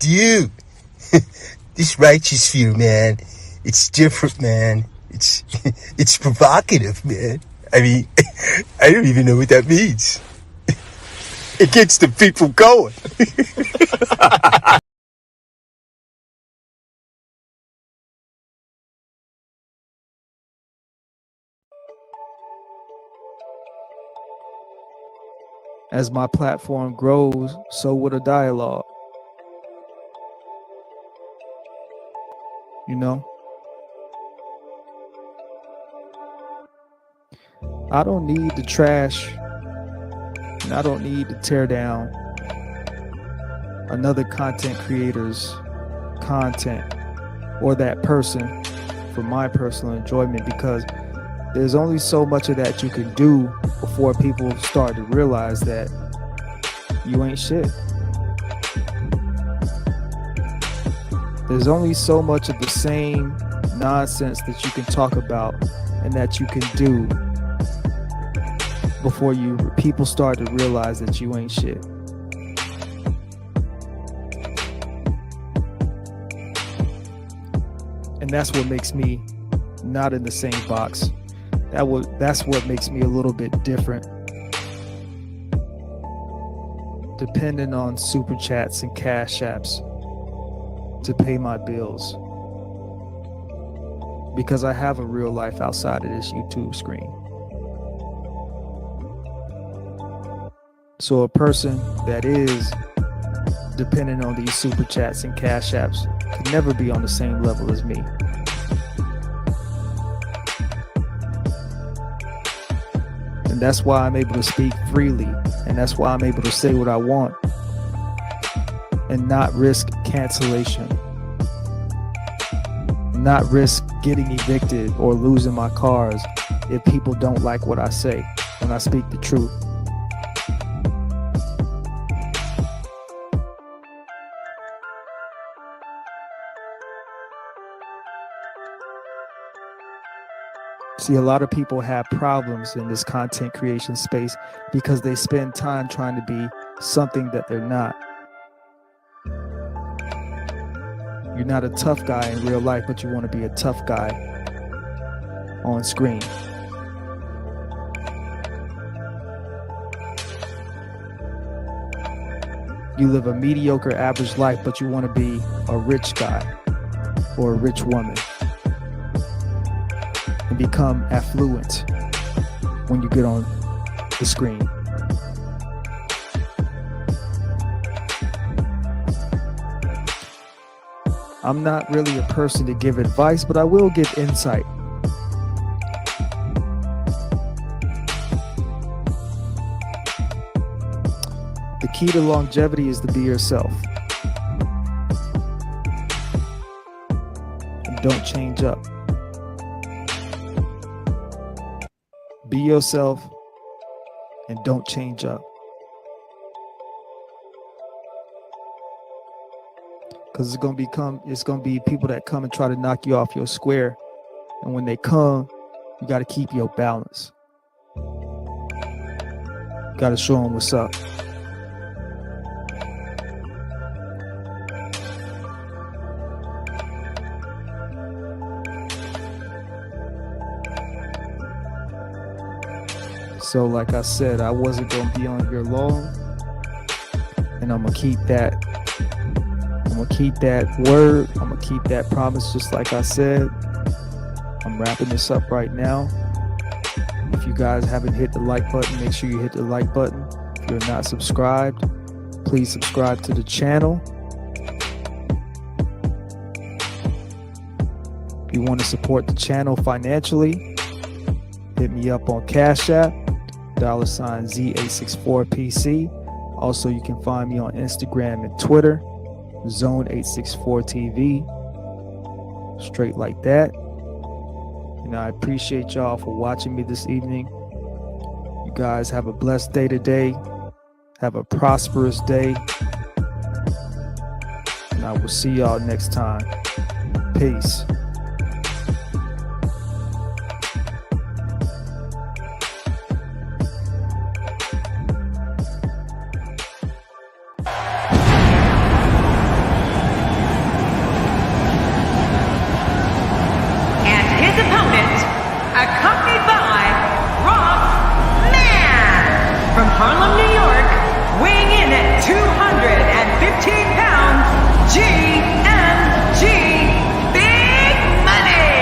dude, this righteous fear, man, it's different, man. It's provocative, man. I mean, I don't even know what that means. It gets the people going. As my platform grows, so would a dialogue. You know? I don't need to trash, and I don't need to tear down another content creator's content or that person for my personal enjoyment, because there's only so much of that you can do before people start to realize that you ain't shit. There's only so much of the same nonsense that you can talk about and that you can do before people start to realize that you ain't shit. And that's what makes me not in the same box. That's what makes me a little bit different. Depending on super chats and cash apps to pay my bills. Because I have a real life outside of this YouTube screen. So a person that is dependent on these super chats and cash apps could never be on the same level as me. And that's why I'm able to speak freely, and that's why I'm able to say what I want and not risk cancellation, not risk getting evicted or losing my cars if people don't like what I say when I speak the truth. See, a lot of people have problems in this content creation space because they spend time trying to be something that they're not. You're not a tough guy in real life, but you want to be a tough guy on screen. You live a mediocre, average life, but you want to be a rich guy or a rich woman and become affluent when you get on the screen. I'm not really a person to give advice, but I will give insight. The key to longevity is to be yourself. And don't change up. Be yourself and don't change up. Because it's gonna be people that come and try to knock you off your square. And when they come, you gotta keep your balance. Gotta show them what's up. So like I said, I wasn't gonna be on here long, and I'm gonna keep that word, I'm gonna keep that promise, just like I said. I'm wrapping this up right now. If you guys haven't hit the like button, make sure you hit the like button. If you're not subscribed, please subscribe to the channel. If you want to support the channel financially, hit me up on Cash App, $Z864PC. Also, you can find me on Instagram and Twitter, Zone864TV, straight like that. And I appreciate y'all for watching me this evening. You guys have a blessed day today. Have a prosperous day. And I will see y'all next time. Peace. Harlem, New York, weighing in at 215 pounds, GMG Big Money!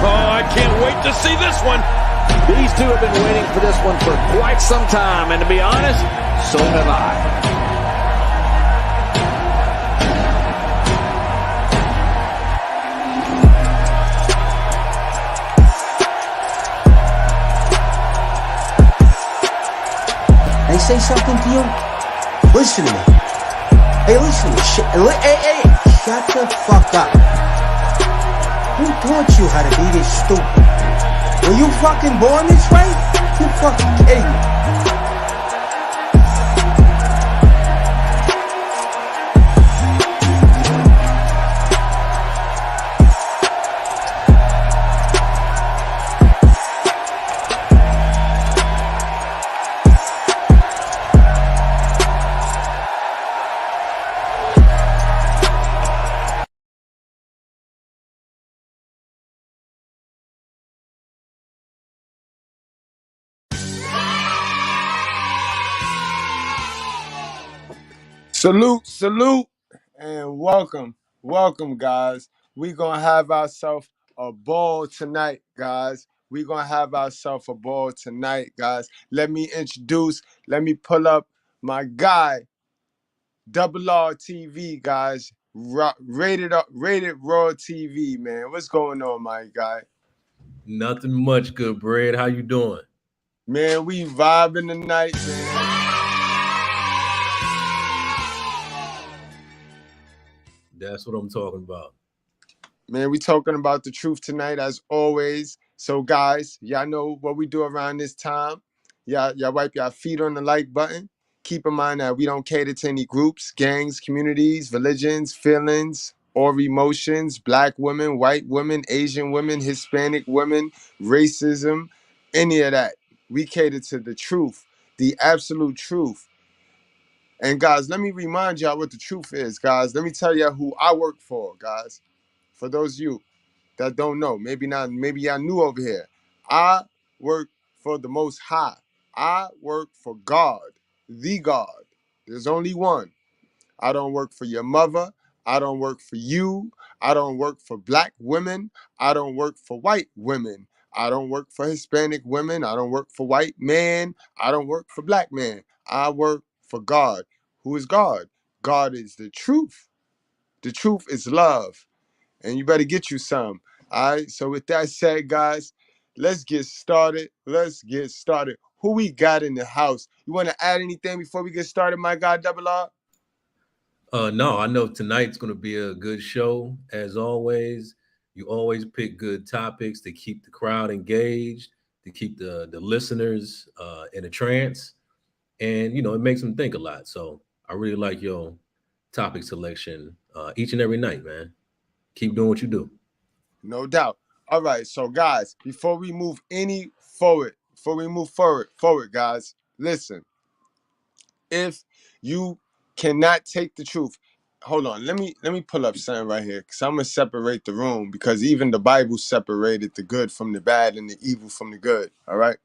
Oh, I can't wait to see this one. These two have been waiting for this one for quite some time, and to be honest, so have I. I say something to you? Listen to me. Hey, listen to me. Hey, shut the fuck up. Who taught you how to be this stupid? Were you fucking born this way? You fucking kidding me? Salute, and welcome, guys. We gonna have ourselves a ball tonight, guys. We gonna have ourselves a ball tonight, guys. Let me pull up my guy, Double R TV, guys. Rated Raw TV, man. What's going on, my guy? Nothing much, good bread. How you doing? Man, we vibing tonight, man. That's what I'm talking about. Man, we talking about the truth tonight, as always. So, guys, y'all know what we do around this time. Y'all wipe your feet on the like button. Keep in mind that we don't cater to any groups, gangs, communities, religions, feelings, or emotions. Black women, white women, Asian women, Hispanic women, racism, any of that. We cater to the truth, the absolute truth. And, guys, let me remind y'all what the truth is, guys. Let me tell y'all who I work for, guys. For those of you that don't know, maybe not, maybe y'all new over here. I work for the Most High. I work for God, the God. There's only one. I don't work for your mother. I don't work for you. I don't work for black women. I don't work for white women. I don't work for Hispanic women. I don't work for white men. I don't work for black men. I work for God. Who is God? God is the truth. The truth is love. And you better get you some. All right. So with that said, guys, let's get started. Who we got in the house? You want to add anything before we get started, my guy, Double R? No, I know tonight's going to be a good show. As always, you always pick good topics to keep the crowd engaged, to keep the listeners in a trance. And, it makes them think a lot. So I really like your topic selection each and every night, man. Keep doing what you do. No doubt. All right. So, guys, before we move forward, guys, listen. If you cannot take the truth, hold on. Let me pull up something right here, because I'm gonna separate the room, because even the Bible separated the good from the bad and the evil from the good. All right.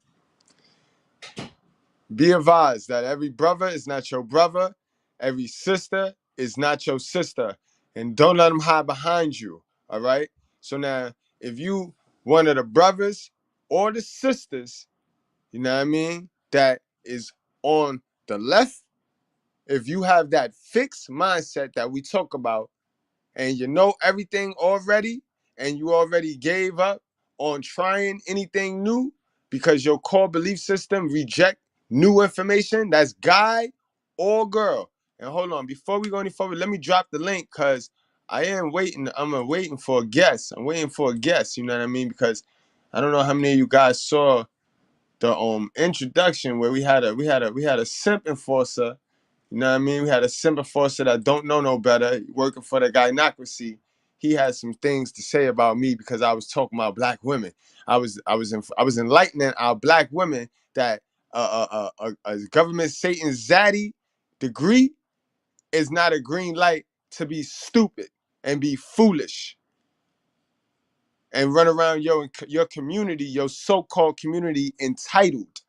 Be advised that every brother is not your brother, every sister is not your sister, and don't let them hide behind you. All right. So now, if you one of the brothers or the sisters, you know what I mean, that is on the left, if you have that fixed mindset that we talk about, and you know everything already, and you already gave up on trying anything new because your core belief system reject new information, that's guy or girl. And hold on, before we go any further, let me drop the link, because I'm waiting for a guest. I'm waiting for a guest, you know what I mean? Because I don't know how many of you guys saw the introduction where we had a simp enforcer. You know what I mean? We had a simp enforcer that don't know no better, working for the gynocracy. He had some things to say about me because I was talking about black women. I was enlightening our black women that a government Satan Zaddy degree is not a green light to be stupid and be foolish and run around your community, your so-called community, entitled.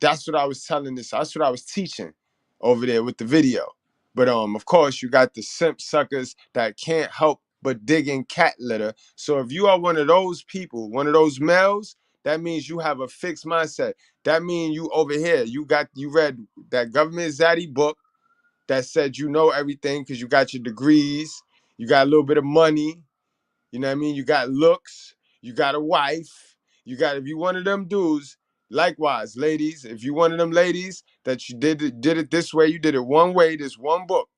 That's what I was telling this. That's what I was teaching over there with the video. But of course, you got the simp suckers that can't help but dig in cat litter. So if you are one of those people, one of those males, that means you have a fixed mindset. That means you over here, you read that government zaddy book that said you know everything because you got your degrees, you got a little bit of money, you know what I mean? You got looks, you got a wife, if you one of them dudes, likewise, ladies, if you one of them ladies that you did it this way, you did it one way, this one book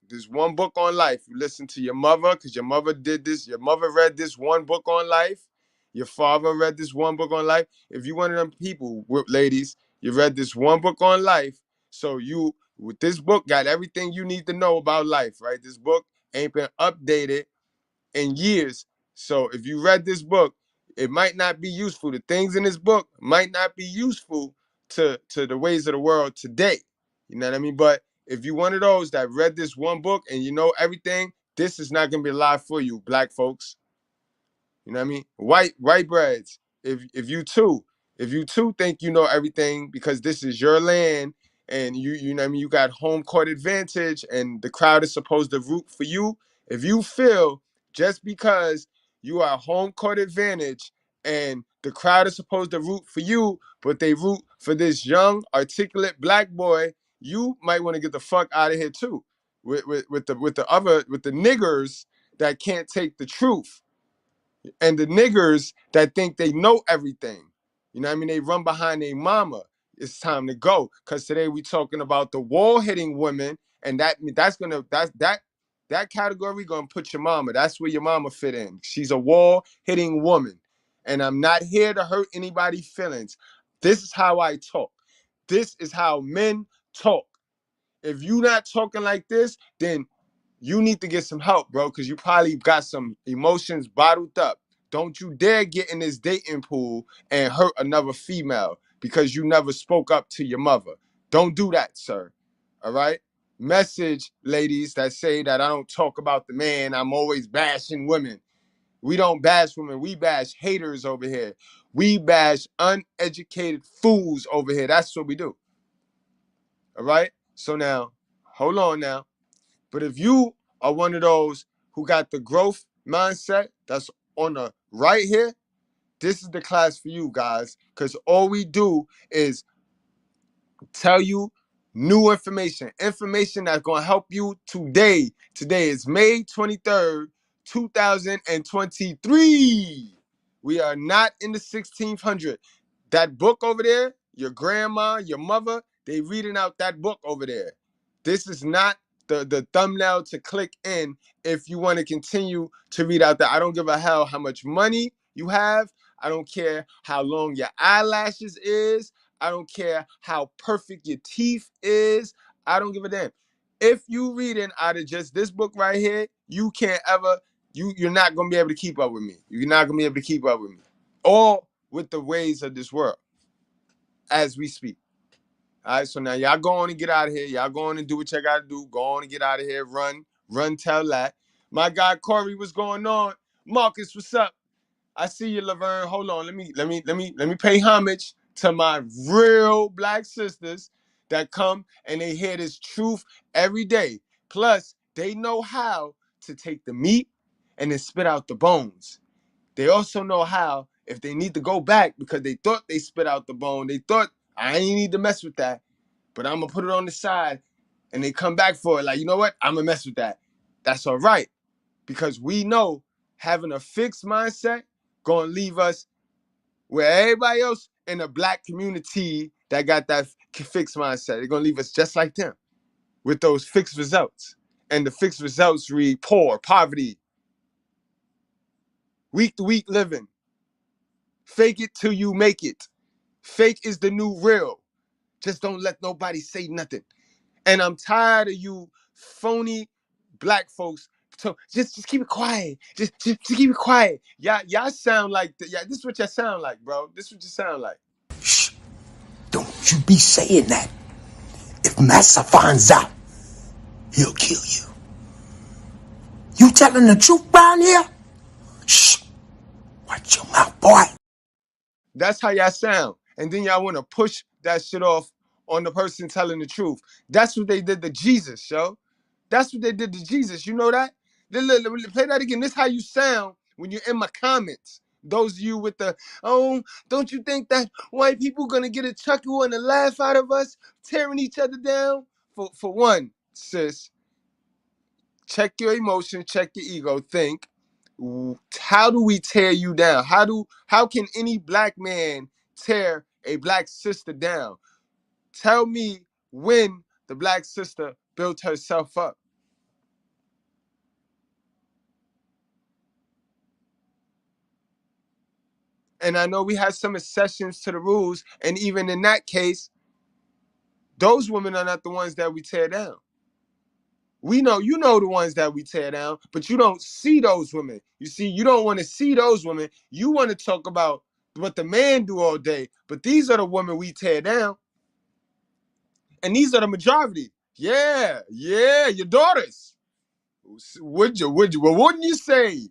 on life. You listen to your mother because your mother did this, your mother read this one book on life, your father read this one book on life. If you one of them people, ladies, you read this one book on life, so you, with this book, got everything you need to know about life, right? This book ain't been updated in years. So if you read this book, it might not be useful. The things in this book might not be useful to the ways of the world today. You know what I mean? But if you one of those that read this one book and you know everything, this is not gonna be live for you, black folks. You know what I mean? White breads. If you too think you know everything because this is your land and you know what I mean, you got home court advantage and the crowd is supposed to root for you. If you feel just because you are home court advantage and the crowd is supposed to root for you, but they root for this young, articulate black boy, you might want to get the fuck out of here too. With the niggers that can't take the truth and the niggers that think they know everything. You know what I mean? They run behind their mama. It's time to go. Because today we talking about the wall hitting women, and that category gonna put your mama. That's where your mama fit in. She's a wall hitting woman. And I'm not here to hurt anybody's feelings. This is how I talk. This is how men talk. If you not talking like this, then you need to get some help, bro, because you probably got some emotions bottled up. Don't you dare get in this dating pool and hurt another female because you never spoke up to your mother. Don't do that, sir. All right? Message, ladies that say that I don't talk about the man, I'm always bashing women. We don't bash women. We bash haters over here. We bash uneducated fools over here. That's what we do. All right? So now, hold on now. But if you are one of those who got the growth mindset that's on the right here, this is the class for you guys. Because all we do is tell you new information that's going to help you today. Today is May 23rd, 2023. We are not in the 1600. That book over there, your grandma, your mother, they reading out that book over there. This is not the thumbnail to click in if you want to continue to read out that. I don't give a hell how much money you have. I don't care how long your eyelashes is. I don't care how perfect your teeth is. I don't give a damn. If you reading out of just this book right here, you can't ever, you're not going to be able to keep up with me. You're not going to be able to keep up with me. Or with the ways of this world as we speak. All right, so now y'all go on and get out of here. Y'all go on and do what y'all got to do. Go on and get out of here. Run, tell that. My guy Corey, what's going on? Marcus, what's up? I see you, Laverne. Hold on. Let me pay homage to my real black sisters that come and they hear this truth every day. Plus, they know how to take the meat and then spit out the bones. They also know how, if they need to go back because they thought they spit out the bone, they thought, I ain't need to mess with that, but I'm going to put it on the side, and they come back for it. Like, you know what? I'm going to mess with that. That's all right, because we know having a fixed mindset going to leave us where everybody else in the black community that got that fixed mindset, they're going to leave us just like them with those fixed results. And the fixed results read poor, poverty, week to week living. Fake it till you make it. Fake is the new real. Just don't let nobody say nothing. And I'm tired of you phony black folks. So just keep it quiet. Just keep it quiet. Y'all sound like this is what y'all sound like, bro. This is what you sound like. Shh. Don't you be saying that. If Massa finds out, he'll kill you. You telling the truth around here? Shh. Watch your mouth, boy. That's how y'all sound. And then y'all want to push that shit off on the person telling the truth. That's what they did to Jesus, yo. That's what they did to Jesus. You know that? Play that again. This is how you sound when you're in my comments. Those of you with the, oh, don't you think that white people gonna get a chuckle and a laugh out of us tearing each other down? For one, sis, check your emotions, check your ego, think, how do we tear you down? How can any black man tear a black sister down? Tell me when the black sister built herself up. And I know we had some exceptions to the rules, and even in that case, those women are not the ones that we tear down. We know, you know, the ones that we tear down, but you don't see those women. You see, you don't want to see those women. You want to talk about what the man do all day, but these are the women we tear down. And these are the majority. Yeah, your daughters. Would you? Well, wouldn't you say?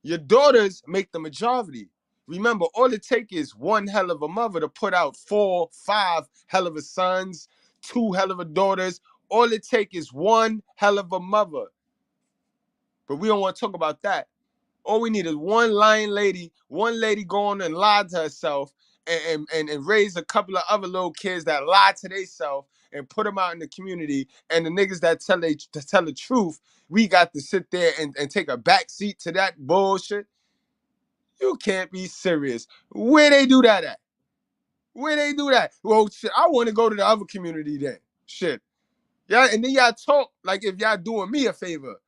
Your daughters make the majority. Remember, all it takes is one hell of a mother to put out 4, 5 hell of a sons, 2 hell of a daughters. All it takes is one hell of a mother. But we don't want to talk about that. All we need is one lying lady, one lady going and lie to herself and raise a couple of other little kids that lie to themselves and put them out in the community. And the niggas that tell the truth, we got to sit there and take a back seat to that bullshit. You can't be serious. Where they do that at? Where they do that? Well, shit, I want to go to the other community then. Shit. Yeah, and then y'all talk like if y'all doing me a favor.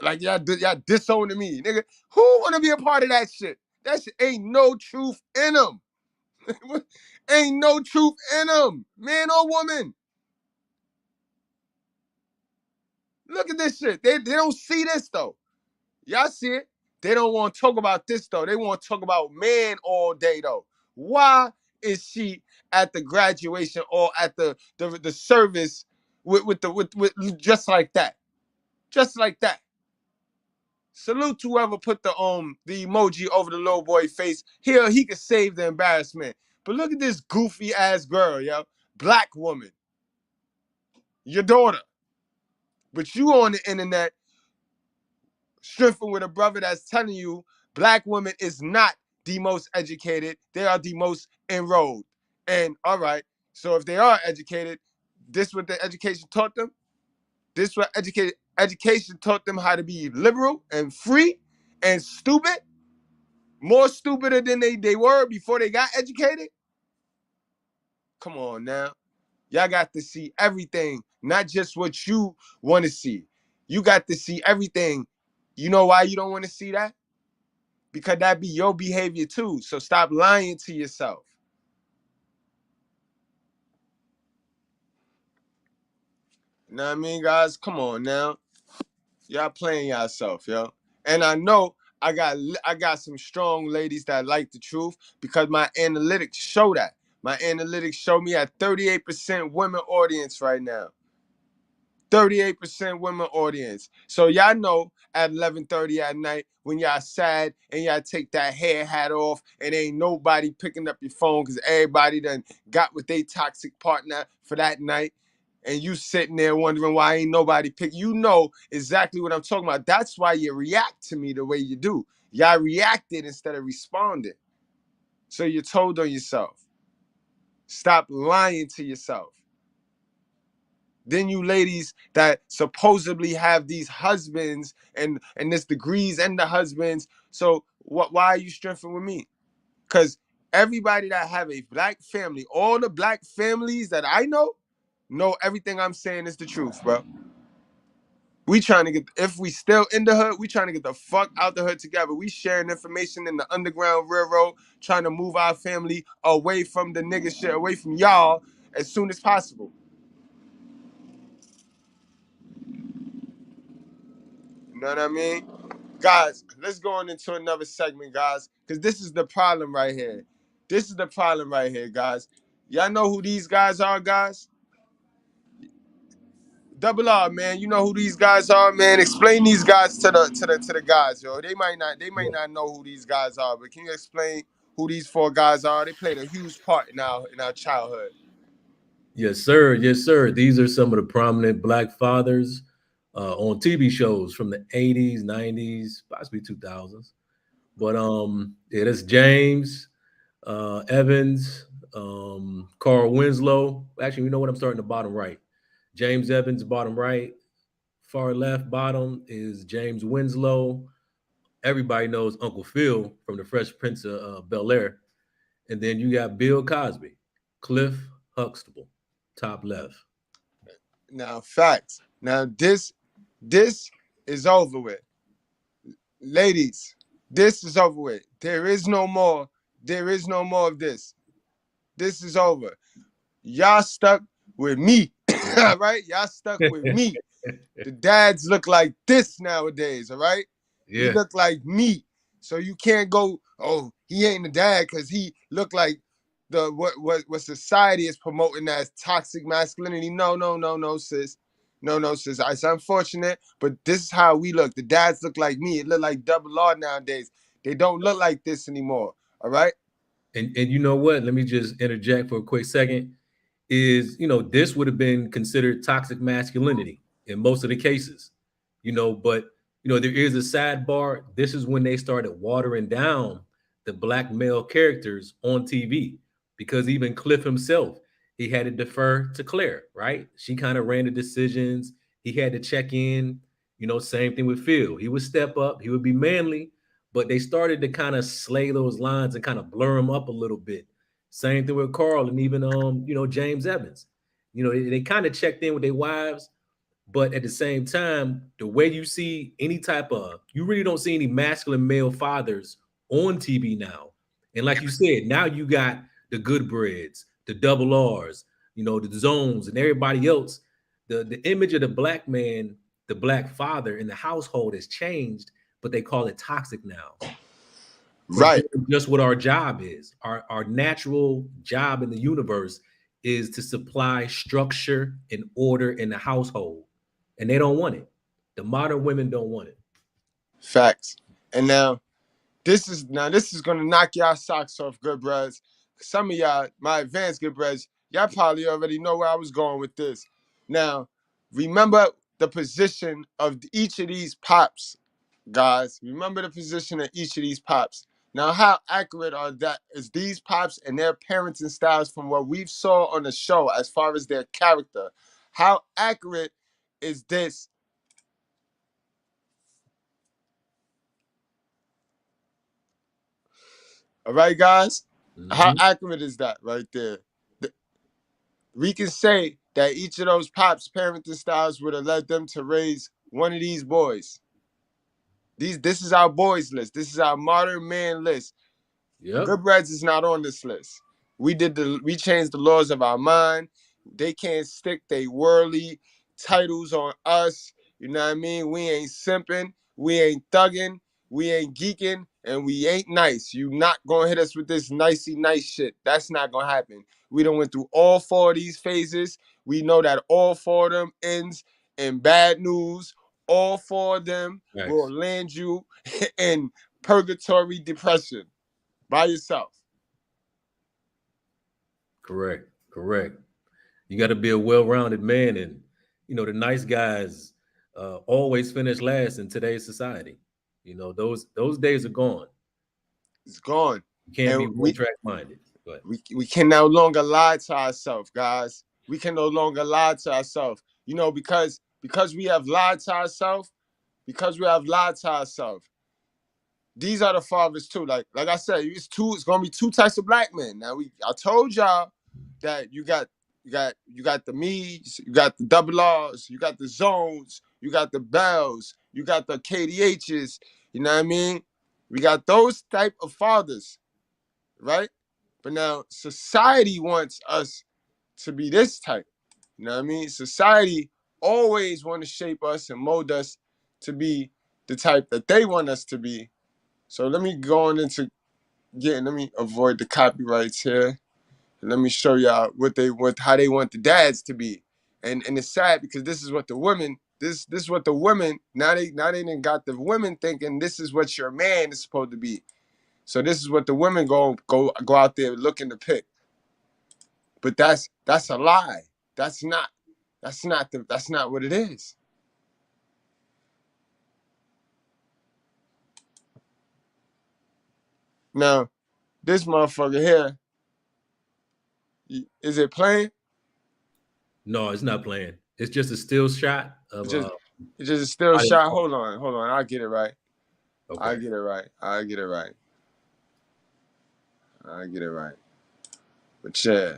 Like y'all disowning me, nigga. Who wanna be a part of that shit? That shit ain't no truth in them. Ain't no truth in them, man or woman. Look at this shit. They don't see this though. Y'all see it? They don't want to talk about this though. They want to talk about man all day though. Why is she at the graduation or at the service with just like that? Just like that. Salute to whoever put the emoji over the little boy face. Here he could save the embarrassment. But look at this goofy ass girl, yo. Black woman. Your daughter. But you on the internet stripping with a brother that's telling you black women is not the most educated. They are the most enrolled. And all right, so if they are educated, this what the education taught them? This what education taught them how to be liberal and free and stupid? More stupider than they were before they got educated? Come on now. Y'all got to see everything, not just what you want to see. You got to see everything. You know why you don't want to see that? Because that be your behavior too. So stop lying to yourself. You know what I mean, guys? Come on now. Y'all playing yourself, yo. And I know I got some strong ladies that like the truth because my analytics show that. My analytics show me at 38% women audience right now. 38% women audience. So y'all know at 11:30 at night when y'all sad and y'all take that hair hat off and ain't nobody picking up your phone because everybody done got with their toxic partner for that night. And you sitting there wondering why ain't nobody pick. You know exactly what I'm talking about. That's why you react to me the way you do. Y'all reacted instead of responding. So you told on yourself. Stop lying to yourself. Then you ladies that supposedly have these husbands and this degrees and the husbands. So why are you strengthening with me? Because everybody that have a black family, all the black families that I know everything I'm saying is the truth, bro. We trying to get, if we still in the hood, we trying to get the fuck out the hood together. We sharing information in the Underground Railroad, trying to move our family away from the nigga shit, away from y'all as soon as possible. You know what I mean? Guys, let's go on into another segment, guys, because this is the problem right here. This is the problem right here, guys. Y'all know who these guys are, guys? Double R, man. You know who these guys are, man. Explain these guys to the guys, yo. They might not know who these guys are, but can you explain who these 4 guys are? They played a huge part in our childhood. Yes, sir. Yes, sir. These are some of the prominent black fathers on TV shows from the 80s, 90s, possibly 2000s. But yeah, that's James Evans, Carl Winslow. Actually, you know what? I'm starting the bottom right. James Evans, bottom right. Far left bottom is James Winslow. Everybody knows Uncle Phil from the Fresh Prince of Bel Air. And then you got Bill Cosby, Cliff Huxtable, top left. Now, facts. Now, this is over with. Ladies, this is over with. There is no more. There is no more of this. This is over. Y'all stuck with me. All right? Y'all stuck with me. The dads look like this nowadays, all right? He Yeah. look like me. So you can't go, oh, he ain't a dad because he look like the what society is promoting as toxic masculinity. No, sis. No, sis. It's unfortunate, but this is how we look. The dads look like me. It look like double R nowadays. They don't look like this anymore. All right? And you know what? Let me just interject for a quick second. Is this would have been considered toxic masculinity in most of the cases, but there is a sidebar. This is when they started watering down the black male characters on TV, because even Cliff himself, he had to defer to Claire, right? She kind of ran the decisions. He had to check in. Same thing with Phil. He would step up, he would be manly, but they started to kind of slay those lines and kind of blur them up a little bit. Same thing with Carl and even James Evans. They kind of checked in with their wives, but at the same time, the way you see you really don't see any masculine male fathers on TV now. And like you said, now you got the Goodbreads, the double R's, the zones and everybody else. The image of the black man, the black father in the household has changed, but they call it toxic now. Right. Just what our job is. Our natural job in the universe is to supply structure and order in the household. And they don't want it. The modern women don't want it. Facts. And now this is gonna knock y'all socks off, good brothers. Some of y'all, my advanced good brothers, y'all probably already know where I was going with this. Now, remember the position of each of these pops, guys. Remember the position of each of these pops. Now, how accurate is these pops and their parenting styles from what we've saw on the show as far as their character? How accurate is this? All right, guys? How Mhm. accurate is that right there? We can say that each of those pops' parenting styles would have led them to raise one of these boys. This is our boys list. This is our modern man list. Yep. Goodbreads is not on this list. We changed the laws of our mind. They can't stick they worldly titles on us. You know what I mean? We ain't simping, we ain't thugging, we ain't geeking, and we ain't nice. You not gonna hit us with this nicey nice shit. That's not gonna happen. We done went through all four of these phases. We know that all four of them ends in bad news. All four of them will Thanks. land you in purgatory depression by yourself. Correct. Correct. You got to be a well-rounded man, and the nice guys always finish last in today's society. Those days are gone. It's gone. You can't be And one track minded. But we can no longer lie to ourselves, guys. We can no longer lie to ourselves. Because we have lied to ourselves, these are the fathers too. Like I said, it's gonna be two types of black men. Now I told y'all that you got the me's, you got the double R's, you got the zones, you got the bells, you got the KDHs, you know what I mean? We got those type of fathers, right? But now society wants us to be this type. You know what I mean? Society always want to shape us and mold us to be the type that they want us to be. So let me go on into let me avoid the copyrights here. And let me show y'all how they want the dads to be. And it's sad because this is what the women, this is what the women, now they done got the women thinking this is what your man is supposed to be. So this is what the women go out there looking to pick. But that's a lie. That's not what it is. Now, this motherfucker here, is it playing? No, it's not playing. It's just a still shot of It's just a still I didn't- shot. Hold on. I'll get it right. Okay. I get it right. But yeah,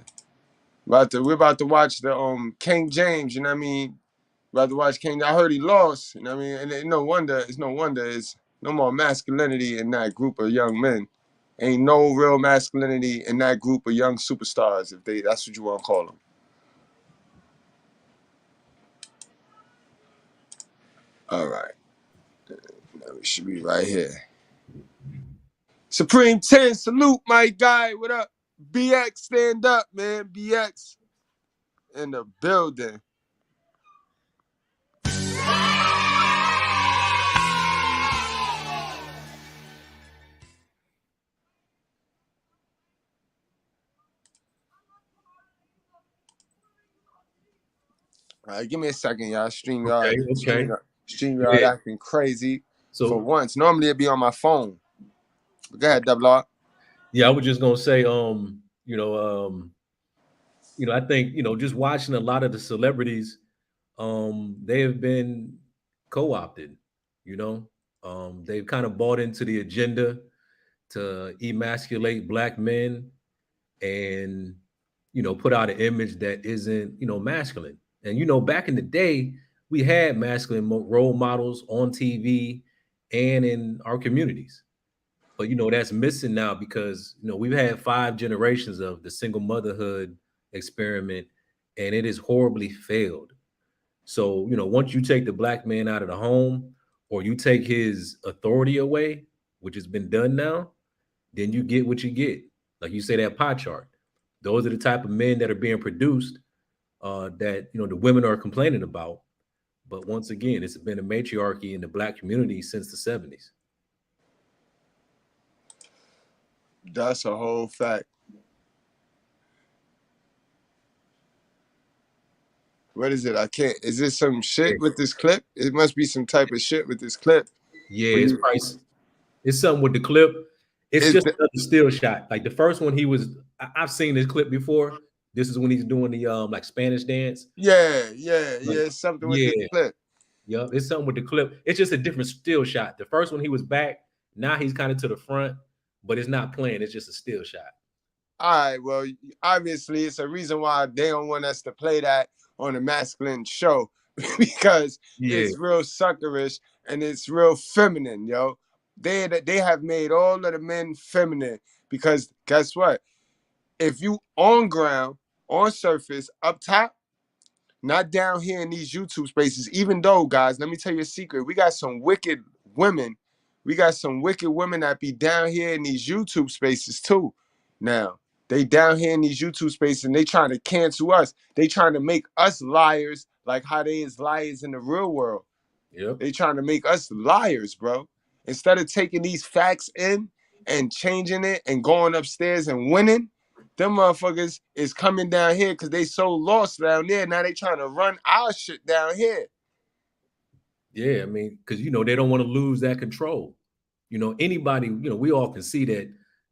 we're about to watch the King James. You know what I mean? About to watch King. I heard he lost. You know what I mean? And it's no wonder. It's no more masculinity in that group of young men. Ain't no real masculinity in that group of young superstars. If that's what you want to call them. All right. We should be right here. Supreme 10, salute my guy. What up? BX, stand up, man. BX in the building. All right, give me a second, y'all. StreamYard acting crazy for once. Normally it'd be on my phone. But go ahead, Double R. Yeah, I was just gonna say, I think, just watching a lot of the celebrities, they have been co-opted, they've kind of bought into the agenda to emasculate Black men and, put out an image that isn't, masculine. And, back in the day, we had masculine role models on TV and in our communities. But, that's missing now because, we've had 5 generations of the single motherhood experiment, and it has horribly failed. So, once you take the Black man out of the home or you take his authority away, which has been done now, then you get what you get. Like you say, that pie chart. Those are the type of men that are being produced that, the women are complaining about. But once again, it's been a matriarchy in the Black community since the 70s. That's a whole fact. What is it? I can't. Is this some shit with this clip? It must be some type of shit with this clip. Yeah, it's something with the clip. It's just another still shot. Like the first one, I've seen this clip before. This is when he's doing the like Spanish dance. Yeah. It's something with the clip. Yep, it's something with the clip. It's just a different still shot. The first one he was back. Now he's kind of to the front, but it's not playing. It's just a still shot. All right. Well, obviously, it's a reason why they don't want us to play that on a masculine show because it's real suckerish and it's real feminine, yo. They have made all of the men feminine because guess what? If you on ground, on surface, up top, not down here in these YouTube spaces, even though, guys, let me tell you a secret. We got some wicked women. We got some wicked women that be down here in these YouTube spaces too. Now, they down here in these YouTube spaces and they trying to cancel us. They trying to make us liars like how they is liars in the real world. Yep. They trying to make us liars, bro. Instead of taking these facts in and changing it and going upstairs and winning, them motherfuckers is coming down here because they so lost down there. Now they trying to run our shit down here. Yeah, I mean, because, they don't want to lose that control. Anybody, we all can see that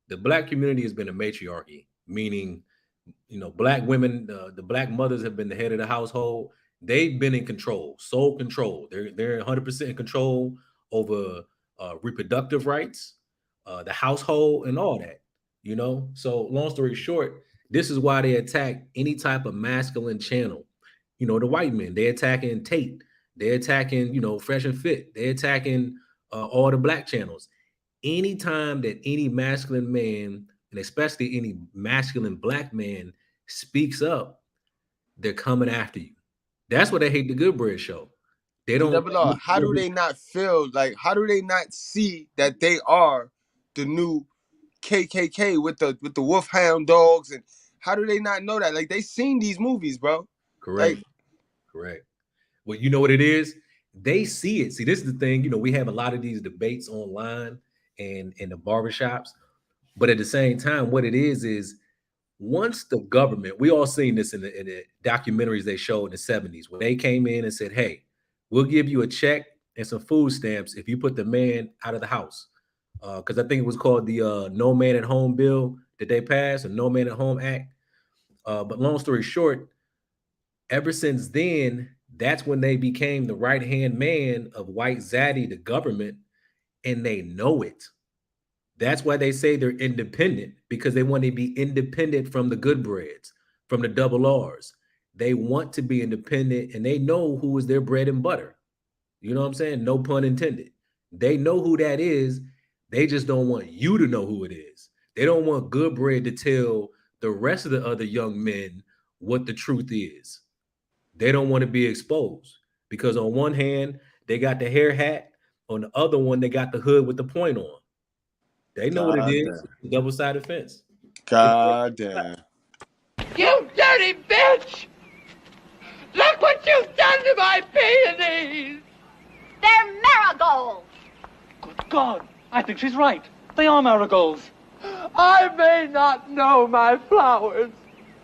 the Black community has been a matriarchy, meaning, Black women, the Black mothers have been the head of the household. They've been in control, sole control. They're 100% in control over reproductive rights, the household, and all that. So long story short, this is why they attack any type of masculine channel. The white men, they're attacking Tate, they're attacking, Fresh and Fit, they're attacking all the Black channels. Anytime that any masculine man, and especially any masculine Black man, speaks up, they're coming after you. That's what they hate the Goodbread show. They don't. How do they not feel like? How do they not see that they are the new KKK with the wolfhound dogs? And how do they not know that? Like they seen these movies, bro. Correct. Correct. Well, you know what it is? They see it. See, this is the thing. We have a lot of these debates online and in the barbershops, but at the same time, what it is Once the government, we all seen this in the documentaries they showed in the 70s, where they came in and said, hey, we'll give you a check and some food stamps if you put the man out of the house. Because I think it was called the No Man at Home bill that they passed, or No Man at Home Act. But long story short, ever since then, that's when they became the right-hand man of white zaddy, the government, and they know it. That's why they say they're independent, because they want to be independent from the Goodbreads, from the double R's. They want to be independent, and they know who is their bread and butter. You know what I'm saying? No pun intended. They know who that is. They just don't want you to know who it is. They don't want Goodbread to tell the rest of the other young men what the truth is. They don't want to be exposed, because on one hand, they got the hair hat. On the other one, they got the hood with the point on. They know what it God is. damn. It's a double-sided fence. God damn. You dirty bitch! Look what you've done to my peonies! They're marigolds. Good God, I think she's right. They are marigolds. I may not know my flowers,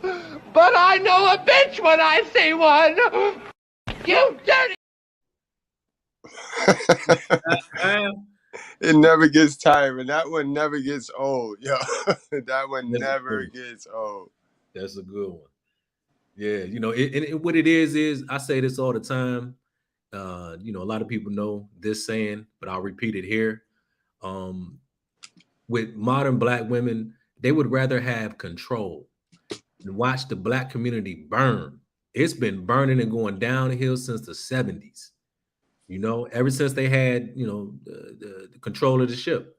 but I know a bitch when I see one! You dirty... It never gets tiring. That one never gets old, yo. That one never gets old. That's a good one. Yeah, you know, what it is I say this all the time. You know, a lot of people know this saying, but I'll repeat it here. With modern Black women, they would rather have control and watch the Black community burn. It's been burning and going downhill since the 70s. You know, ever since they had, you know, the control of the ship.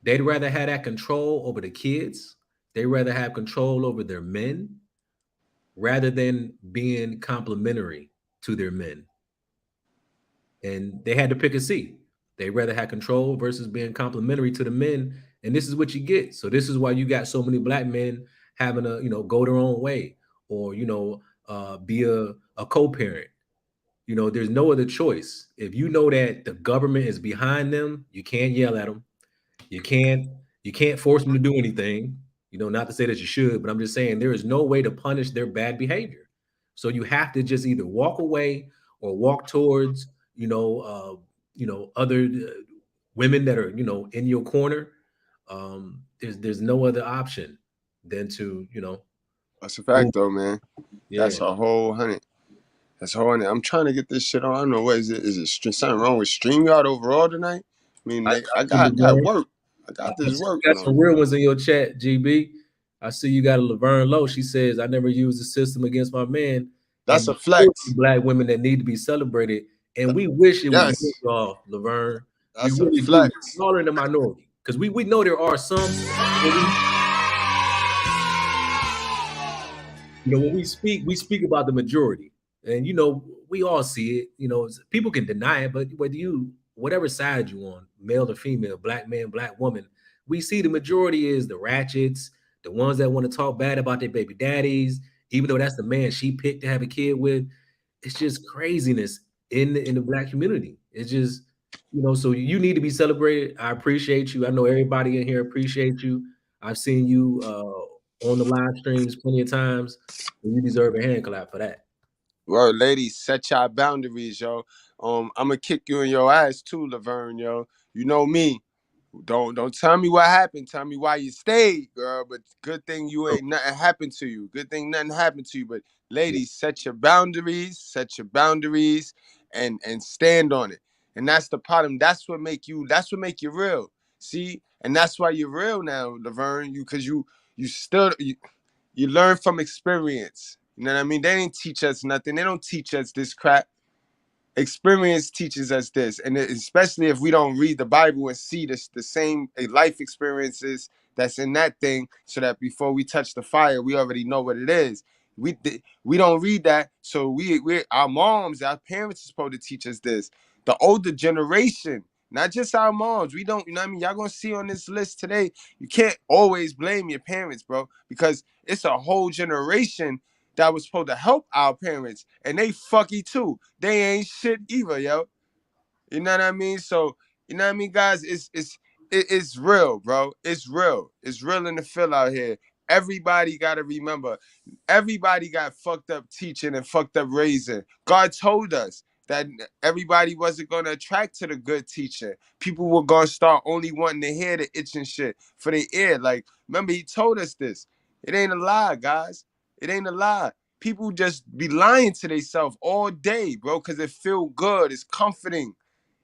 They'd rather have that control over the kids. They'd rather have control over their men rather than being complimentary to their men. And they had to pick a seat. They'd rather have control versus being complimentary to the men. And this is what you get. So this is why you got so many Black men having to, you know, go their own way, or, you know, be a co-parent. You know, there's no other choice. If you know that the government is behind them, you can't yell at them. You can't force them to do anything. You know, not to say that you should, but I'm just saying there is no way to punish their bad behavior. So you have to just either walk away or walk towards, other women that are, you know, in your corner. There's no other option than to, you know. That's a fact, though, man. Yeah. That's a whole 100. That's a whole 100. I'm trying to get this shit on. I don't know what is it. Is it something wrong with StreamYard overall tonight? I mean, I got work. I got this work. You got some real ones in your chat, GB. I see you got a Laverne Lowe. She says, I never used the system against my man. That's a flex. Black women that need to be celebrated. And we wish it was you all, Laverne. That's we really a flex. Y'all are in the minority. Because we know there are some. You know, when we speak about the majority. And, you know, we all see it. You know, people can deny it, but whatever side you on, male or female, Black man, Black woman, we see the majority is the ratchets, the ones that want to talk bad about their baby daddies, even though that's the man she picked to have a kid with. It's just craziness in the Black community. It's just, you know, so you need to be celebrated. I appreciate you. I know everybody in here appreciates you. I've seen you on the live streams plenty of times, and you deserve a hand clap for that. Well, ladies, set your boundaries, yo. I'm gonna kick you in your ass too, Laverne, yo. You know me. Don't tell me what happened. Tell me why you stayed, girl. But good thing you ain't nothing happened to you. Good thing nothing happened to you. But ladies, set your boundaries, and stand on it. And that's the problem. That's what make you real. See? And that's why you're real now, Laverne. You learn from experience. You know what I mean? They didn't teach us nothing. They don't teach us this crap. Experience teaches us this, and especially if we don't read the Bible and see the same life experiences that's in that thing, so that before we touch the fire, we already know what it is. We don't read that, so we our moms, our parents are supposed to teach us this. The older generation, not just our moms. We don't, you know what I mean? Y'all gonna see on this list today, you can't always blame your parents, bro, because it's a whole generation that was supposed to help our parents, and they fucky too. They ain't shit either, yo. You know what I mean? So, you know what I mean, guys? It's real, bro. It's real. It's real in the field out here. everybody got to remember, everybody got fucked up teaching and fucked up raising. God told us that everybody wasn't going to attract to the good teaching. People were going to start only wanting to hear the itching shit for their ear. Like, remember, he told us this. It ain't a lie, guys. It ain't a lie. People just be lying to themselves all day, bro, because it feel good. It's comforting.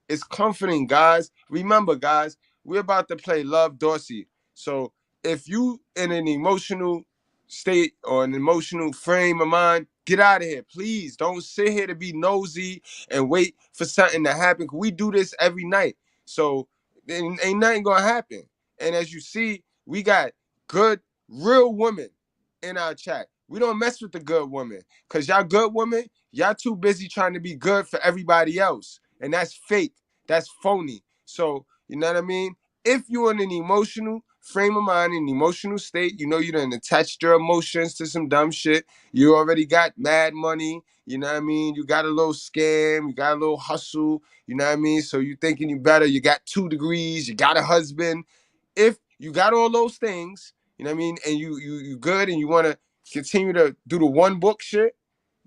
It's comforting, guys. Remember, guys, we're about to play Love Dorsey. So if you in an emotional state or an emotional frame of mind, get out of here. Please don't sit here to be nosy and wait for something to happen. We do this every night. So ain't nothing gonna happen. And as you see, we got good, real women in our chat. We don't mess with the good women. Because y'all good women, y'all too busy trying to be good for everybody else. And that's fake. That's phony. So, you know what I mean? If you're in an emotional frame of mind, an emotional state, you know you done attached your emotions to some dumb shit. You already got mad money. You know what I mean? You got a little scam. You got a little hustle. You know what I mean? So you thinking you better. You got 2 degrees. You got a husband. If you got all those things, you know what I mean? And you good and you want to continue to do the one book shit,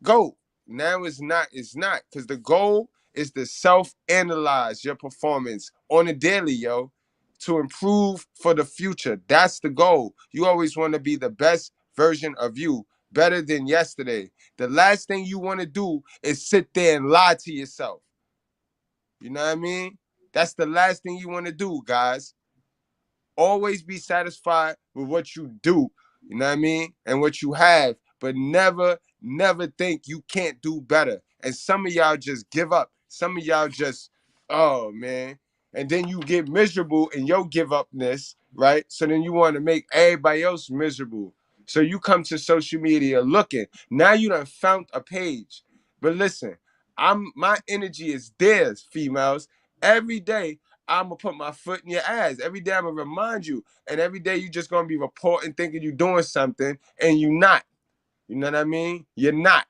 go. Now it's not, because the goal is to self-analyze your performance on a daily, yo, to improve for the future. That's the goal. You always want to be the best version of you, better than yesterday. The last thing you want to do is sit there and lie to yourself. You know what I mean? That's the last thing you want to do, guys. Always be satisfied with what you do, you know what I mean? And what you have, but never think you can't do better. And some of y'all just give up. Some of y'all just, oh man. And then you get miserable in your give upness, right? So then you want to make everybody else miserable. So you come to social media looking. Now you done found a page. But listen, my energy is theirs, females. Every day I'm gonna put my foot in your ass. Every day I'm gonna remind you. And every day you just gonna be reporting, thinking you're doing something, and you're not. You know what I mean? You're not.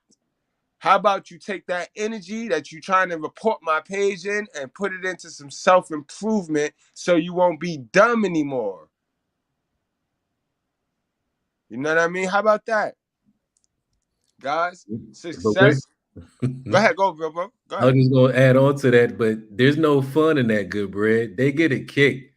How about you take that energy that you're trying to report my page in and put it into some self-improvement so you won't be dumb anymore? You know what I mean? How about that? Guys, success. Go ahead, go, bro. Go I was ahead. just gonna add on to that, but there's no fun in that, good bread. They get a kick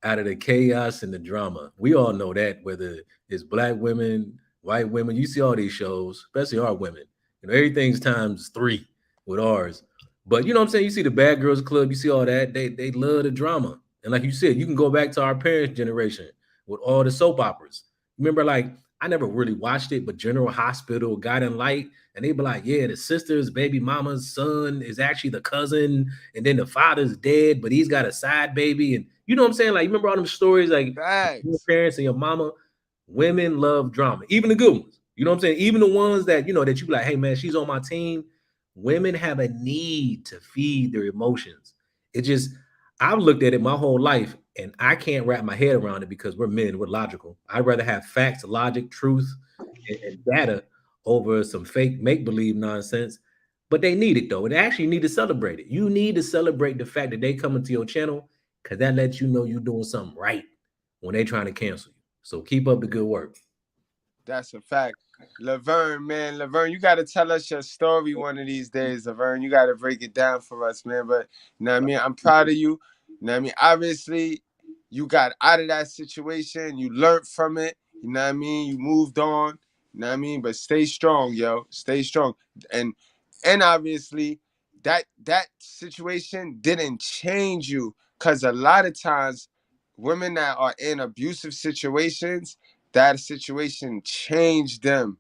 out of the chaos and the drama. We all know that, whether it's black women, white women. You see all these shows, especially our women. You know, everything's times 3 with ours. But you know what I'm saying? You see the Bad Girls Club, you see all that. They love the drama. And like you said, you can go back to our parents' generation with all the soap operas. Remember, like, I never really watched it, but General Hospital, Guiding Light, and they'd be like, yeah, the sister's baby mama's son is actually the cousin, and then the father's dead, but he's got a side baby. And you know what I'm saying? Like, you remember all them stories, like your parents and your mama? Women love drama, even the good ones. You know what I'm saying? Even the ones that, you know, that you be like, hey, man, she's on my team. Women have a need to feed their emotions. It just, I've looked at it my whole life, and I can't wrap my head around it because we're men, we're logical. I'd rather have facts, logic, truth, and data over some fake make-believe nonsense. But they need it, though. And they actually need to celebrate it. You need to celebrate the fact that they come into your channel, because that lets you know you're doing something right when they're trying to cancel you. So keep up the good work. That's a fact. Laverne, man, Laverne, you got to tell us your story one of these days, Laverne. You got to break it down for us, man. But, you know what I mean? I'm proud of you. You know what I mean? Obviously, you got out of that situation. You learned from it. You know what I mean? You moved on. You know what I mean? But stay strong, yo. Stay strong. And obviously, that situation didn't change you, because a lot of times, women that are in abusive situations, that situation changed them,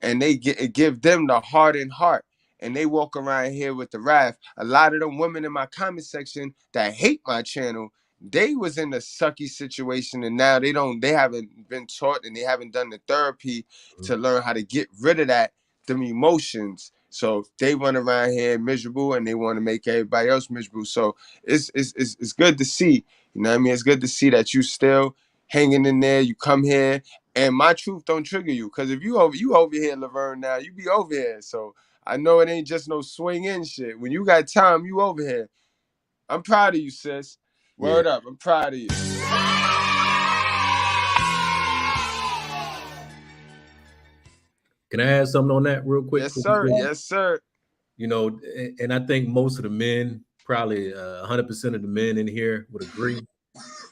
and it give them the hardened heart, and they walk around here with the wrath. A lot of them women in my comment section that hate my channel, they was in a sucky situation, and now they haven't been taught, and they haven't done the therapy to learn how to get rid of them emotions. So they run around here miserable, and they want to make everybody else miserable. So it's good to see, you know what I mean? It's good to see that you still hanging in there. You come here, and my truth don't trigger you, because if you over here, Laverne, now you be over here. So I know it ain't just no swing in shit. When you got time, you over here. I'm proud of you, sis. Word up, I'm proud of you. Can I add something on that real quick? Yes, sir. Yes, sir. You know, and I think most of the men, probably 100% of the men in here would agree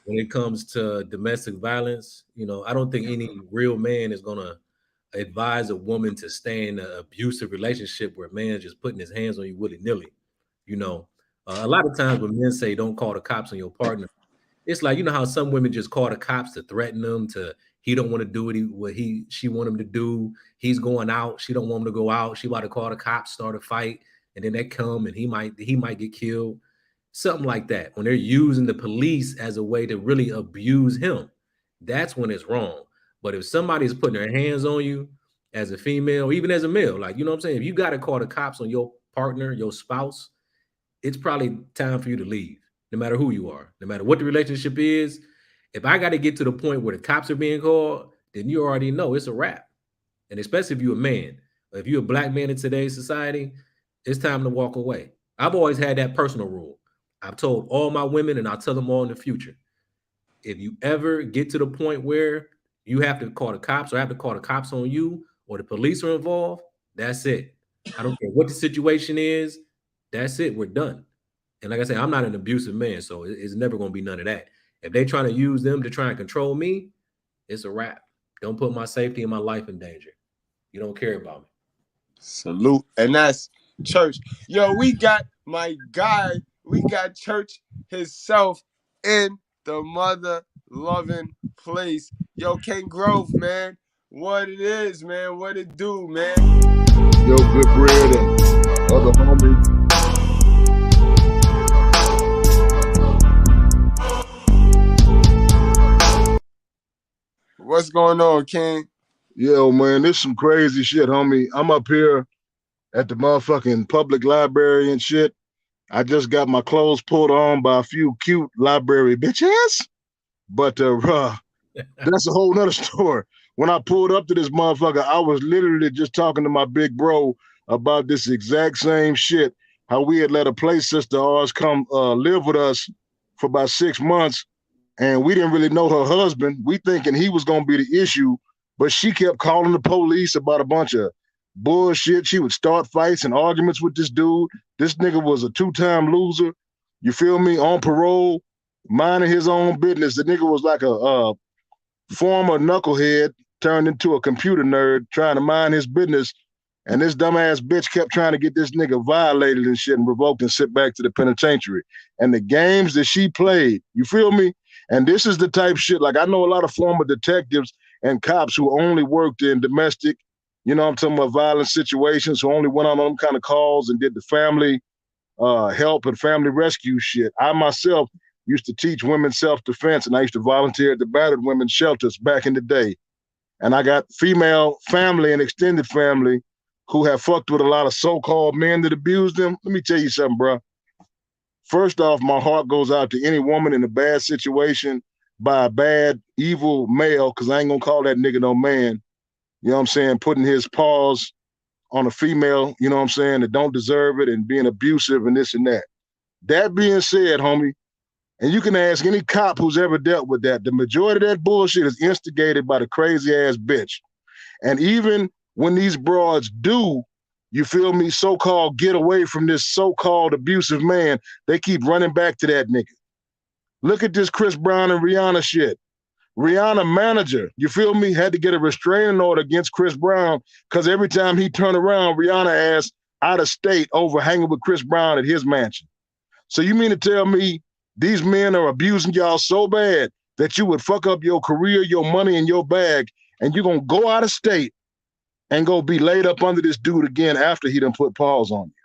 when it comes to domestic violence. You know, I don't think any real man is going to advise a woman to stay in an abusive relationship where a man is just putting his hands on you willy-nilly. You know, a lot of times when men say don't call the cops on your partner, it's like, you know how some women just call the cops to threaten them, to he don't want to do what she want him to do. He's going out. She don't want him to go out. She about to call the cops, start a fight, and then they come and he might get killed. Something like that. When they're using the police as a way to really abuse him, that's when it's wrong. But if somebody's putting their hands on you as a female, even as a male, like, you know what I'm saying? If you got to call the cops on your partner, your spouse, it's probably time for you to leave, no matter who you are, no matter what the relationship is. If I got to get to the point where the cops are being called, then you already know it's a wrap. And especially if you're a man, if you're a black man in today's society, it's time to walk away. I've always had that personal rule. I've told all my women, and I'll tell them all in the future, if you ever get to the point where you have to call the cops or have to call the cops on you or the police are involved, that's it. I don't care what the situation is. That's it. We're done. And like I said, I'm not an abusive man, so it's never going to be none of that. If they're trying to use them to try and control me, it's a wrap. Don't put my safety and my life in danger. You don't care about me. Salute. And that's Church. Yo, we got my guy. We got Church himself in the mother-loving place. Yo, King Grove, man. What it is, man. What it do, man. Yo, Goodbread and other homies. What's going on, King? Yo, man, this some crazy shit, homie. I'm up here at the motherfucking public library and shit. I just got my clothes pulled on by a few cute library bitches. But that's a whole nother story. When I pulled up to this motherfucker, I was literally just talking to my big bro about this exact same shit. How we had let a play sister of ours come live with us for about 6 months. And we didn't really know her husband. We thinking he was going to be the issue, but she kept calling the police about a bunch of bullshit. She would start fights and arguments with this dude. This nigga was a 2-time loser. You feel me? On parole, minding his own business. The nigga was like a former knucklehead turned into a computer nerd trying to mind his business. And this dumbass bitch kept trying to get this nigga violated and shit and revoked and sent back to the penitentiary. And the games that she played, you feel me? And this is the type shit, like I know a lot of former detectives and cops who only worked in domestic, you know, I'm talking about violent situations, who only went on them kind of calls and did the family help and family rescue shit. I myself used to teach women self-defense, and I used to volunteer at the battered women's shelters back in the day. And I got female family and extended family who have fucked with a lot of so-called men that abused them. Let me tell you something, bro. First off, my heart goes out to any woman in a bad situation by a bad, evil male, because I ain't gonna call that nigga no man. You know what I'm saying? Putting his paws on a female, you know what I'm saying, that don't deserve it and being abusive and this and that. That being said, homie, and you can ask any cop who's ever dealt with that, the majority of that bullshit is instigated by the crazy ass bitch. And even when these broads do, you feel me, so-called get away from this so-called abusive man, they keep running back to that nigga. Look at this Chris Brown and Rihanna shit. Rihanna manager, you feel me, had to get a restraining order against Chris Brown because every time he turned around, Rihanna ass out of state over hanging with Chris Brown at his mansion. So you mean to tell me these men are abusing y'all so bad that you would fuck up your career, your money, and your bag, and you're going to go out of state and go be laid up under this dude again after he done put paws on you?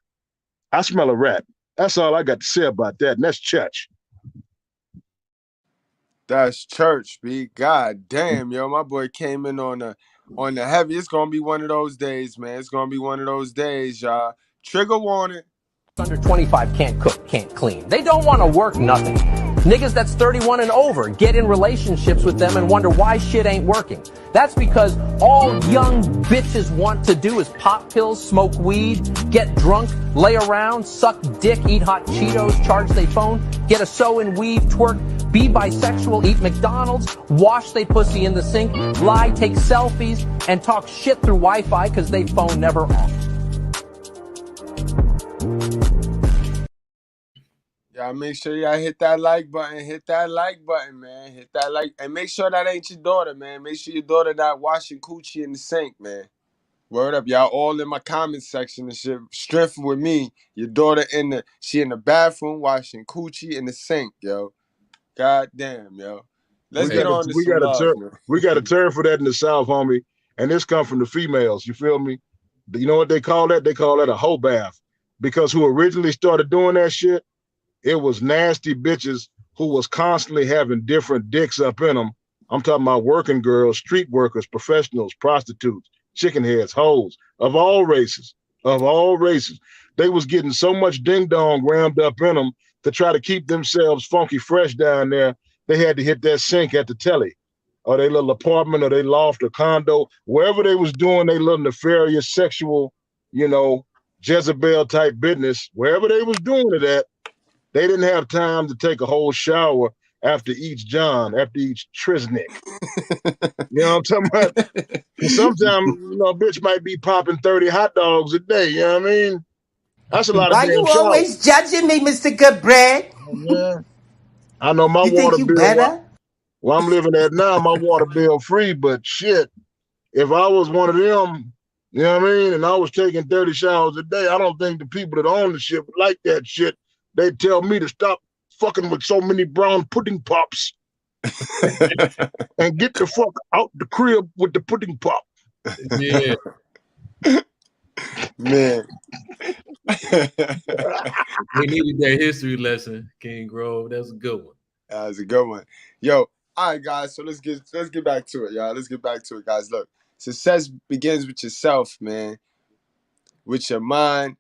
I smell a rat. That's all I got to say about that, and that's Church. That's Church, B. God damn, yo, my boy came in on the heavy. It's gonna be one of those days, man. It's gonna be one of those days, y'all. Trigger warning. Under 25 can't cook, can't clean. They don't want to work nothing. Niggas that's 31 and over get in relationships with them and wonder why shit ain't working. That's because all young bitches want to do is pop pills, smoke weed, get drunk, lay around, suck dick, eat hot Cheetos, charge their phone, get a sew and weave, twerk, be bisexual, eat McDonald's, wash they pussy in the sink, lie, take selfies, and talk shit through Wi-Fi because they phone never off. Y'all make sure y'all hit that like button. Hit that like button, man. Hit that like. And make sure that ain't your daughter, man. Make sure your daughter not washing coochie in the sink, man. Word up, y'all all in my comment section and shit. Strength with me. Your daughter she in the bathroom washing coochie in the sink, yo. God damn, yo. Let's We get got a on to we some got a love, term man. we got a term for that in the South, homie. And this come from the females. You feel me? You know what they call that? They call that a hoe bath. Because who originally started doing that shit, it was nasty bitches who was constantly having different dicks up in them. I'm talking about working girls, street workers, professionals, prostitutes, chicken heads, hoes of all races, of all races. They was getting so much ding dong rammed up in them to try to keep themselves funky fresh down there. They had to hit that sink at the telly, or their little apartment, or they loft or condo, wherever they was doing their little nefarious sexual, you know, Jezebel type business, wherever they was doing it at. They didn't have time to take a whole shower after each John, after each Trisnick. You know what I'm talking about? Because sometimes, you know, a bitch might be popping 30 hot dogs a day. You know what I mean? That's a lot of Why damn you showers. always judging me, Mr. Goodbread? Oh, man. I know my You think water you bill, better? where I'm living at now, my water bill free, but shit, if I was one of them, you know what I mean, and I was taking 30 showers a day, I don't think the people that own the shit would like that shit. They'd tell me to stop fucking with so many brown pudding pops and get the fuck out the crib with the pudding pop. Yeah. Man. We needed that history lesson, King Grove. That's a good one. That's a good one. Yo, all right, guys. So let's get back to it, y'all. Let's get back to it, guys. Look, success begins with yourself, man. With your mind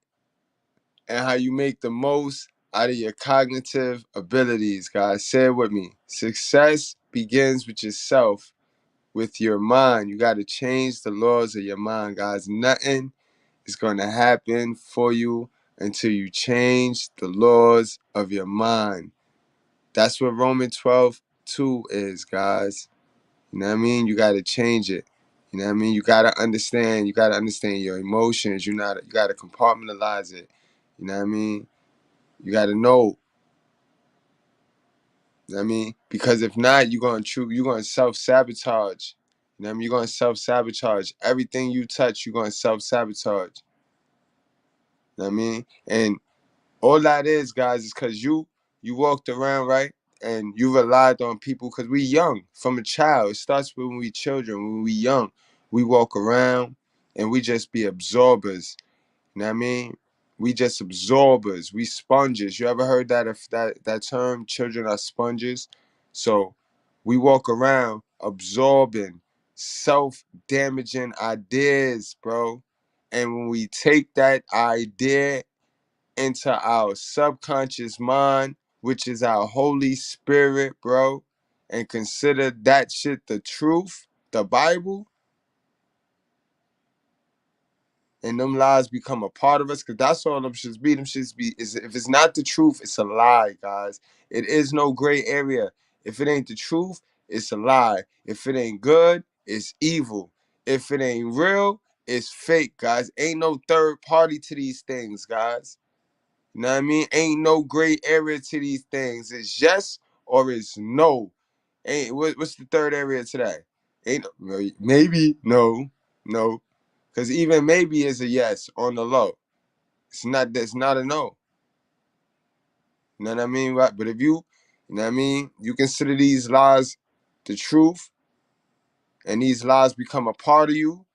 and how you make the most out of your cognitive abilities, guys. Say it with me. Success begins with yourself, with your mind. You got to change the laws of your mind, guys. Nothing is going to happen for you until you change the laws of your mind. That's what Romans 12:2 is, guys. You know what I mean? You got to change it. You know what I mean? You got to understand. You got to understand your emotions. You got to compartmentalize it. You know what I mean? You got to know. You know what I mean? Because if not, you're going to self-sabotage. You know what I mean? You're going to self-sabotage. Everything you touch, you're going to self-sabotage. You know what I mean? And all that is, guys, is because you walked around, right? And you relied on people because we young. From a child, it starts when we children. When we young, we walk around and we just be absorbers. You know what I mean? We just absorbers. We sponges. You ever heard that term? Children are sponges. So we walk around absorbing self-damaging ideas, bro. And when we take that idea into our subconscious mind, which is our Holy Spirit, bro, and consider that shit the truth, the Bible, and them lies become a part of us, because that's all them shits be. Them shits be, is if it's not the truth, it's a lie, guys. It is no gray area. If it ain't the truth, it's a lie. If it ain't good, it's evil. If it ain't real, it's fake, guys. Ain't no third party to these things, guys. You know what I mean? Ain't no gray area to these things. It's yes or it's no. Ain't what's the third area today? Ain't maybe no, no. Because even maybe is a yes on the low. It's not that's not a no. You know what I mean? Right? But if you know what I mean, you consider these lies the truth, and these lies become a part of you,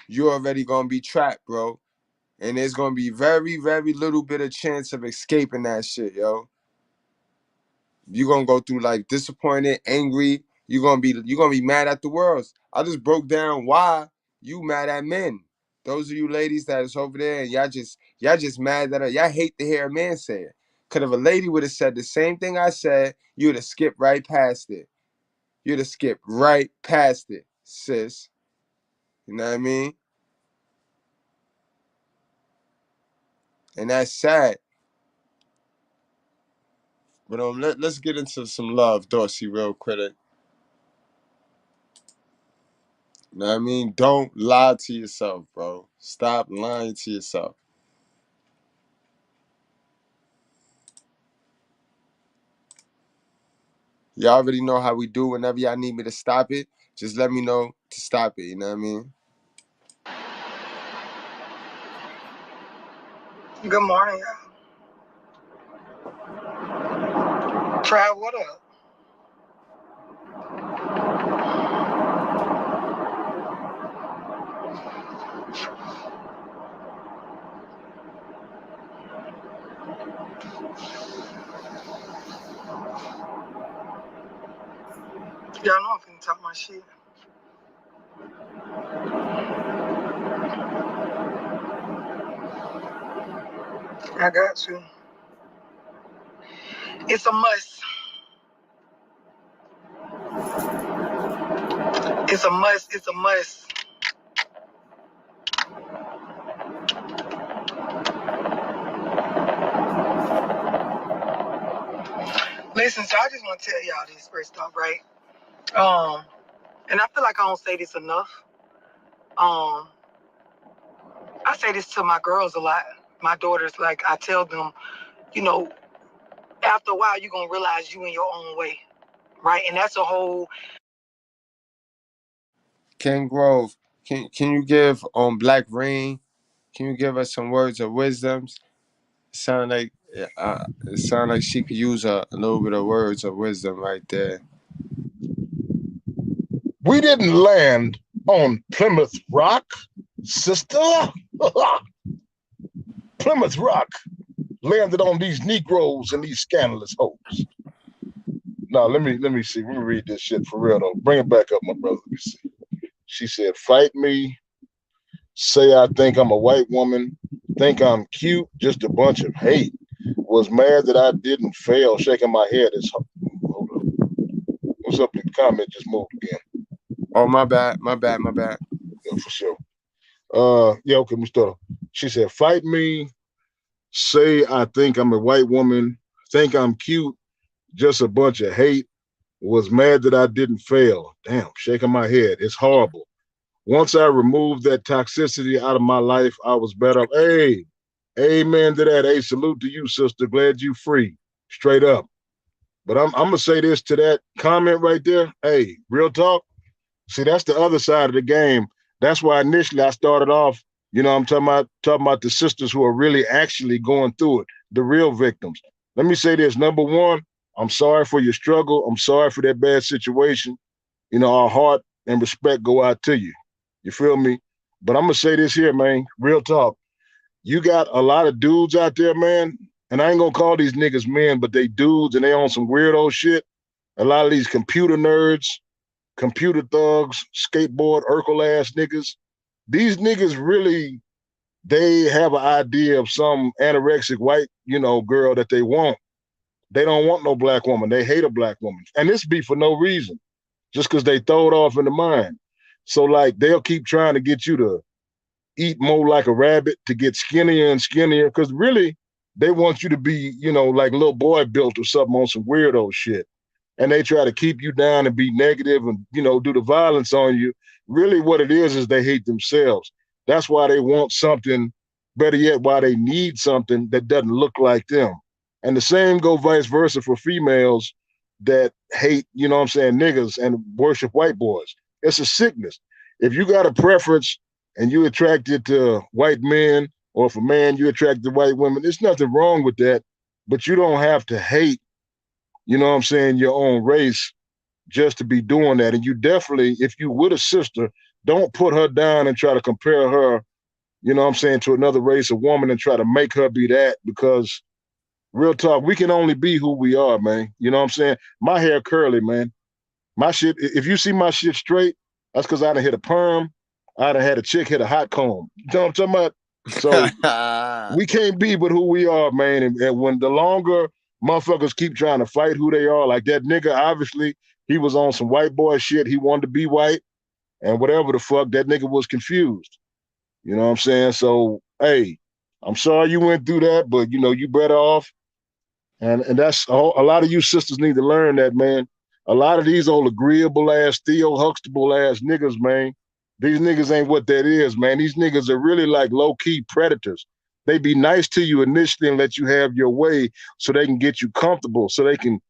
you're already gonna be trapped, bro. And there's gonna be very, very little bit of chance of escaping that shit, yo. You're gonna go through like disappointed, angry. You're gonna be mad at the world. I just broke down why you mad at men. Those of you ladies that is over there and y'all just mad that y'all hate to hear a man say it. Cause if a lady would have said the same thing I said, you would have skipped right past it. You'd have skipped right past it, sis. You know what I mean? And that's sad. But let's get into some love, Dorsey, real quick. You know what I mean? Don't lie to yourself, bro. Stop lying to yourself. Y'all already know how we do. Whenever y'all need me to stop it, just let me know to stop it. You know what I mean? Good morning, y'all. Trav, what up? Y'all know I'm finna talk my shit. I got to. It's a must. It's a must. It's a must. Listen, so I just want to tell y'all this first off, right? And I feel like I don't say this enough. I say this to my girls a lot. My daughters, like I tell them, you know, after a while you're gonna realize you in your own way, right? And that's a whole. Ken Grove, can you give on Black Rain? Can you give us some words of wisdoms? It sound like she could use a little bit of words of wisdom right there. We didn't land on Plymouth Rock, sister. Plymouth Rock landed on these Negroes and these scandalous hoes. Now let me see. Let me read this shit for real though. Bring it back up, my brother. Let me see. She said, "Fight me. Say I think I'm a white woman. Think I'm cute. Just a bunch of hate. Was mad that I didn't fail. Shaking my head. Hold up. What's up? The comment just moved again. Oh, my bad. Yeah, for sure. Yeah, okay, Mr. She said, fight me. Say I think I'm a white woman. Think I'm cute. Just a bunch of hate. Was mad that I didn't fail. Damn, shaking my head. It's horrible. Once I removed that toxicity out of my life, I was better. Hey, amen to that. Hey, salute to you, sister. Glad you free. Straight up. But I'm going to say this to that comment right there. Hey, real talk. See, that's the other side of the game. That's why initially I started off, you know, I'm talking about the sisters who are really actually going through it, the real victims. Let me say this. Number one, I'm sorry for your struggle. I'm sorry for that bad situation. You know, our heart and respect go out to you. You feel me? But I'm going to say this here, man, real talk. You got a lot of dudes out there, man, and I ain't going to call these niggas men, but they dudes and they on some weirdo shit. A lot of these computer nerds, computer thugs, skateboard, Urkel ass niggas. These niggas really, they have an idea of some anorexic white, you know, girl that they want. They don't want no black woman. They hate a black woman. And this be for no reason, just because they throw it off in the mind. So like they'll keep trying to get you to eat more like a rabbit, to get skinnier and skinnier, because really they want you to be, you know, like a little boy built or something on some weirdo shit. And they try to keep you down and be negative and, you know, do the violence on you. Really what it is they hate themselves. That's why they want something, better yet, why they need something that doesn't look like them. And the same go vice versa for females that hate, you know what I'm saying, niggas and worship white boys. It's a sickness. If you got a preference and you attracted to white men, or if a man you attracted to white women, there's nothing wrong with that, but you don't have to hate, you know what I'm saying, your own race just to be doing that. And you definitely, if you with a sister, don't put her down and try to compare her, you know what I'm saying, to another race of woman and try to make her be that, because real talk, we can only be who we are, man. You know what I'm saying? My hair curly, man. My shit, if you see my shit straight, that's because I done hit a perm. I done had a chick hit a hot comb. You know what I'm talking about? So we can't be but who we are, man. And when the longer motherfuckers keep trying to fight who they are, like that nigga, obviously, he was on some white boy shit. He wanted to be white. And whatever the fuck, that nigga was confused. You know what I'm saying? So, hey, I'm sorry you went through that, but, you know, you better off. And that's a lot of you sisters need to learn that, man. A lot of these old agreeable ass, Theo Huxtable ass niggas, man. These niggas ain't what that is, man. These niggas are really like low-key predators. They be nice to you initially and let you have your way so they can get you comfortable, so they can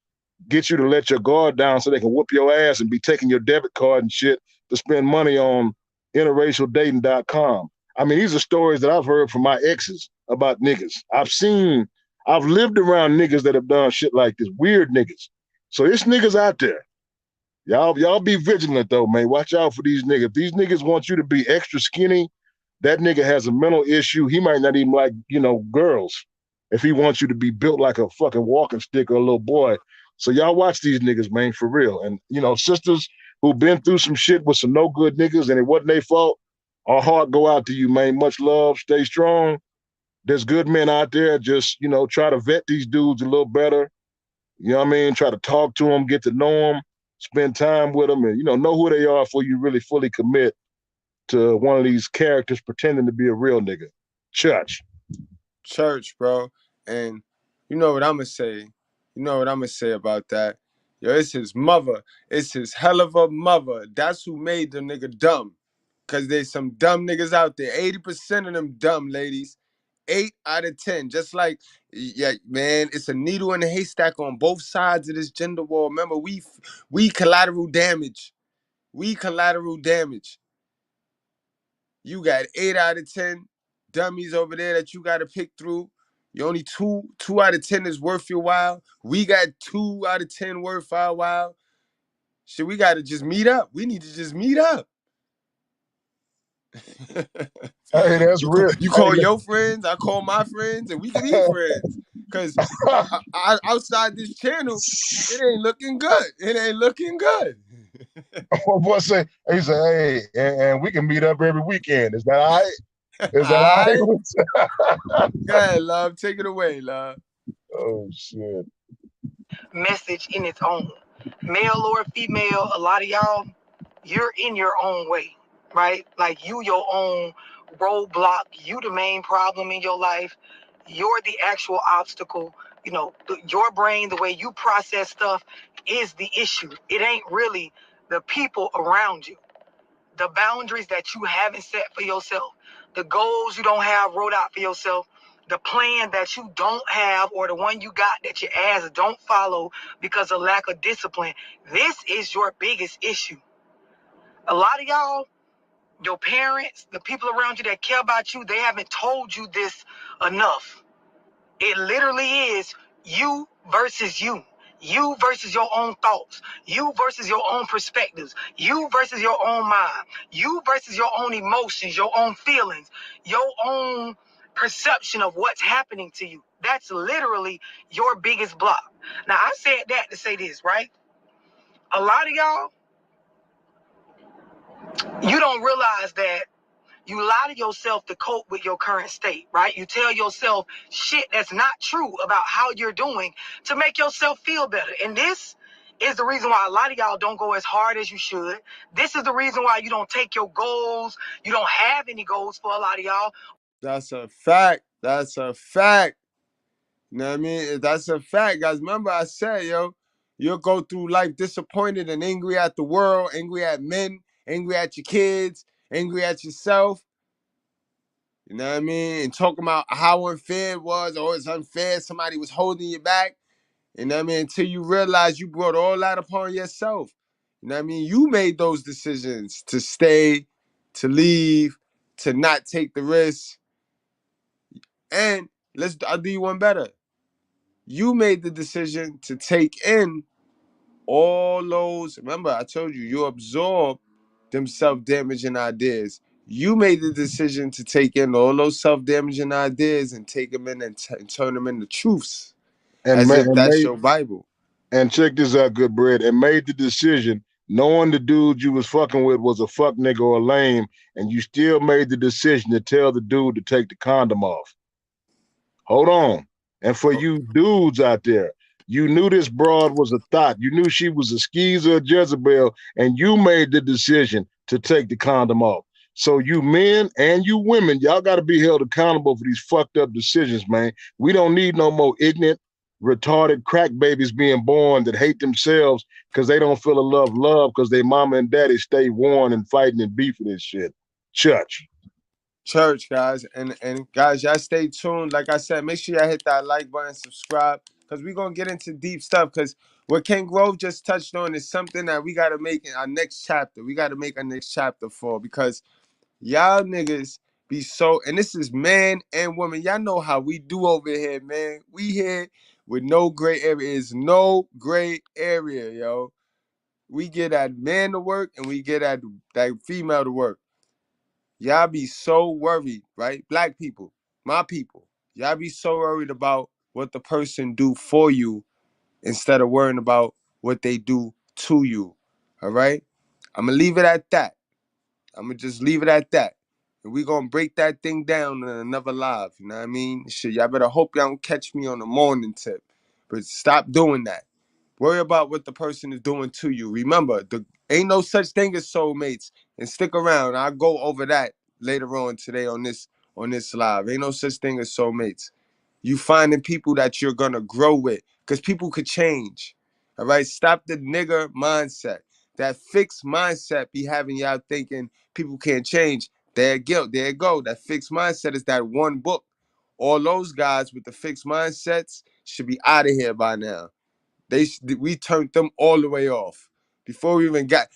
get you to let your guard down so they can whoop your ass and be taking your debit card and shit to spend money on interracialdating.com. I mean, these are stories that I've heard from my exes about niggas. I've lived around niggas that have done shit like this, weird niggas. So it's niggas out there. Y'all be vigilant though, man. Watch out for these niggas. If these niggas want you to be extra skinny, that nigga has a mental issue. He might not even like, girls if he wants you to be built like a fucking walking stick or a little boy. So y'all watch these niggas, man, for real. And, sisters who've been through some shit with some no good niggas and it wasn't their fault, our heart go out to you, man. Much love. Stay strong. There's good men out there. Just, try to vet these dudes a little better. You know what I mean? Try to talk to them, get to know them, spend time with them, and, know who they are before you really fully commit to one of these characters pretending to be a real nigga. Church, bro. And you know what I'm going to say. You know what I'm going to say about that. Yo, it's his mother. It's his hell of a mother. That's who made the nigga dumb. Because there's some dumb niggas out there. 80% of them dumb, ladies. 8 out of 10. Just like, yeah, man, it's a needle in a haystack on both sides of this gender war. Remember, we collateral damage. We collateral damage. You got 8 out of 10 dummies over there that you got to pick through. You only two out of 10 is worth your while. We got 2 out of 10 worth our while. Shit, we got to just meet up. We need to just meet up. Hey, that's real. You call your friends, I call my friends, and we can be friends. Because outside this channel, it ain't looking good. It ain't looking good. My boy say, hey, and we can meet up every weekend. Is that all right? Is that all right? Go ahead, love. Take it away, love. Oh, shit. Message in its own. Male or female, a lot of y'all, you're in your own way, right? Like you your own roadblock. You the main problem in your life. You're the actual obstacle. Your brain, the way you process stuff is the issue. It ain't really the people around you. The boundaries that you haven't set for yourself, the goals you don't have wrote out for yourself, the plan that you don't have or the one you got that your ass don't follow because of lack of discipline. This is your biggest issue. A lot of y'all, your parents, the people around you that care about you, they haven't told you this enough. It literally is you versus you. You versus your own thoughts. You versus your own perspectives. You versus your own mind. You versus your own emotions, your own feelings, your own perception of what's happening to you. That's literally your biggest block. Now, I said that to say this, right? A lot of y'all, you don't realize that you lie to yourself to cope with your current state, right? You tell yourself shit that's not true about how you're doing to make yourself feel better. And this is the reason why a lot of y'all don't go as hard as you should. This is the reason why you don't take your goals. You don't have any goals for a lot of y'all. That's a fact. That's a fact. You know what I mean? That's a fact, guys. Remember I said, you'll go through life disappointed and angry at the world, angry at men, angry at your kids, angry at yourself. You know what I mean? And talking about how unfair it was, or it's unfair, somebody was holding you back. You know what I mean? Until you realize you brought all that upon yourself. You know what I mean? You made those decisions to stay, to leave, to not take the risk. And I'll do you one better. You made the decision to take in all those. Remember, I told you absorb them self-damaging ideas. You made the decision to take in all those self-damaging ideas and take them in and turn them into truths, as if that's your Bible. And check this out, Goodbread, and made the decision knowing the dude you was fucking with was a fuck nigga or a lame, and you still made the decision to tell the dude to take the condom off. Hold on. And for you dudes out there, you knew this broad was a thought. You knew she was a skeezer, a Jezebel, and you made the decision to take the condom off. So you men and you women, y'all got to be held accountable for these fucked up decisions, man. We don't need no more ignorant, retarded crack babies being born that hate themselves because they don't feel a love because their mama and daddy stay warring and fighting and beefing and shit. Church, guys. And guys, y'all stay tuned. Like I said, make sure y'all hit that like button, subscribe, because we're going to get into deep stuff. Because what Ken Grove just touched on is something that we got to make in our next chapter. We got to make a next chapter for, because y'all niggas be so, and this is man and woman. Y'all know how we do over here, man. We here with no gray area. Is no gray area, yo. We get that man to work and we get that female to work. Y'all be so worried, right? Black people, my people. Y'all be so worried about what the person do for you instead of worrying about what they do to you. All right? I'm going to leave it at that. I'm going to just leave it at that. And we're going to break that thing down in another live. You know what I mean? Shit, y'all better hope y'all don't catch me on the morning tip. But stop doing that. Worry about what the person is doing to you. Remember, ain't no such thing as soulmates. And stick around. I'll go over that later on today on this live. Ain't no such thing as soulmates. You finding people that you're gonna grow with, because people could change. All right, stop the nigger mindset. That fixed mindset be having y'all thinking people can't change. There you go. That fixed mindset is that one book. All those guys with the fixed mindsets should be out of here by now. We turned them all the way off before we even got.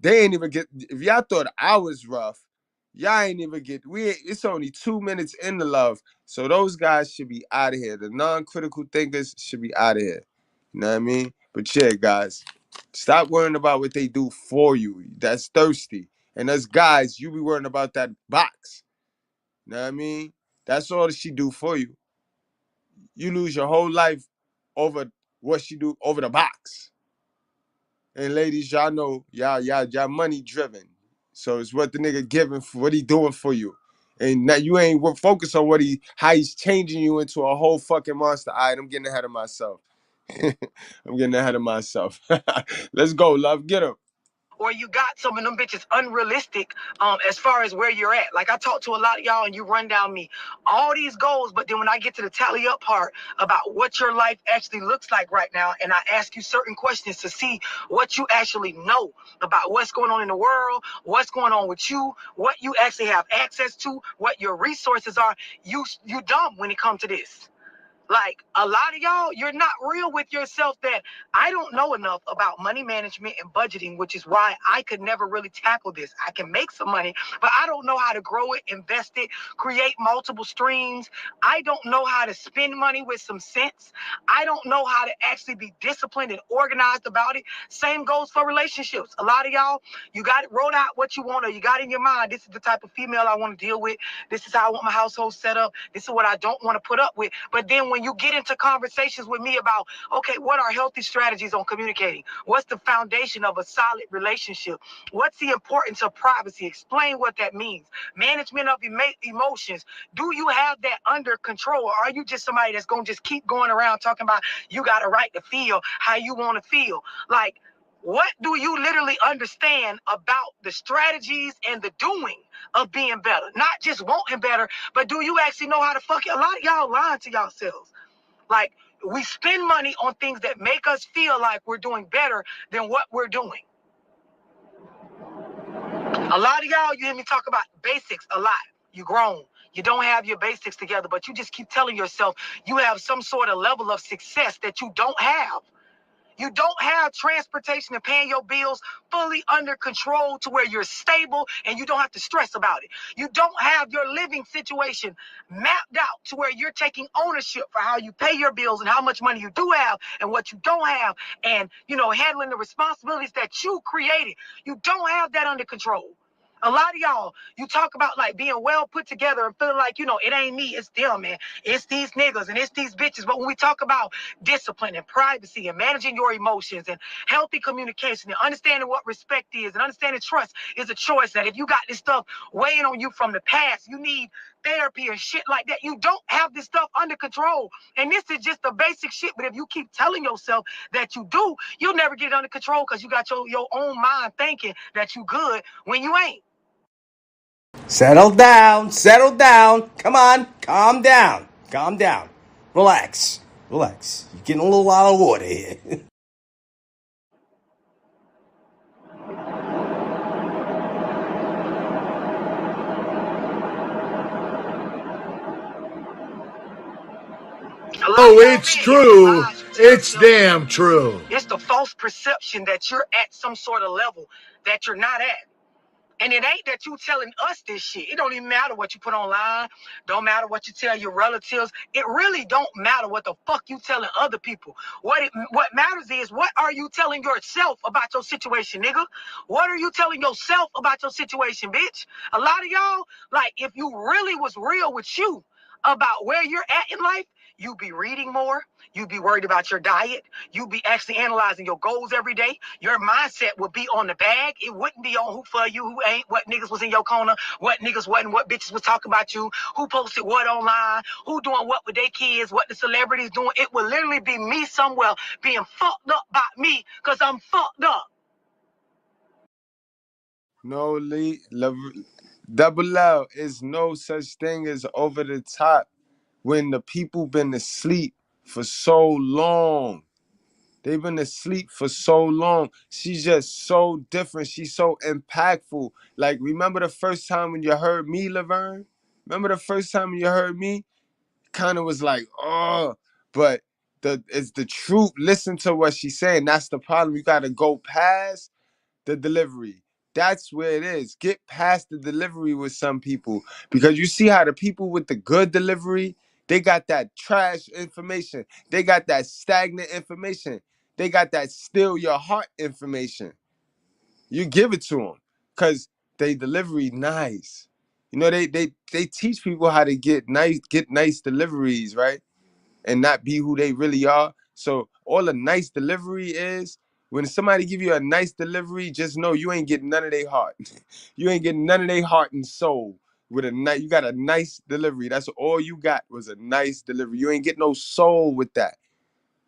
They ain't even get. If y'all thought I was rough, y'all ain't even get. It's only 2 minutes in the love, so those guys should be out of here. The non-critical thinkers should be out of here. You know what I mean? But yeah, guys, stop worrying about what they do for you. That's thirsty. And us guys, you be worrying about that box. You know what I mean? That's all that she do for you. You lose your whole life over what she do over the box. And ladies, y'all know y'all money driven. So it's what the nigga giving for what he doing for you. And now you ain't focused on how he's changing you into a whole fucking monster. All right, I'm getting ahead of myself. I'm getting ahead of myself. Let's go, love. Get him. Or you got some of them bitches unrealistic as far as where you're at. Like I talk to a lot of y'all and you run down me all these goals, but then when I get to the tally up part about what your life actually looks like right now, and I ask you certain questions to see what you actually know about what's going on in the world, what's going on with you, what you actually have access to, what your resources are, you dumb when it comes to this. Like, a lot of y'all, you're not real with yourself. That I don't know enough about money management and budgeting, which is why I could never really tackle this. I can make some money, but I don't know how to grow it, invest it, create multiple streams. I don't know how to spend money with some sense. I don't know how to actually be disciplined and organized about it. Same goes for relationships. A lot of y'all, you got it, wrote out what you want, or you got in your mind, this is the type of female I want to deal with. This is how I want my household set up. This is what I don't want to put up with. But then when you get into conversations with me about, okay, what are healthy strategies on communicating? What's the foundation of a solid relationship? What's the importance of privacy? Explain what that means. Management of emotions. Do you have that under control? Or are you just somebody that's going to just keep going around talking about you got a right to feel how you want to feel? Like, what do you literally understand about the strategies and the doing of being better? Not just wanting better, but do you actually know how to fuck it? A lot of y'all lying to yourselves. Like, we spend money on things that make us feel like we're doing better than what we're doing. A lot of y'all, you hear me talk about basics a lot. You grown. You don't have your basics together, but you just keep telling yourself you have some sort of level of success that you don't have. You don't have transportation and paying your bills fully under control to where you're stable and you don't have to stress about it. You don't have your living situation mapped out to where you're taking ownership for how you pay your bills and how much money you do have and what you don't have, and, handling the responsibilities that you created. You don't have that under control. A lot of y'all, you talk about like being well put together and feeling like, it ain't me, it's them, man. It's these niggas and it's these bitches. But when we talk about discipline and privacy and managing your emotions and healthy communication and understanding what respect is and understanding trust is a choice, that if you got this stuff weighing on you from the past, you need therapy and shit like that. You don't have this stuff under control. And this is just the basic shit. But if you keep telling yourself that you do, you'll never get it under control because you got your own mind thinking that you good when you ain't. Settle down. Come on, calm down. Relax. Relax. You're getting a little out of order here. Oh, it's true. It's damn true. It's the false perception that you're at some sort of level that you're not at. And it ain't that you telling us this shit. It don't even matter what you put online. Don't matter what you tell your relatives. It really don't matter what the fuck you telling other people. What matters is, what are you telling yourself about your situation, nigga? What are you telling yourself about your situation, bitch? A lot of y'all, like, if you really was real with you about where you're at in life, you'd be reading more. You'd be worried about your diet. You'd be actually analyzing your goals every day. Your mindset would be on the bag. It wouldn't be on who for you, who ain't, what niggas was in your corner, what niggas wasn't, what bitches was talking about you, who posted what online, who doing what with their kids, what the celebrities doing. It would literally be me somewhere being fucked up by me because I'm fucked up. No, double L is no such thing as over the top when the people been asleep for so long. They've been asleep for so long. She's just so different. She's so impactful. Like, remember the first time when you heard me, Laverne? Remember the first time when you heard me? Kind of was like, oh, but it's the truth. Listen to what she's saying. That's the problem. You got to go past the delivery. That's where it is. Get past the delivery with some people, because you see how the people with the good delivery, they got that trash information. They got that stagnant information. They got that steal your heart information. You give it to them because they delivery nice. You know, they teach people how to get nice deliveries, right? And not be who they really are. So all a nice delivery is, when somebody give you a nice delivery, just know you ain't getting none of their heart. You ain't getting none of their heart and soul with a nice. You got a nice delivery. That's all you got was a nice delivery. You ain't get no soul with that.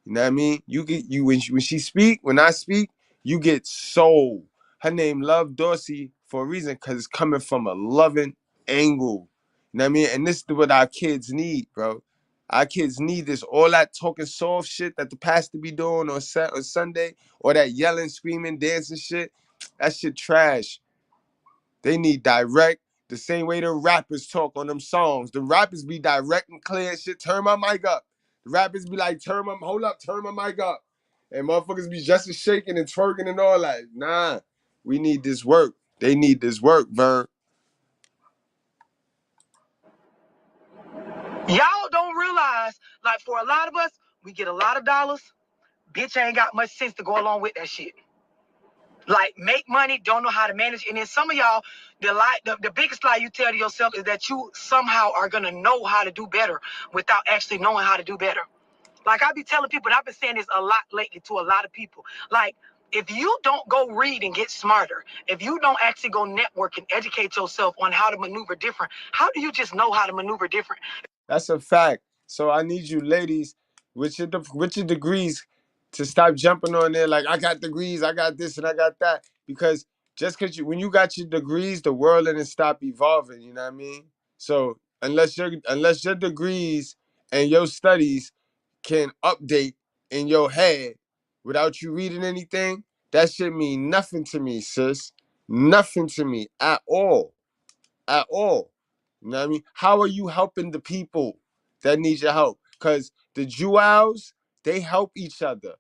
You know what I mean? You get when she speak, when I speak, you get soul. Her name Love Dorsey for a reason, because it's coming from a loving angle. You know what I mean? And this is what our kids need, bro. Our kids need this. All that talking soft shit that the pastor be doing on Sunday, or that yelling, screaming, dancing shit, that shit trash. They need direct, the same way the rappers talk on them songs. The rappers be direct and clear and shit. Turn my mic up. The rappers be like, turn my mic up. And motherfuckers be just as shaking and twerking and all that. Nah, we need this work. They need this work, Vern. Y'all don't realize, like, for a lot of us, we get a lot of dollars. Bitch ain't got much sense to go along with that shit. Like, make money, don't know how to manage. And then some of y'all, the biggest lie you tell to yourself is that you somehow are going to know how to do better without actually knowing how to do better. Like, I be telling people, and I've been saying this a lot lately to a lot of people. Like, if you don't go read and get smarter, if you don't actually go network and educate yourself on how to maneuver different, how do you just know how to maneuver different? That's a fact. So I need you ladies with your degrees to stop jumping on there like, I got degrees, I got this and I got that. Because just because when you got your degrees, the world didn't stop evolving, you know what I mean? So unless your degrees and your studies can update in your head without you reading anything, that shit mean nothing to me, sis. Nothing to me at all. At all. You know what I mean? How are you helping the people that need your help? Because the Jewels, they help each other.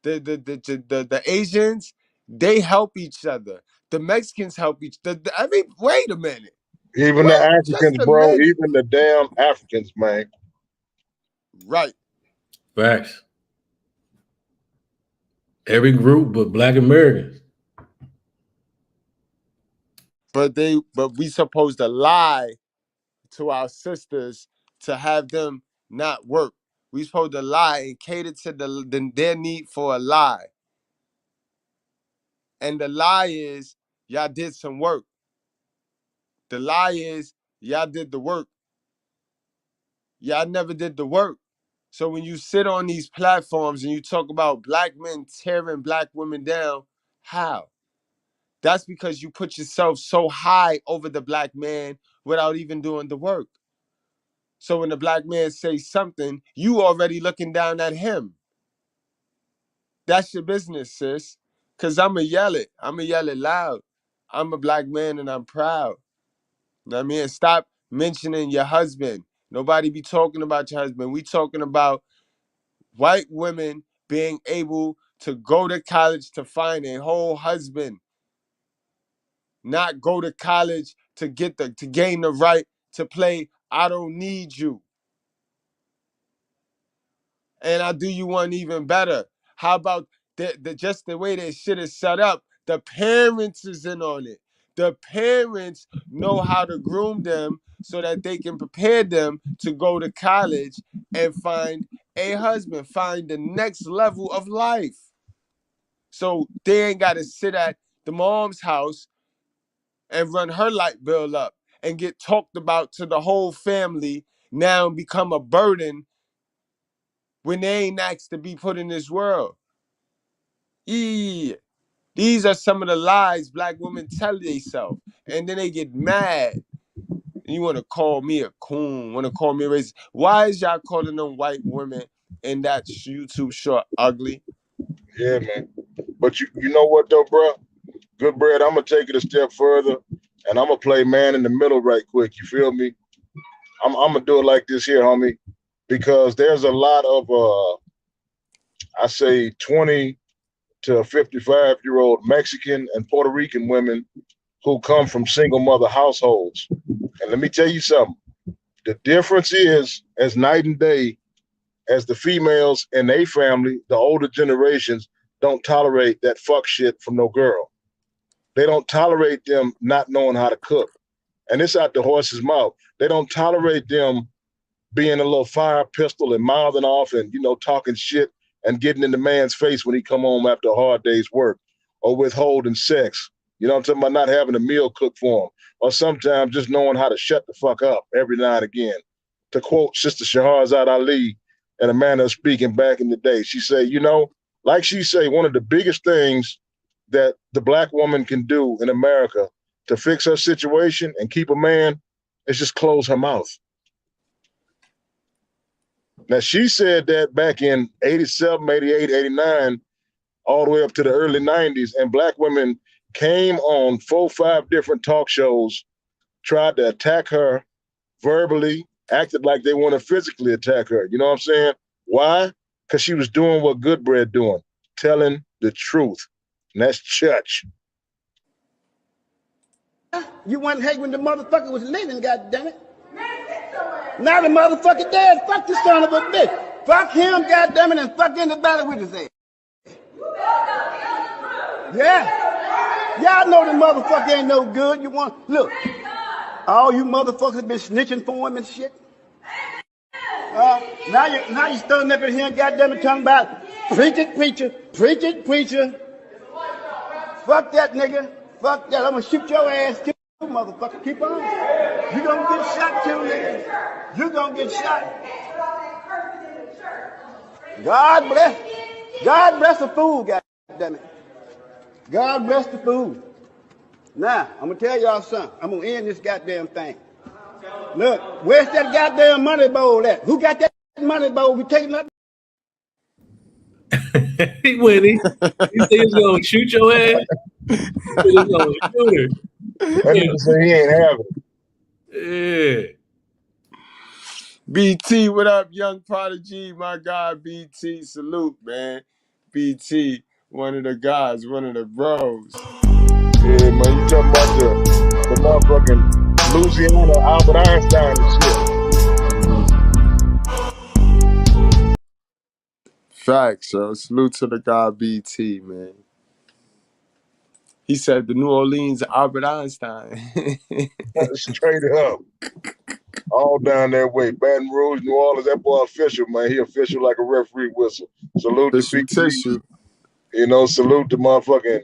The Asians, they help each other. The Mexicans help each other. I mean, wait a minute. Even the Wait just Africans, a bro. minute. Even the damn Africans, man. Right. Facts. Every group but Black Americans. But we supposed to lie to our sisters to have them not work. We supposed to lie and cater to their need for a lie. And the lie is, y'all did some work. The lie is, y'all did the work. Y'all never did the work. So when you sit on these platforms and you talk about black men tearing black women down, how? That's because you put yourself so high over the black man without even doing the work. So when the black man says something, you already looking down at him. That's your business, sis. Cause I'ma yell it. I'ma yell it loud. I'm a black man and I'm proud. You know what I mean? Stop mentioning your husband. Nobody be talking about your husband. We talking about white women being able to go to college to find a whole husband, not go to college to gain the right to play I don't need you. And I'll do you one even better. How about just the way that shit is set up? The parents is in on it. The parents know how to groom them so that they can prepare them to go to college and find a husband, find the next level of life. So they ain't got to sit at the mom's house and run her light bill up and get talked about to the whole family, now become a burden when they ain't asked to be put in this world. Yeah. These are some of the lies black women tell themselves. And then they get mad. You want to call me a coon, want to call me a racist. Why is y'all calling them white women in that YouTube short ugly? Yeah, man. But you know what though, bro? Goodbread, I'm gonna take it a step further, and I'm gonna play man in the middle right quick. You feel me? I'm gonna do it like this here, homie, because there's a lot of I say 20 to 55-year-old Mexican and Puerto Rican women who come from single mother households. And let me tell you something. The difference is as night and day as the females in a family, the older generations don't tolerate that fuck shit from no girl. They don't tolerate them not knowing how to cook. And it's out the horse's mouth. They don't tolerate them being a little fire pistol and mouthing off and, talking shit and getting in the man's face when he come home after a hard day's work, or withholding sex. You know what I'm talking about? Not having a meal cooked for him, or sometimes just knowing how to shut the fuck up every now and again. To quote Sister Shahrazad Ali in a manner of speaking back in the day, she said, like she say, one of the biggest things that the black woman can do in America to fix her situation and keep a man is just close her mouth. Now, she said that back in 87, 88, 89, all the way up to the early 90s, and black women came on 4 or 5 different talk shows, tried to attack her verbally, acted like they want to physically attack her. You know what I'm saying? Why? Because she was doing what Goodbread doing, telling the truth. And that's church. You wasn't hate when the motherfucker was living, goddammit. Now the motherfucker dead. Fuck this son of a bitch. Fuck him, goddammit, and fuck anybody with his ass. Yeah. Y'all know the motherfucker ain't no good. Look. All you motherfuckers been snitching for him and shit. Now you standing up in here, goddammit, talking about preach it, preacher. Fuck that nigga. Fuck that. I'm gonna shoot your ass too, motherfucker. Keep on. You gonna get shot too, nigga. You gonna get shot. God bless the fool, goddammit. God bless the fool. Now, I'm gonna tell y'all something. I'm gonna end this goddamn thing. Look, where's that goddamn money bowl at? Who got that money bowl? We taking up. He went. He said he's gonna shoot your ass. He said he's gonna shoot her. That nigga say he ain't having it. Yeah. BT, what up, young prodigy? My God, BT, salute, man. BT, one of the guys, one of the bros. Yeah, man, you talking about the motherfucking Louisiana Albert Einstein and shit. Facts, yo. Salute to the guy BT, man. He said the New Orleans Albert Einstein. Straight up. All down that way. Baton Rouge, New Orleans, that boy official, man. He official like a referee whistle. Salute to BT. Tissue. Salute to motherfucking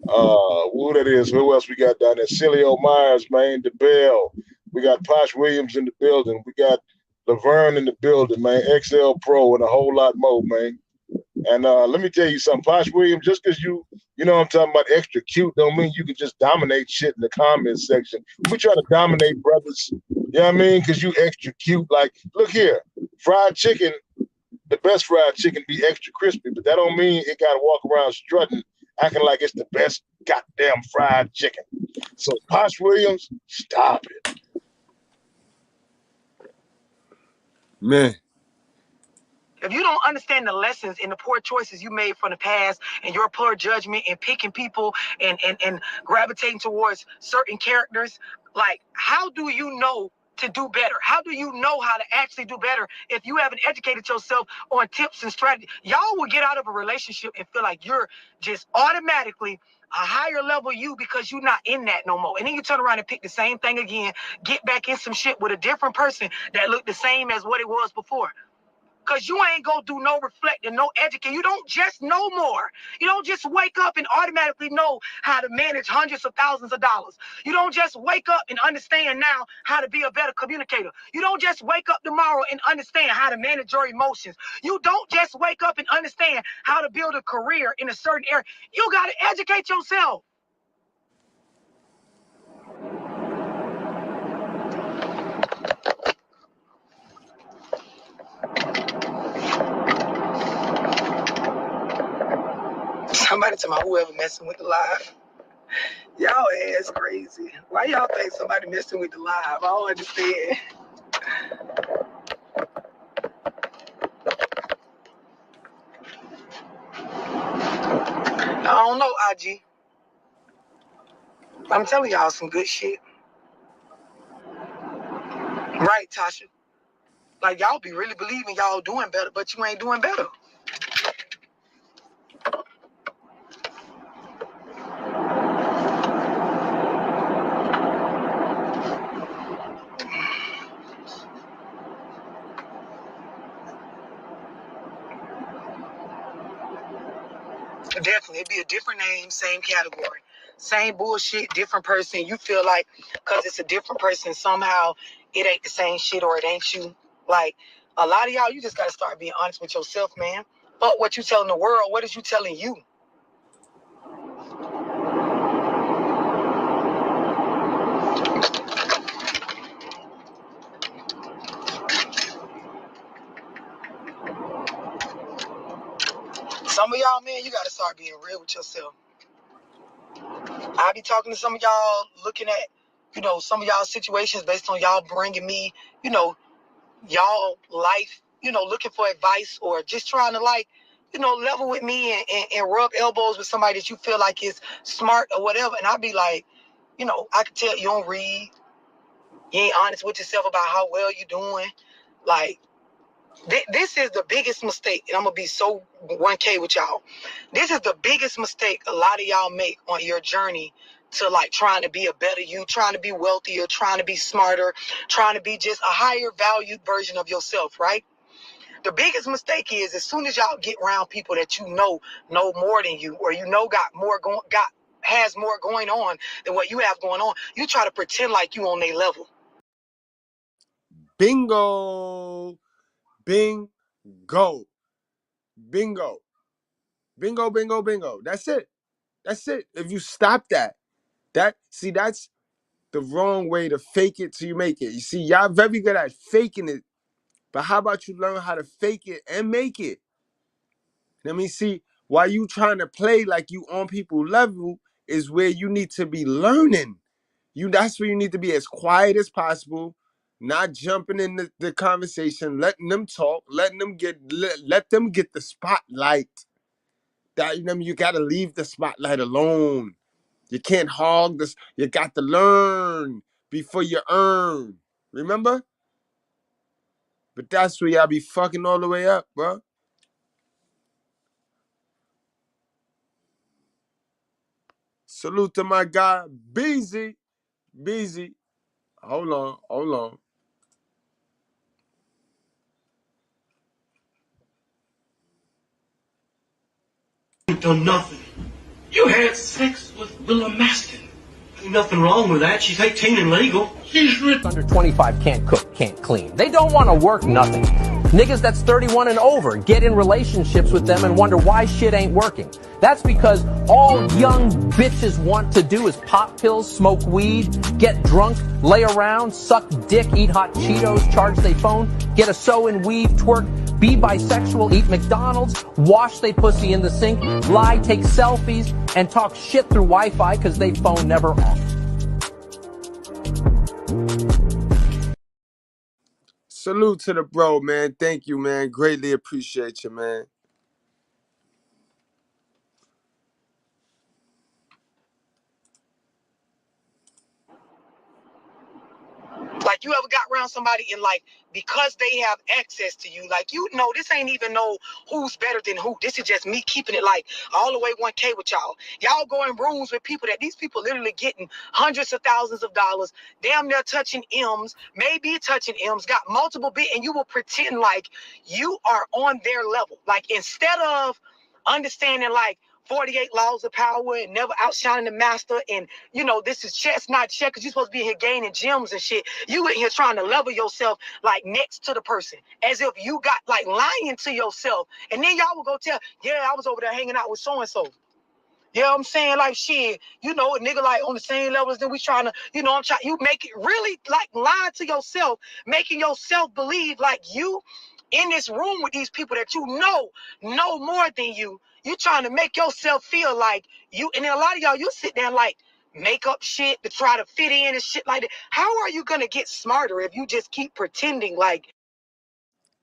who that is. Who else we got down there? Cilio Myers, man, DeBell. We got Posh Williams in the building. We got Laverne in the building, man. XL Pro and a whole lot more, man. And let me tell you something, Posh Williams, just because you know what I'm talking about, extra cute, don't mean you can just dominate shit in the comments section. We try to dominate brothers You know what I mean? Because you extra cute. Like, look here, fried chicken, the best fried chicken be extra crispy, but that don't mean it got to walk around strutting, acting like it's the best goddamn fried chicken. So, Posh Williams, stop it. Man. If you don't understand the lessons and the poor choices you made from the past and your poor judgment and picking people and gravitating towards certain characters, like, how do you know to do better? How do you know how to actually do better if you haven't educated yourself on tips and strategies? Y'all will get out of a relationship and feel like you're just automatically a higher level you because you're not in that no more. And then you turn around and pick the same thing again, get back in some shit with a different person that looked the same as what it was before. Because you ain't going to do no reflecting, no educating. You don't just know more. You don't just wake up and automatically know how to manage hundreds of thousands of dollars. You don't just wake up and understand now how to be a better communicator. You don't just wake up tomorrow and understand how to manage your emotions. You don't just wake up and understand how to build a career in a certain area. You got to educate yourself. Somebody tell me whoever messing with the live. Y'all ass crazy. Why y'all think somebody messing with the live? I don't understand. I don't know, IG. I'm telling y'all some good shit. Right, Tasha? Like, y'all be really believing y'all doing better, but you ain't doing better. Definitely. It'd be a different name, same category. Same bullshit, different person. You feel like because it's a different person, somehow it ain't the same shit or it ain't you. Like, a lot of y'all, you just got to start being honest with yourself, man. But what you telling the world, what is you telling you? Some of y'all, man, you got to start being real with yourself. I be talking to some of y'all, looking at, some of y'all situations based on y'all bringing me, y'all life, looking for advice or just trying to level with me and rub elbows with somebody that you feel like is smart or whatever. And I be like, I could tell you don't read. You ain't honest with yourself about how well you're doing. Like, this is the biggest mistake. And I'm going to be so 1K with y'all. This is the biggest mistake a lot of y'all make on your journey to trying to be a better you, trying to be wealthier, trying to be smarter, trying to be just a higher valued version of yourself, right? The biggest mistake is as soon as y'all get around people that know more than you, or has more going on than what you have going on, you try to pretend like you on their level. Bingo. Bingo. Bingo. Bingo, bingo, bingo. That's it. That's it. If you stop that, that's the wrong way to fake it till you make it. You see, y'all very good at faking it, but how about you learn how to fake it and make it? Let me see, while you trying to play like you on people's level is where you need to be learning. That's where you need to be as quiet as possible, not jumping in the conversation, letting them talk, let them get the spotlight. You gotta leave the spotlight alone. You can't hog this. You got to learn before you earn. Remember? But that's where y'all be fucking all the way up, bro. Salute to my guy, Beezy. Beezy. Hold on. You've done nothing. You had sex with Willa Maston. Ain't nothing wrong with that. She's 18 and legal. She's under 25 can't cook, can't clean. They don't want to work nothing. Niggas that's 31 and over get in relationships with them and wonder why shit ain't working. That's because all young bitches want to do is pop pills, smoke weed, get drunk, lay around, suck dick, eat hot Cheetos, charge their phone, get a sew and weave, twerk, be bisexual, eat McDonald's, wash they pussy in the sink, lie, take selfies, and talk shit through Wi-Fi because they phone never off. Salute to the bro, man. Thank you, man. Greatly appreciate you, man. Like, you ever got around somebody and, like, because they have access to you, like, you know, this ain't even no who's better than who. This is just me keeping it, like, all the way 1K with y'all. Y'all go in rooms with people that these people literally getting hundreds of thousands of dollars, damn near touching M's, maybe touching M's, got multiple bit, and you will pretend like you are on their level. Like, instead of understanding, like, 48 laws of power and never outshining the master, and you know this is chess not check, because you're supposed to be here gaining gems and shit. You in here trying to level yourself like next to the person, as if you got, like, lying to yourself, and then y'all will go tell, yeah, I was over there hanging out with so and so. You know what I'm saying? Like, shit, you know, a nigga like on the same level as them, we trying to, you know, you make it really like lying to yourself, making yourself believe like you in this room with these people that you know more than you. You trying to make yourself feel like you, and then a lot of y'all, you sit there and like make up shit to try to fit in and shit like that. How are you gonna get smarter if you just keep pretending like?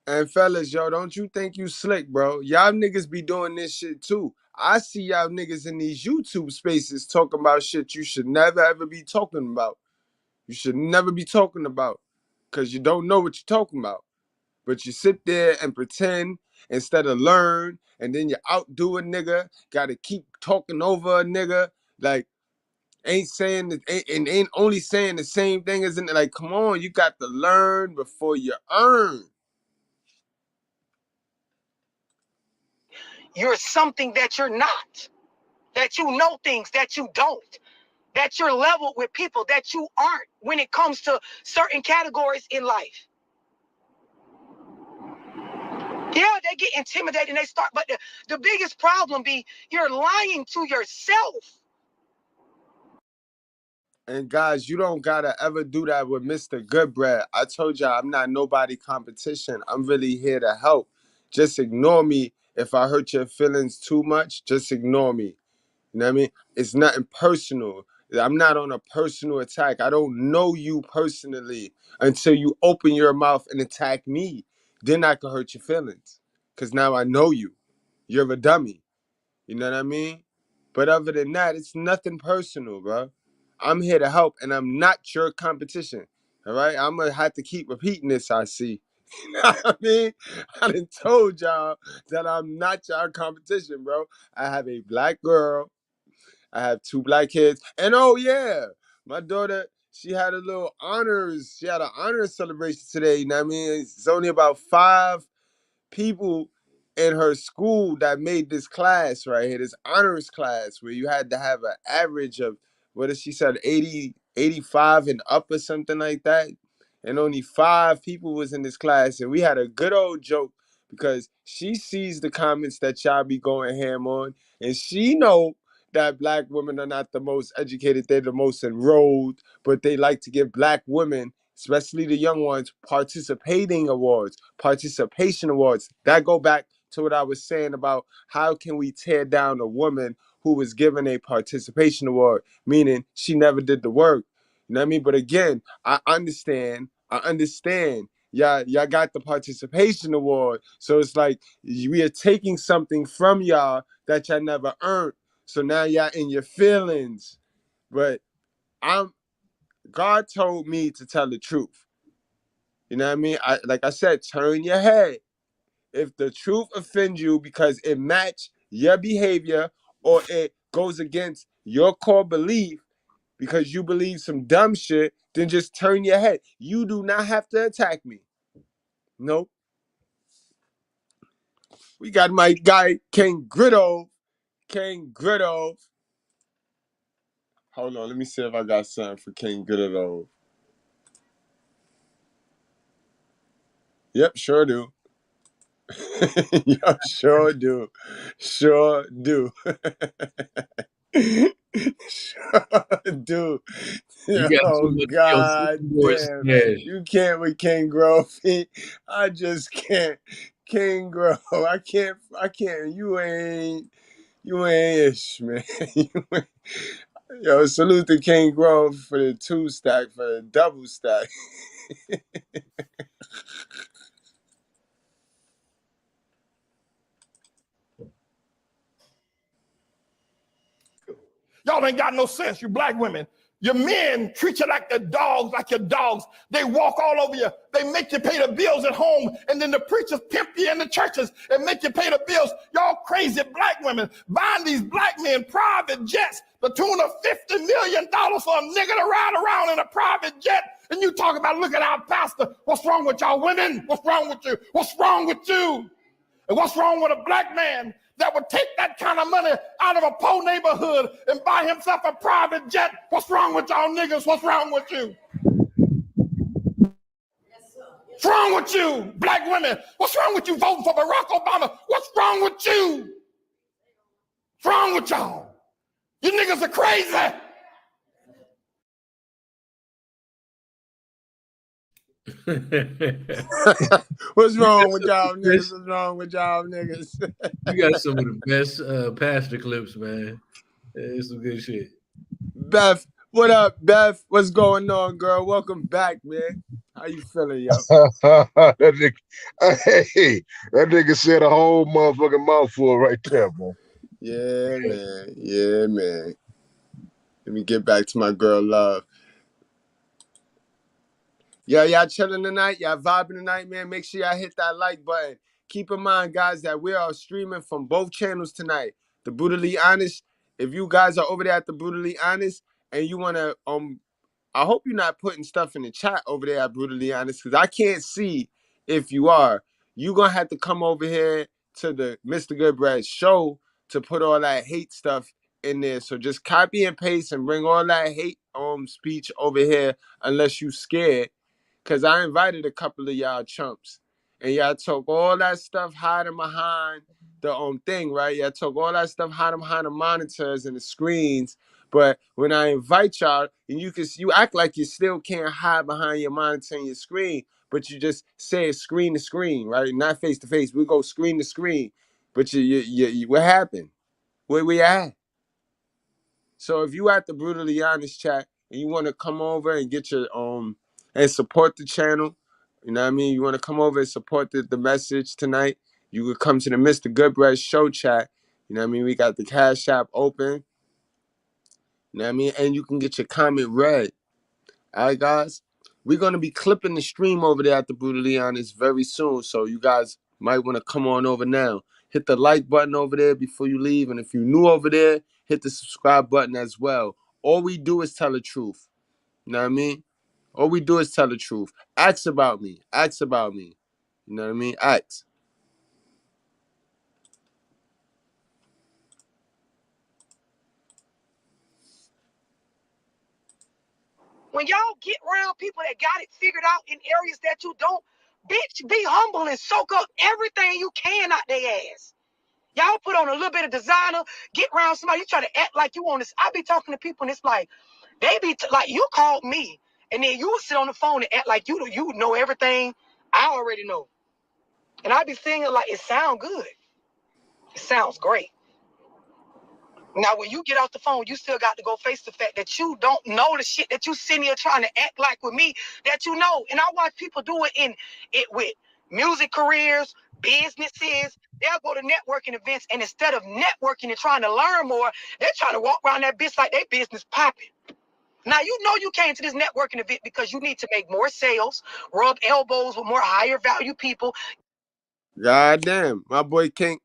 And fellas, yo, don't you think you slick, bro? Y'all niggas be doing this shit too. I see y'all niggas in these YouTube spaces talking about shit you should never ever be talking about. You should never be talking about, because you don't know what you're talking about. But you sit there and pretend instead of learn, and then you outdo a nigga, gotta keep talking over a nigga, like ain't saying that, ain't only saying the same thing as in, like, come on, you got to learn before you earn. You're something that you're not, that you know things that you don't, that you're leveled with people that you aren't when it comes to certain categories in life. Yeah, they get intimidated and they start, but the biggest problem be you're lying to yourself. And guys, you don't gotta ever do that with Mr.Goodbread. I told y'all I'm not nobody competition. I'm really here to help. Just ignore me if I hurt your feelings too much. Just ignore me. You know what I mean? It's nothing personal. I'm not on a personal attack. I don't know you personally until you open your mouth and attack me. Then I can hurt your feelings. Because now I know you. You're a dummy. You know what I mean? But other than that, it's nothing personal, bro. I'm here to help, and I'm not your competition. All right? I'm going to have to keep repeating this, I see. You know what I mean? I done told y'all that I'm not your competition, bro. I have a black girl. I have 2 black kids. And oh, yeah, my daughter, she had a little honors. She had an honors celebration today. You know what I mean? It's only about 5 people in her school that made this class right here, this honors class, where you had to have an average of, what did she said, 80, 85 and up or something like that. And only 5 people was in this class. And we had a good old joke because she sees the comments that y'all be going ham on. And she know that black women are not the most educated. They're the most enrolled, but they like to give black women, especially the young ones, participating awards, participation awards. That go back to what I was saying about how can we tear down a woman who was given a participation award, meaning she never did the work. You know what I mean? But again, I understand. Y'all got the participation award. So it's like we are taking something from y'all that y'all never earned. So now y'all in your feelings. But God told me to tell the truth. You know what I mean? Like I said, turn your head. If the truth offends you because it match your behavior or it goes against your core belief because you believe some dumb shit, then just turn your head. You do not have to attack me. Nope. We got my guy, King Gritto. King Gritto. Hold on, let me see if I got something for King Gritto. Yep, sure do. Yo, sure do. Sure do. Sure do. You got too Oh, much of your God boy damn. stash. You can't with King Grove. I just can't. King Grove. I can't. You ain't ish, man. Yo, salute to King Grove for the 2-stack, for the double stack. Y'all ain't got no sense, you black women. Your men treat you like the dogs, like your dogs. They walk all over you. They make you pay the bills at home, and then the preachers pimp you in the churches and make you pay the bills. Y'all crazy black women buying these black men private jets, the tune of $50 million for a nigga to ride around in a private jet. And you talk about, look at our pastor. What's wrong with y'all women? What's wrong with you? What's wrong with you? And what's wrong with a black man that would take that kind of money out of a poor neighborhood and buy himself a private jet? What's wrong with y'all niggas? What's wrong with you? What's wrong with you, black women? What's wrong with you voting for Barack Obama? What's wrong with you? What's wrong with y'all? You niggas are crazy. What's wrong with y'all niggas? What's wrong with y'all niggas? You got some of the best pastor clips, man. It's some good shit. Beth, what up, Beth? What's going on, girl? Welcome back, man. How you feeling, yo? that nigga said a whole motherfucking mouthful right there, man. Yeah, man. Yeah, man. Let me get back to my girl Love. Yeah, y'all chilling tonight? Y'all vibing tonight, man? Make sure y'all hit that like button. Keep in mind, guys, that we are streaming from both channels tonight. The Brutally Honest. If you guys are over there at the Brutally Honest and you want to, I hope you're not putting stuff in the chat over there at Brutally Honest, because I can't see if you are. You're going to have to come over here to the Mr.Goodbread show to put all that hate stuff in there. So just copy and paste and bring all that hate speech over here unless you scared. Because I invited a couple of y'all chumps. And y'all talk all that stuff hiding behind the thing, right? Y'all talk all that stuff hiding behind the monitors and the screens. But when I invite y'all, and you act like you still can't hide behind your monitor and your screen, but you just say it screen to screen, right? Not face to face. We go screen to screen. But you what happened? Where we at? So if you at the Brutally Honest chat and you want to come over and get your and support the channel, you know what I mean? You want to come over and support the message tonight, you could come to the Mr.Goodbread show chat. You know what I mean? We got the Cash App open. You know what I mean? And you can get your comment read. All right, guys? We're going to be clipping the stream over there at the Brutally Honest very soon. So you guys might want to come on over now. Hit the like button over there before you leave. And if you're new over there, hit the subscribe button as well. All we do is tell the truth. You know what I mean? All we do is tell the truth. Ask about me. Ask about me. You know what I mean? Ask. When y'all get around people that got it figured out in areas that you don't, bitch, be humble and soak up everything you can out their ass. Y'all put on a little bit of designer, get around somebody, you try to act like you want this. I be talking to people and it's like, they be like, you called me, and then you would sit on the phone and act like you know everything I already know. And I be saying it like, it sounds good. It sounds great. Now, when you get off the phone, you still got to go face the fact that you don't know the shit that you sitting here trying to act like with me that you know. And I watch people do it with music careers, businesses. They'll go to networking events, and instead of networking and trying to learn more, they're trying to walk around that bitch like they business popping. Now, you know you came to this networking event because you need to make more sales, rub elbows with more higher value people. God damn. My boy King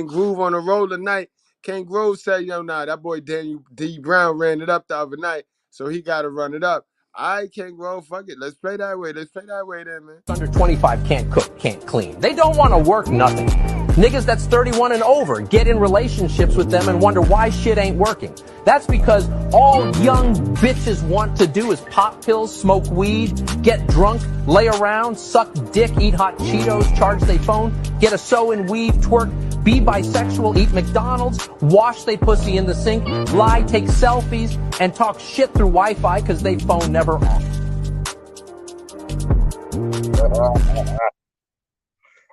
Groove on the roll tonight. King Groove said, yo, nah, that boy Daniel D. Brown ran it up the other night, so he got to run it up. All right, King Groove, fuck it. Let's play that way. Let's play that way then, man. Under 25 can't cook, can't clean. They don't want to work nothing. Niggas that's 31 and over get in relationships with them and wonder why shit ain't working. That's because all young bitches want to do is pop pills, smoke weed, get drunk, lay around, suck dick, eat hot Cheetos, charge their phone, get a sew and weave, twerk, be bisexual, eat McDonald's, wash they pussy in the sink, lie, take selfies, and talk shit through Wi-Fi because they phone never off.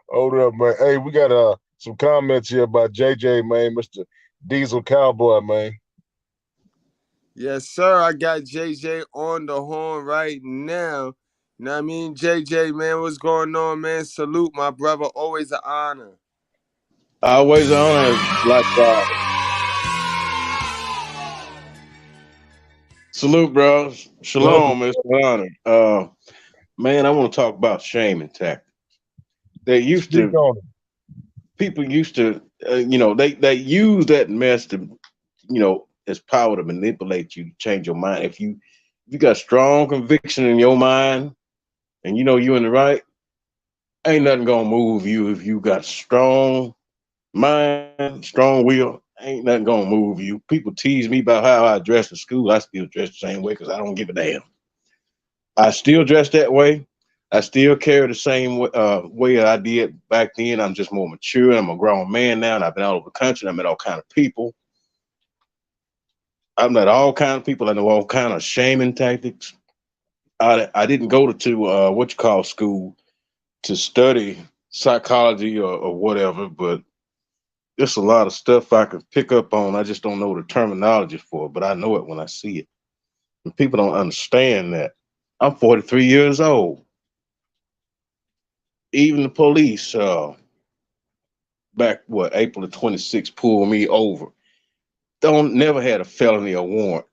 Hold up, man. Hey, we got some comments here by JJ, man, Mr. Diesel Cowboy, man. Yes, sir. I got JJ on the horn right now. You know what I mean? JJ, man, what's going on, man? Salute, my brother. Always an honor. Always an honor, likewise. Salute, bro. Shalom, it's an honor. Man, I want to talk about shaming tactics. People used to, they use that mess to, as power to manipulate you, to change your mind. If you got strong conviction in your mind, and you know you in the right, ain't nothing gonna move you. If you got strong mind, strong will, ain't nothing gonna move you. People tease me about how I dress in school. I still dress the same way because I don't give a damn. I still dress that way. I still carry the same way I did back then. I'm just more mature. I'm a grown man now, and I've been all over the country. I met all kind of people. I've met all kind of people. I know all kind of shaming tactics. I didn't go to school to study psychology or whatever, but there's a lot of stuff I can pick up on. I just don't know the terminology for it, but I know it when I see it. And people don't understand that. I'm 43 years old. Even the police, back April the 26th, pulled me over. Never had a felony or warrant.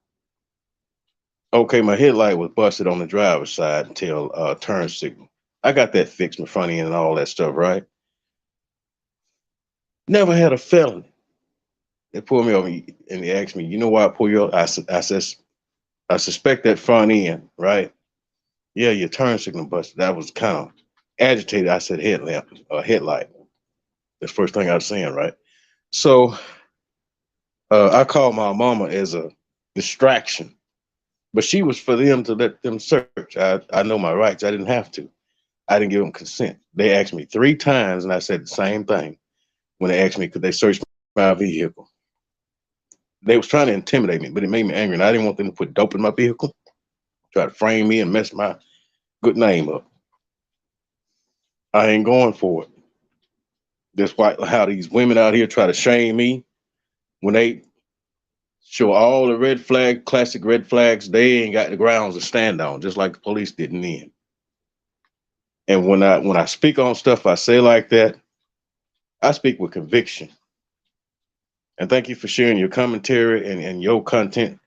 Okay, my headlight was busted on the driver's side until turn signal. I got that fixed, my front end and all that stuff, right? Never had a felony. They pulled me over and they asked me, you know why I pull you over? I said, I suspect that front end, right? Yeah, your turn signal busted. I was kind of agitated. I said headlight. That's the first thing I was saying, right? So I called my mama as a distraction, but she was for them to let them search. I know my rights. I didn't have to. I didn't give them consent. They asked me 3 times, and I said the same thing when they asked me could they search my vehicle. They was trying to intimidate me, but it made me angry, and I didn't want them to put dope in my vehicle, try to frame me and mess my good name up. I ain't going for it. That's why how these women out here try to shame me when they show all the classic red flags, they ain't got the grounds to stand on, just like the police didn't then. And when I speak on stuff I say like that, I speak with conviction. And thank you for sharing your commentary and your content.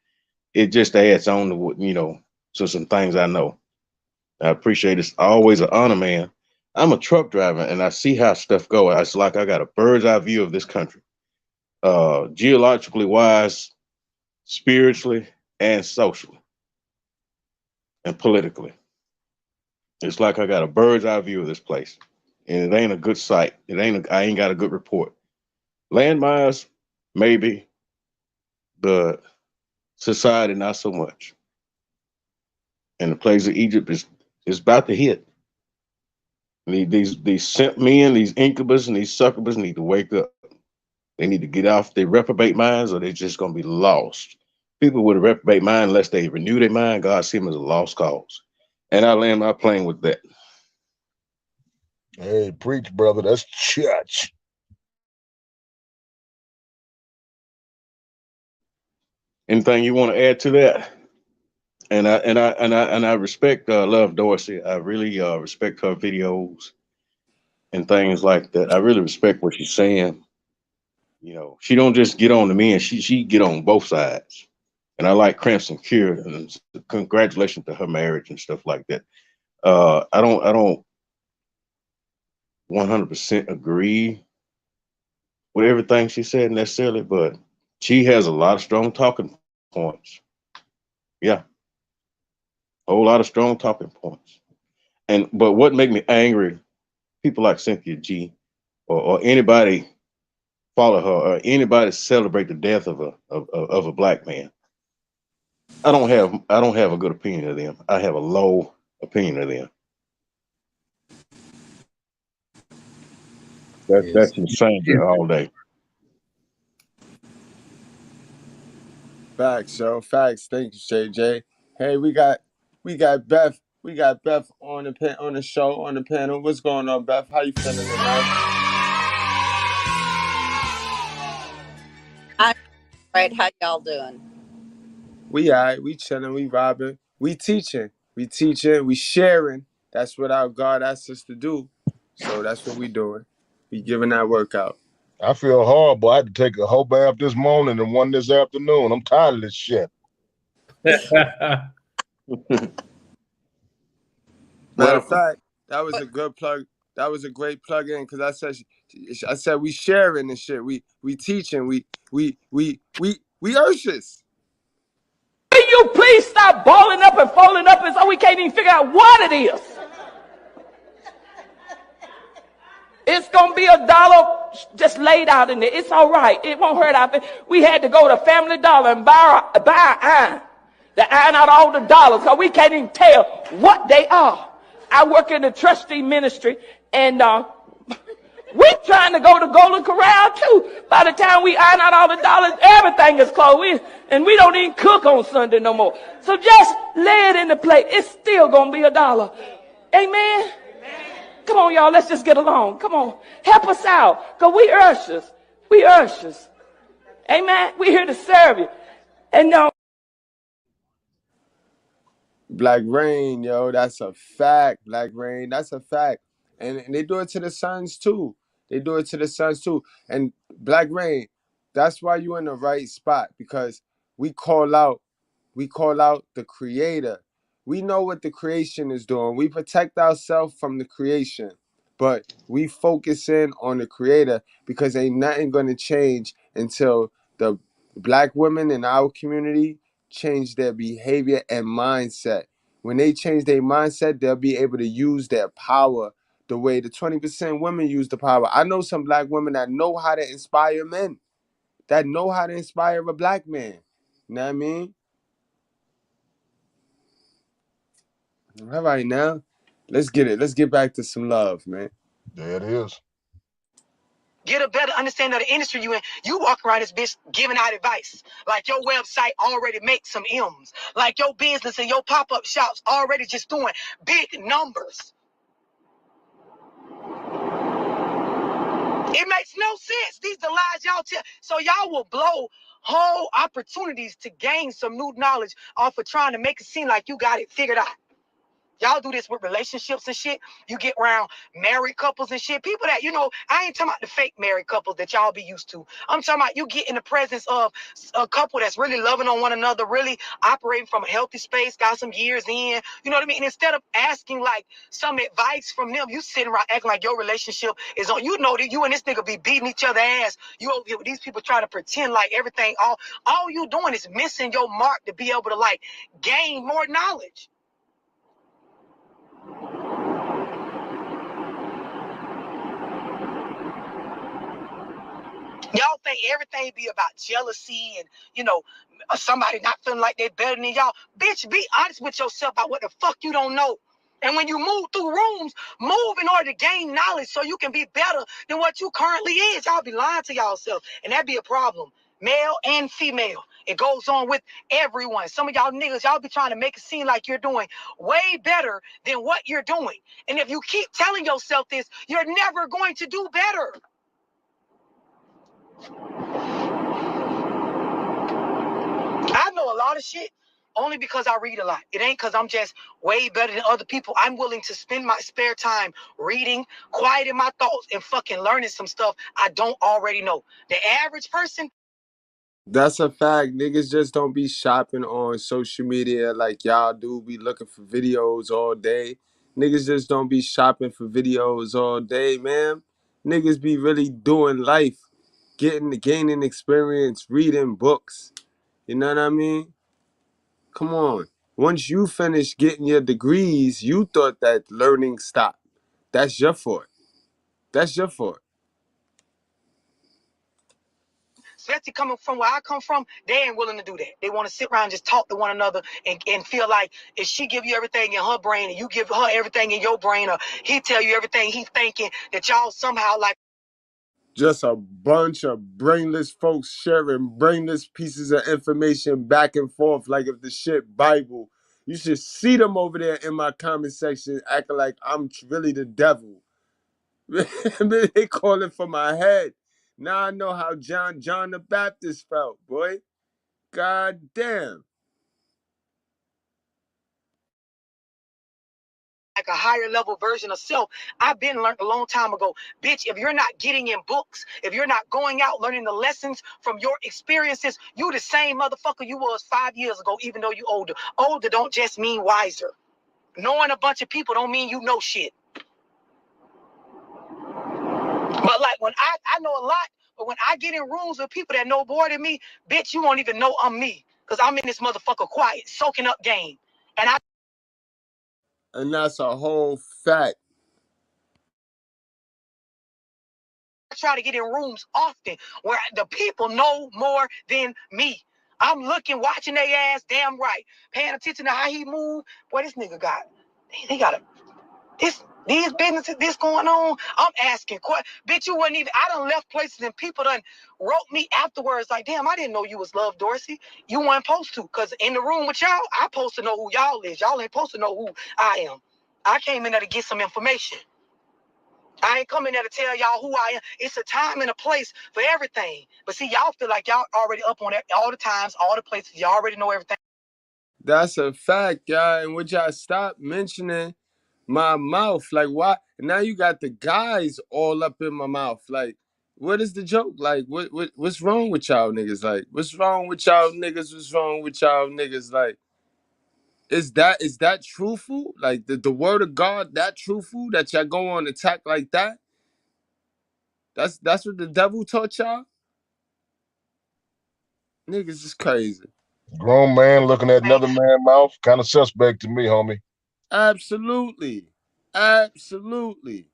It just adds on to to some things I know. I appreciate it. It's always an honor, man. I'm a truck driver and I see how stuff go. It's like I got a bird's eye view of this country. Geologically wise, spiritually, and socially, and politically. It's like I got a bird's eye view of this place. And it ain't a good sight. I ain't got a good report. Landmines, maybe, but society not so much. And the plagues of Egypt is about to hit. These simp men, these incubus and these succubus need to wake up. They need to get off their reprobate minds or they're just gonna be lost. People with a reprobate mind, unless they renew their mind, God sees them as a lost cause. And I land my plane with that. Hey, preach, brother. That's church. Anything you want to add to that? And I respect Love Dorsey. I really respect her videos and things like that. I really respect what she's saying. She don't just get on the men. She get on both sides. And I like Crimson Cure. And congratulations to her marriage and stuff like that. I don't 100% agree with everything she said necessarily, but she has a lot of strong talking points. Yeah. A whole lot of strong talking points. But what made me angry, people like Cynthia G or anybody follow her or anybody celebrate the death of a black man. I don't have a good opinion of them. I have a low opinion of them. That's insane all day. Facts, yo. Facts. Thank you, JJ. Hey, we got Beth. We got Beth on the show, on the panel. What's going on, Beth? How you feeling tonight? I'm right. How y'all doing? We alright. We chilling. We robbing. We teaching. We teaching. We sharing. That's what our God asked us to do. So that's what we doing. We giving that workout. I feel horrible. I had to take a whole bath this morning and one this afternoon. I'm tired of this shit. Matter of fact, that was a good plug. That was a great plug in because I said we sharing this shit. We teaching. We urges. Will you please stop balling up and folding up and so we can't even figure out what it is? It's going to be $1 just laid out in there. It's all right. It won't hurt our feelings. We had to go to Family Dollar and buy iron. To iron out all the dollars because we can't even tell what they are. I work in the trustee ministry and we're trying to go to Golden Corral too. By the time we iron out all the dollars, everything is closed. And we don't even cook on Sunday no more. So just lay it in the plate. It's still going to be $1. Amen? Come on, y'all. Let's just get along. Come on. Help us out. Because we ushers. We ushers. Amen? We're here to serve you. And no. Black Rain, yo, that's a fact. Black Rain, that's a fact. And they do it to the sons too. They do it to the sons too. And Black Rain, that's why you're in the right spot because we call out the creator. We know what the creation is doing. We protect ourselves from the creation, but we focus in on the creator because ain't nothing going to change until the black women in our community change their behavior and mindset. When they change their mindset, they'll be able to use their power the way the 20% women use the power. I know some black women that know how to inspire men, that know how to inspire a black man. You know what I mean? All right, now, let's get it. Let's get back to some love, man. There it is. Get a better understanding of the industry you in. You walk around this bitch giving out advice. Like your website already makes some M's. Like your business and your pop-up shops already just doing big numbers. It makes no sense. These are the lies y'all tell. So y'all will blow whole opportunities to gain some new knowledge off of trying to make it seem like you got it figured out. Y'all do this with relationships and shit. You get around married couples and shit. People that, I ain't talking about the fake married couples that y'all be used to. I'm talking about you get in the presence of a couple that's really loving on one another, really operating from a healthy space, got some years in. You know what I mean? And instead of asking like some advice from them, you sitting around acting like your relationship is on. You know that you and this nigga be beating each other ass. You over here with these people trying to pretend like everything. All you doing is missing your mark to be able to like gain more knowledge. Y'all think everything be about jealousy and, somebody not feeling like they're better than y'all. Bitch, be honest with yourself about what the fuck you don't know. And when you move through rooms, move in order to gain knowledge so you can be better than what you currently is. Y'all be lying to yourself, and that be a problem. Male and female. It goes on with everyone. Some of y'all niggas, y'all be trying to make it seem like you're doing way better than what you're doing. And if you keep telling yourself this, you're never going to do better. I know a lot of shit only because I read a lot. It ain't because I'm just way better than other people. I'm willing to spend my spare time reading, quieting my thoughts, and fucking learning some stuff I don't already know. The average person. That's a fact. Niggas just don't be shopping on social media like y'all do. Be looking for videos all day. Niggas just don't be shopping for videos all day, man. Niggas be really doing life, gaining experience, reading books. You know what I mean? Come on. Once you finish getting your degrees, you thought that learning stopped. That's your fault. That's your fault. especially coming from where I come from, they ain't willing to do that. They want to sit around and just talk to one another and feel like if she give you everything in her brain and you give her everything in your brain, or he tell you everything he's thinking, that y'all somehow like just a bunch of brainless folks sharing brainless pieces of information back and forth like if the shit Bible. You should see them over there in my comment section acting like I'm really the devil. They calling for my head. Now I know how John the Baptist felt, boy. God damn. a higher level version of self. I've been learned a long time ago. Bitch, if you're not getting in books, if you're not going out learning the lessons from your experiences, you the same motherfucker you was 5 years ago, even though you older. Older don't just mean wiser. Knowing a bunch of people don't mean you know shit. But like when I know a lot, but when I get in rooms with people that know more than me, bitch, you won't even know I'm me. Because I'm in this motherfucker quiet, soaking up game. And that's a whole fact. I try to get in rooms often where the people know more than me. I'm looking, watching their ass, damn right, paying attention to how he move. Boy, this nigga got, he got these businesses, this going on. I'm asking questions. Bitch, you wouldn't even, I done left places and people done wrote me afterwards like, damn, I didn't know you was Love Dorsey. You weren't supposed to, because in the room with y'all, I supposed to know who y'all is. Y'all ain't supposed to know who I am. I came in there to get some information. I ain't coming there to tell y'all who I am. It's a time and a place for everything. But see, y'all feel like y'all already up on it all the times, all the places. Y'all already know everything. That's a fact, y'all. And would y'all stop mentioning my mouth? Like, why? Now you got the guys all up in my mouth. Like, what is the joke? Like, what's wrong with y'all niggas? Like, what's wrong with y'all niggas? What's wrong with y'all niggas? Like, is that truthful? Like, the word of God that truthful that y'all go on attack like that? That's what the devil taught y'all? Niggas is crazy. Grown man looking at another man's mouth, kind of suspect to me, homie. Absolutely. Absolutely.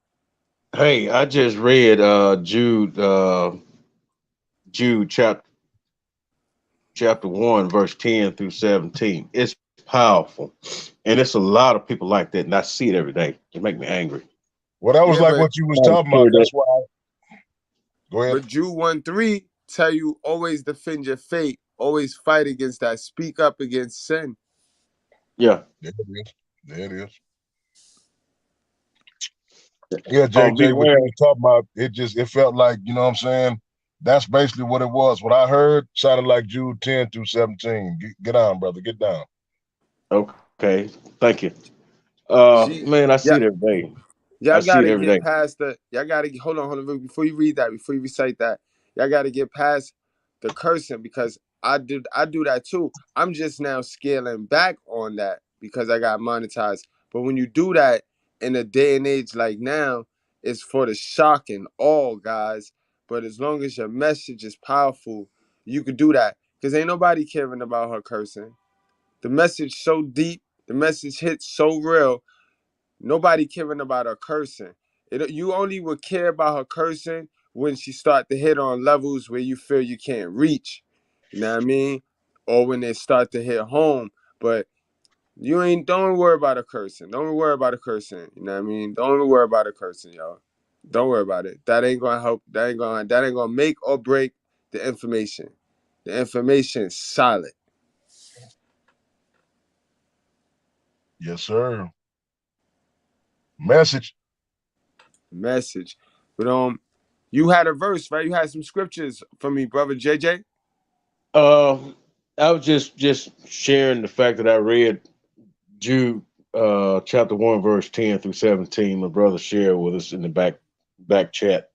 Hey, I just read Jude chapter 1, verse 10 through 17. It's powerful. And it's a lot of people like that, and I see it every day. It make me angry. Well, that was Yeah, like what you was I'm talking about. sure that That's why. Go ahead. but Jude 1:3 tell you always defend your faith, always fight against that, speak up against sin. yeah. There it is. There it is. Yeah, JJ, what Beware. you was talking about, it felt like, you know what I'm saying? That's basically what it was. What I heard sounded like Jude 10 through 17. Get on, brother. Get down. Okay. Thank you. See, Man, I see yeah, it every day. I y'all see it gotta every get day. past y'all gotta hold on, before you read that, before you recite that, y'all gotta get past the cursing, because I do that too. I'm just now scaling back on that because I got monetized. But when you do that in a day and age like now, it's for the shock and all, guys. But as long as your message is powerful, you could do that. Because ain't nobody caring about her cursing. The message so deep, the message hits so real. Nobody caring about her cursing. You only would care about her cursing when she start to hit on levels where you feel you can't reach. You know what I mean? Or when they start to hit home. But don't worry about her cursing. Don't worry about her cursing. You know what I mean? Don't even worry about her cursing, y'all. Don't worry about it. That ain't gonna help. That ain't gonna make or break the information. The information is solid. Yes, sir. Message. Message. But you had a verse, right? You had some scriptures for me, brother JJ. I was just sharing the fact that I read Jude chapter 1, verse 10 through 17. My brother shared with us in the back chat.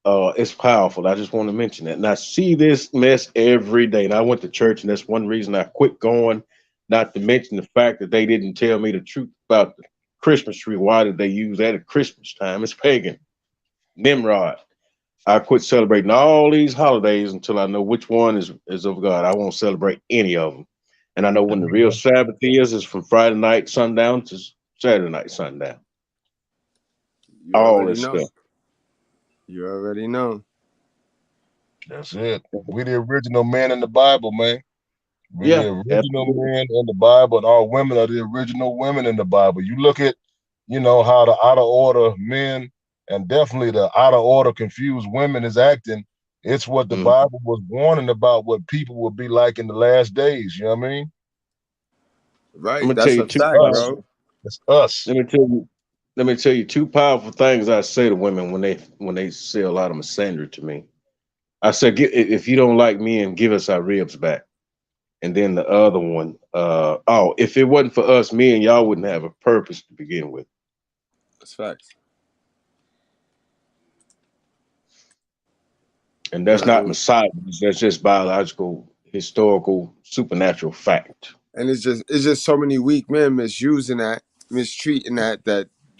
It's powerful. I just want to mention that. And I see this mess every day. And I went to church, and that's one reason I quit going, not to mention the fact that they didn't tell me the truth about the Christmas tree. Why did they use that at Christmas time? It's pagan. Nimrod. I quit celebrating all these holidays until I know which one is of God. I won't celebrate any of them. And I know when the real Sabbath is from Friday night sundown to Saturday night sundown. You All already this know. stuff. You already know. That's it. We the original man in the Bible, man. We the Yeah, original absolutely. men in the Bible, and our women are the original women in the Bible. You look at, how the out of order men and definitely the out of order confused women is acting. It's what the Mhm. Bible was warning about what people will be like in the last days. You know what I mean? I'm Right. gonna tell That's you a two fact, Us. bro. It's us. Let me tell you two powerful things I say to women when they say a lot of misandry to me. I said, if you don't like men, give us our ribs back. And then the other one, if it wasn't for us men, y'all wouldn't have a purpose to begin with. That's facts. And that's not misogyny. That's just biological, historical, supernatural fact. And it's just so many weak men misusing that, mistreating that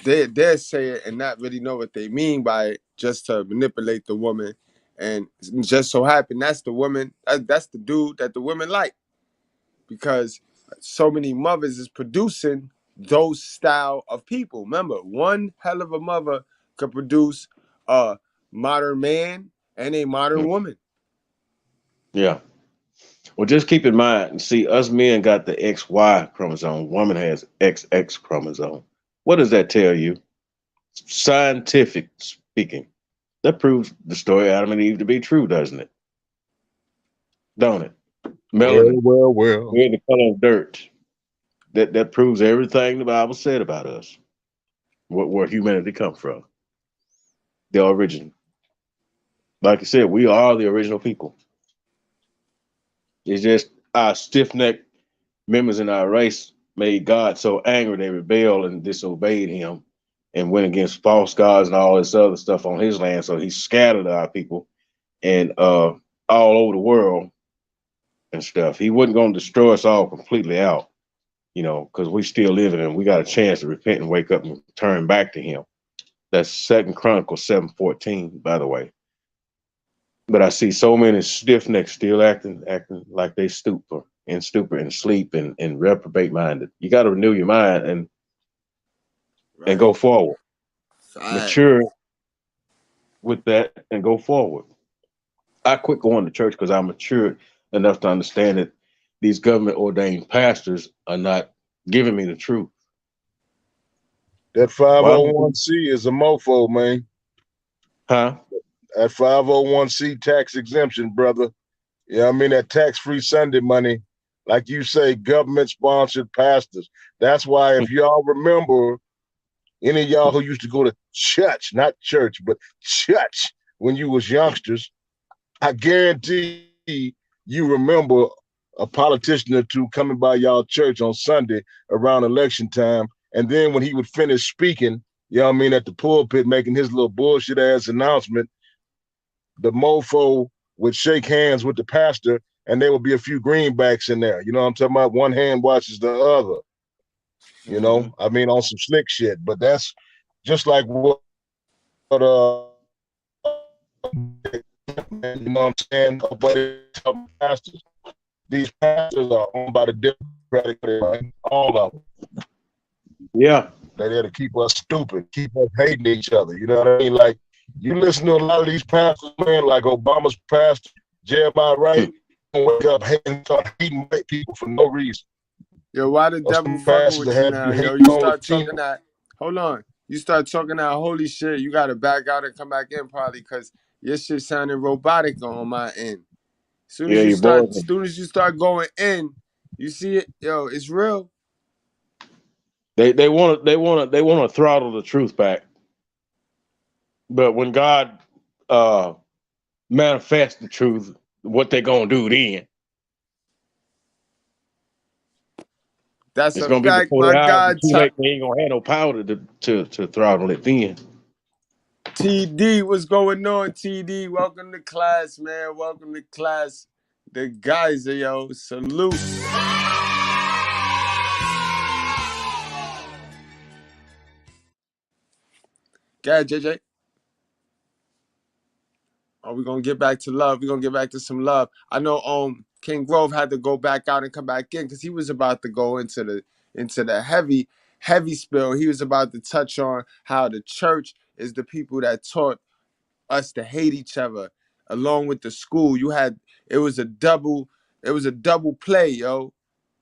they say it and not really know what they mean by it, just to manipulate the woman. And just so happen that's the woman, that's the dude that the women like, because so many mothers is producing those style of people. Remember, one hell of a mother could produce a modern man and a modern woman. Yeah. Well, just keep in mind, see, us men got the XY chromosome. Woman has XX chromosome. What does that tell you? Scientific speaking, that proves the story of Adam and Eve to be true, doesn't it? Don't it? Melanin, Well. we're the color of dirt. That proves everything the Bible said about us. Where humanity come from. The origin. Like I said, we are the original people. It's just our stiff-necked members in our race made God so angry they rebelled and disobeyed him and went against false gods and all this other stuff on his land. So he scattered our people and all over the world and stuff. He wasn't going to destroy us all completely out, because we still living and we got a chance to repent and wake up and turn back to him. That's 2 Chronicles 7:14, by the way. But I see so many stiff necks still acting like they stupor and sleep and reprobate minded. You got to renew your mind and go forward. Mature with that and go forward. I quit going to church because I matured enough to understand that these government ordained pastors are not giving me the truth. That 501c is a mofo, man. Huh? That 501c tax exemption, brother. Yeah, I mean that tax-free Sunday money, like you say, government-sponsored pastors. That's why, if y'all remember, any of y'all who used to go to church, not church, but church when you was youngsters, I guarantee you remember a politician or two coming by y'all church on Sunday around election time, and then when he would finish speaking, at the pulpit making his little bullshit ass announcement, the mofo would shake hands with the pastor, and there would be a few greenbacks in there. You know what I'm talking about? One hand washes the other. On some slick shit. But that's just like what I'm saying? But pastors, these pastors are owned by the Democratic Party, all of them. Yeah. They're there to keep us stupid, keep us hating each other. You know what I mean? Like, you listen to a lot of these pastors, man, like Obama's pastor, Jeremiah Wright, wake up and start hating white people for no reason. Yo, why the devil fucking with you now? Yo, you start talking that. Hold on. You start talking that holy shit. You gotta back out and come back in probably, because your shit sounding robotic on my end. Soon as you start going in, you see it. Yo, it's real. They want to throttle the truth back. But when God manifests the truth, what they gonna do then? That's It's a gonna be fact, before my the hours God. are too late. They ain't gonna have no power to throttle it then. TD, what's going on, TD? Welcome to class, man. Welcome to class. The guys are, yo, salute. Go ahead, JJ. Oh, we're gonna get back to love. We're gonna get back to some love. I know King Grove had to go back out and come back in because he was about to go into the heavy spill. He was about to touch on how the church is the people that taught us to hate each other. along with the school. It was a double play, yo.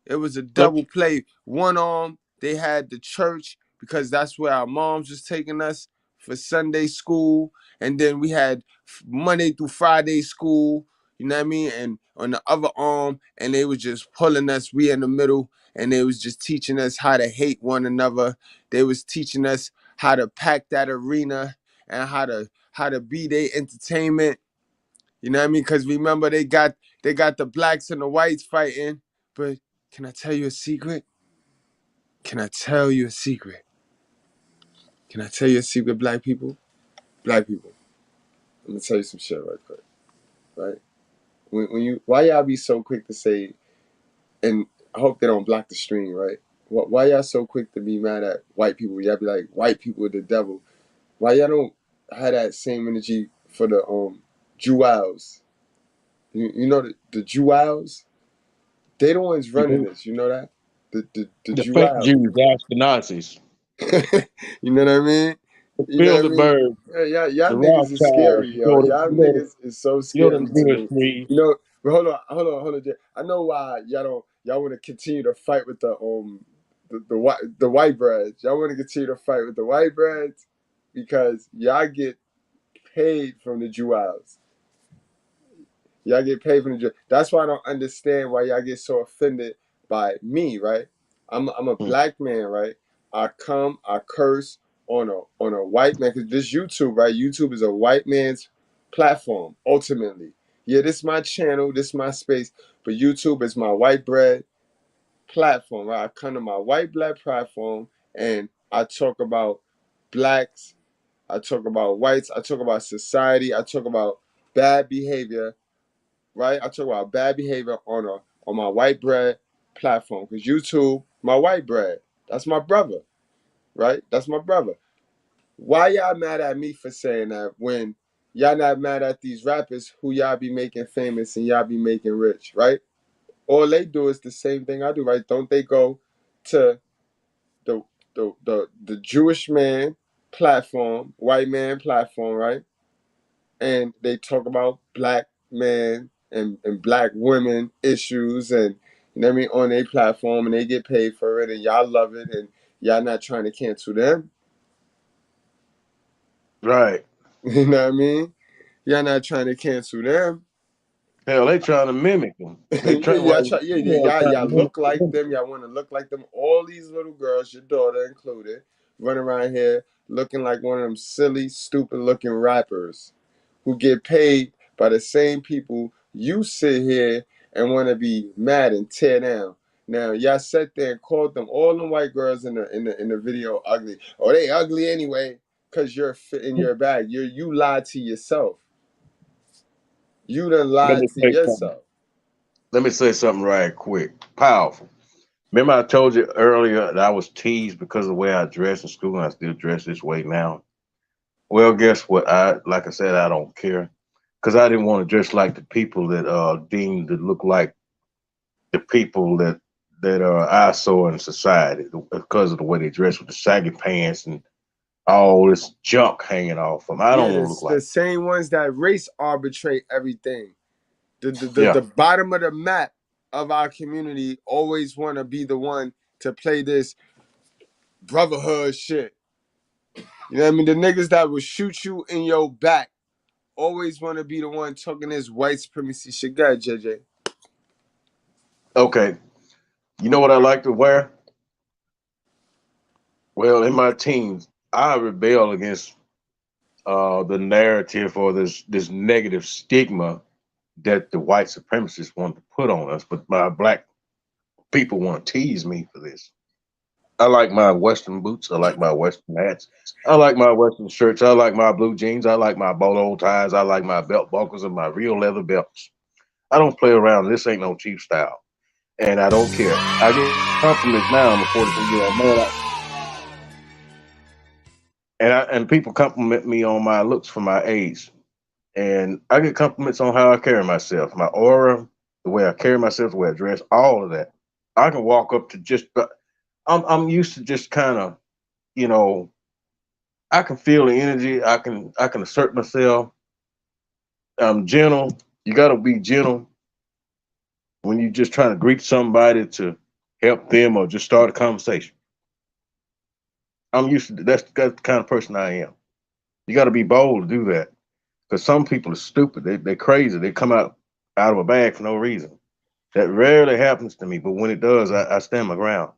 It was a double play. One arm, they had the church because that's where our moms was taking us for Sunday school. And then we had Monday through Friday school, you know what I mean? And on the other arm, and they was just pulling us, we in the middle, and they was just teaching us how to hate one another. They was teaching us how to pack that arena and how to be their entertainment. You know what I mean? Because remember, they got the blacks and the whites fighting. But can I tell you a secret? Can I tell you a secret? Can I tell you a secret, black people? Black people. I'm gonna tell you some shit right quick. Right? Why y'all be so quick to say, and I hope they don't block the stream, right? Why y'all so quick to be mad at white people? Y'all be like, white people are the devil. Why y'all don't have that same energy for the Jewels? You know the Jewels? They the ones running this, you know that? The The fake Jewels. Jews, the Nazis, You know what I mean? the You know what I mean? Bilderberg, Yeah, y'all the niggas is Rothschilds, scary, yo. Y'all niggas is so them scary to Jewish me. trees. You know, but hold on, Jay. I know why y'all want to continue to fight with the white breads. Y'all want to continue to fight with the white breads because y'all get paid from the Jewels. Y'all get paid from the Jew. That's why I don't understand why y'all get so offended by me, right? I'm a black man, right? I curse on a white man because this YouTube, right? YouTube is a white man's platform, ultimately. Yeah, this is my channel, this is my space, but YouTube is my white bread platform, right? I come to my white black platform and I talk about blacks, I talk about whites, I talk about society, I talk about bad behavior, right? I talk about bad behavior on my white bread platform because YouTube, my white bread, that's my brother, right? That's my brother. Why y'all mad at me for saying that when y'all not mad at these rappers who y'all be making famous and y'all be making rich, right? All they do is the same thing I do, right? Don't they go to the the Jewish man platform, white man platform, right? And they talk about black men and black women issues and you know what I mean on their platform and they get paid for it and y'all love it and y'all not trying to cancel them. Right. You know what I mean? Y'all not trying to cancel them. Hell, they trying to mimic them. They Yeah, trying. Well, y'all look like them. Y'all want to look like them. All these little girls, your daughter included, run around here looking like one of them silly, stupid looking rappers who get paid by the same people you sit here and want to be mad and tear down. Now y'all sat there and called them all the white girls in the video ugly. Oh, they ugly anyway, cause you're fit in your bag. You lied to yourself. You done let lied me to say something. yourself. Let me say something right quick. Powerful. Remember, I told you earlier that I was teased because of the way I dress in school, and I still dress this way now. Well, guess what? Like I said, I don't care because I didn't want to dress like the people that deemed to look like the people that I saw in society because of the way they dress with the saggy pants and all this junk hanging off them. I Yeah, don't want to look the like. same ones that race arbitrate everything. The Yeah. bottom of the map of our community always want to be the one to play this brotherhood shit. You know what I mean? The niggas that will shoot you in your back always want to be the one talking this white supremacy shit. Go ahead, JJ. Okay. You know what I like to wear? Well, in my teens, I rebel against the narrative or this negative stigma that the white supremacists want to put on us, but my black people want to tease me for this. I like my Western boots. I like my Western hats. I like my Western shirts. I like my blue jeans. I like my bolo ties. I like my belt buckles and my real leather belts. I don't play around. This ain't no cheap style, and I don't care. I get compliments now. I'm a 42-year-old man, and people compliment me on my looks for my age. And I get compliments on how I carry myself, my aura, the way I carry myself, the way I dress, all of that. I can walk up to just, I'm used to just kind of, you know, I can feel the energy. I can assert myself, gentle. You got to be gentle when you're just trying to greet somebody to help them or just start a conversation. I'm used to that's the kind of person I am. You got to be bold to do that because some people are stupid. They're crazy. They come out of a bag for no reason. That rarely happens to me, but when it does, I stand my ground.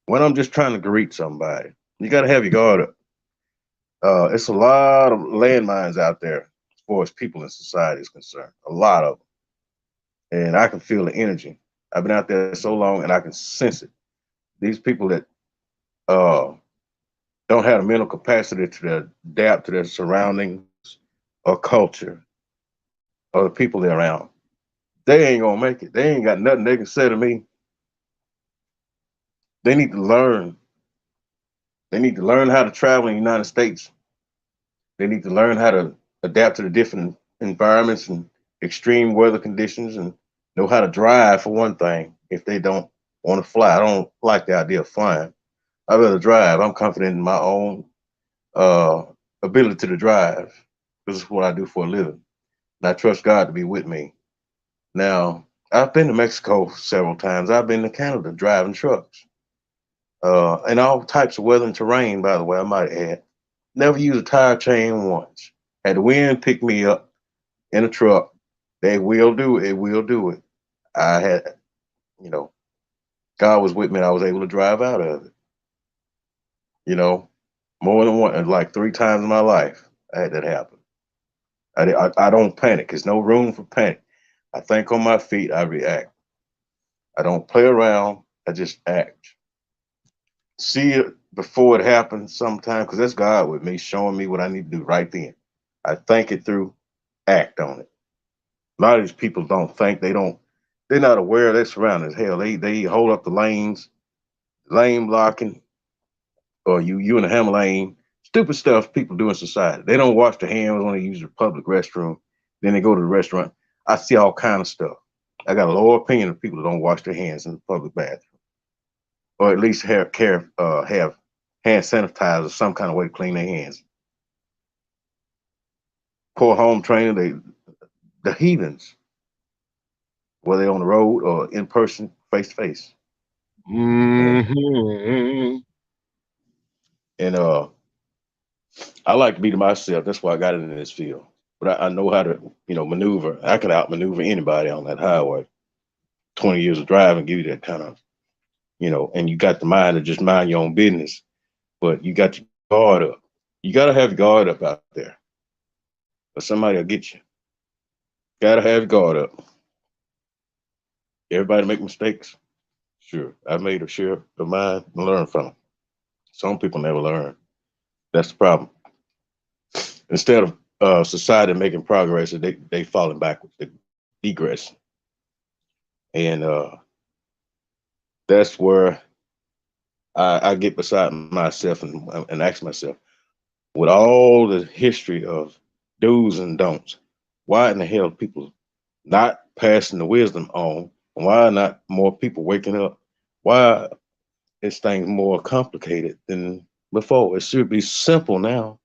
When I'm just trying to greet somebody, you got to have your guard up. It's a lot of landmines out there as far as people in society is concerned. A lot of them, and I can feel the energy. I've been out there so long, and I can sense it. These people that don't have the mental capacity to adapt to their surroundings or culture or the people they're around, they ain't gonna make it. They ain't got nothing they can say to me. They need to learn. They need to learn how to travel in the United States. They need to learn how to adapt to the different environments and extreme weather conditions and know how to drive for one thing if they don't want to fly. I don't like the idea of flying. I'd rather drive. I'm confident in my own ability to drive. This is what I do for a living. And I trust God to be with me. Now, I've been to Mexico several times. I've been to Canada driving trucks. And all types of weather and terrain, by the way, I might add. Never used a tire chain once. Had the wind pick me up in a truck. They will do it. It will do it. I had, God was with me and I was able to drive out of it. More than one, like 3 times in my life, I had that happen. I don't panic. There's no room for panic. I think on my feet, I react. I don't play around. I just act. See it before it happens sometimes, because that's God with me, showing me what I need to do right then. I think it through, act on it. A lot of these people don't think, they're not aware of their surroundings. Hell, they hold up the lanes, lane blocking, or you in the hammer lane. Stupid stuff people do in society. They don't wash their hands when they use the public restroom. Then they go to the restaurant. I see all kind of stuff. I got a low opinion of people that don't wash their hands in the public bathroom, or at least have hand sanitizer or some kind of way to clean their hands. Poor home training, the heathens, whether they're on the road or in person, face to face. Mm-hmm. And I like to be to myself. That's why I got into this field. But I know how to, maneuver. I can outmaneuver anybody on that highway. 20 years of driving give you that kind of, and you got the mind to just mind your own business. But you got your guard up. You got to have your guard up out there, or somebody will get you. Got to have your guard up. Everybody make mistakes. Sure. I made a share of mine and learn from them. Some people never learn. That's the problem. Instead of society making progress, they falling backwards, they degress. And that's where I get beside myself and ask myself, with all the history of do's and don'ts, why in the hell people not passing the wisdom on? Why not more people waking up? Why is things more complicated than before? It should be simple now.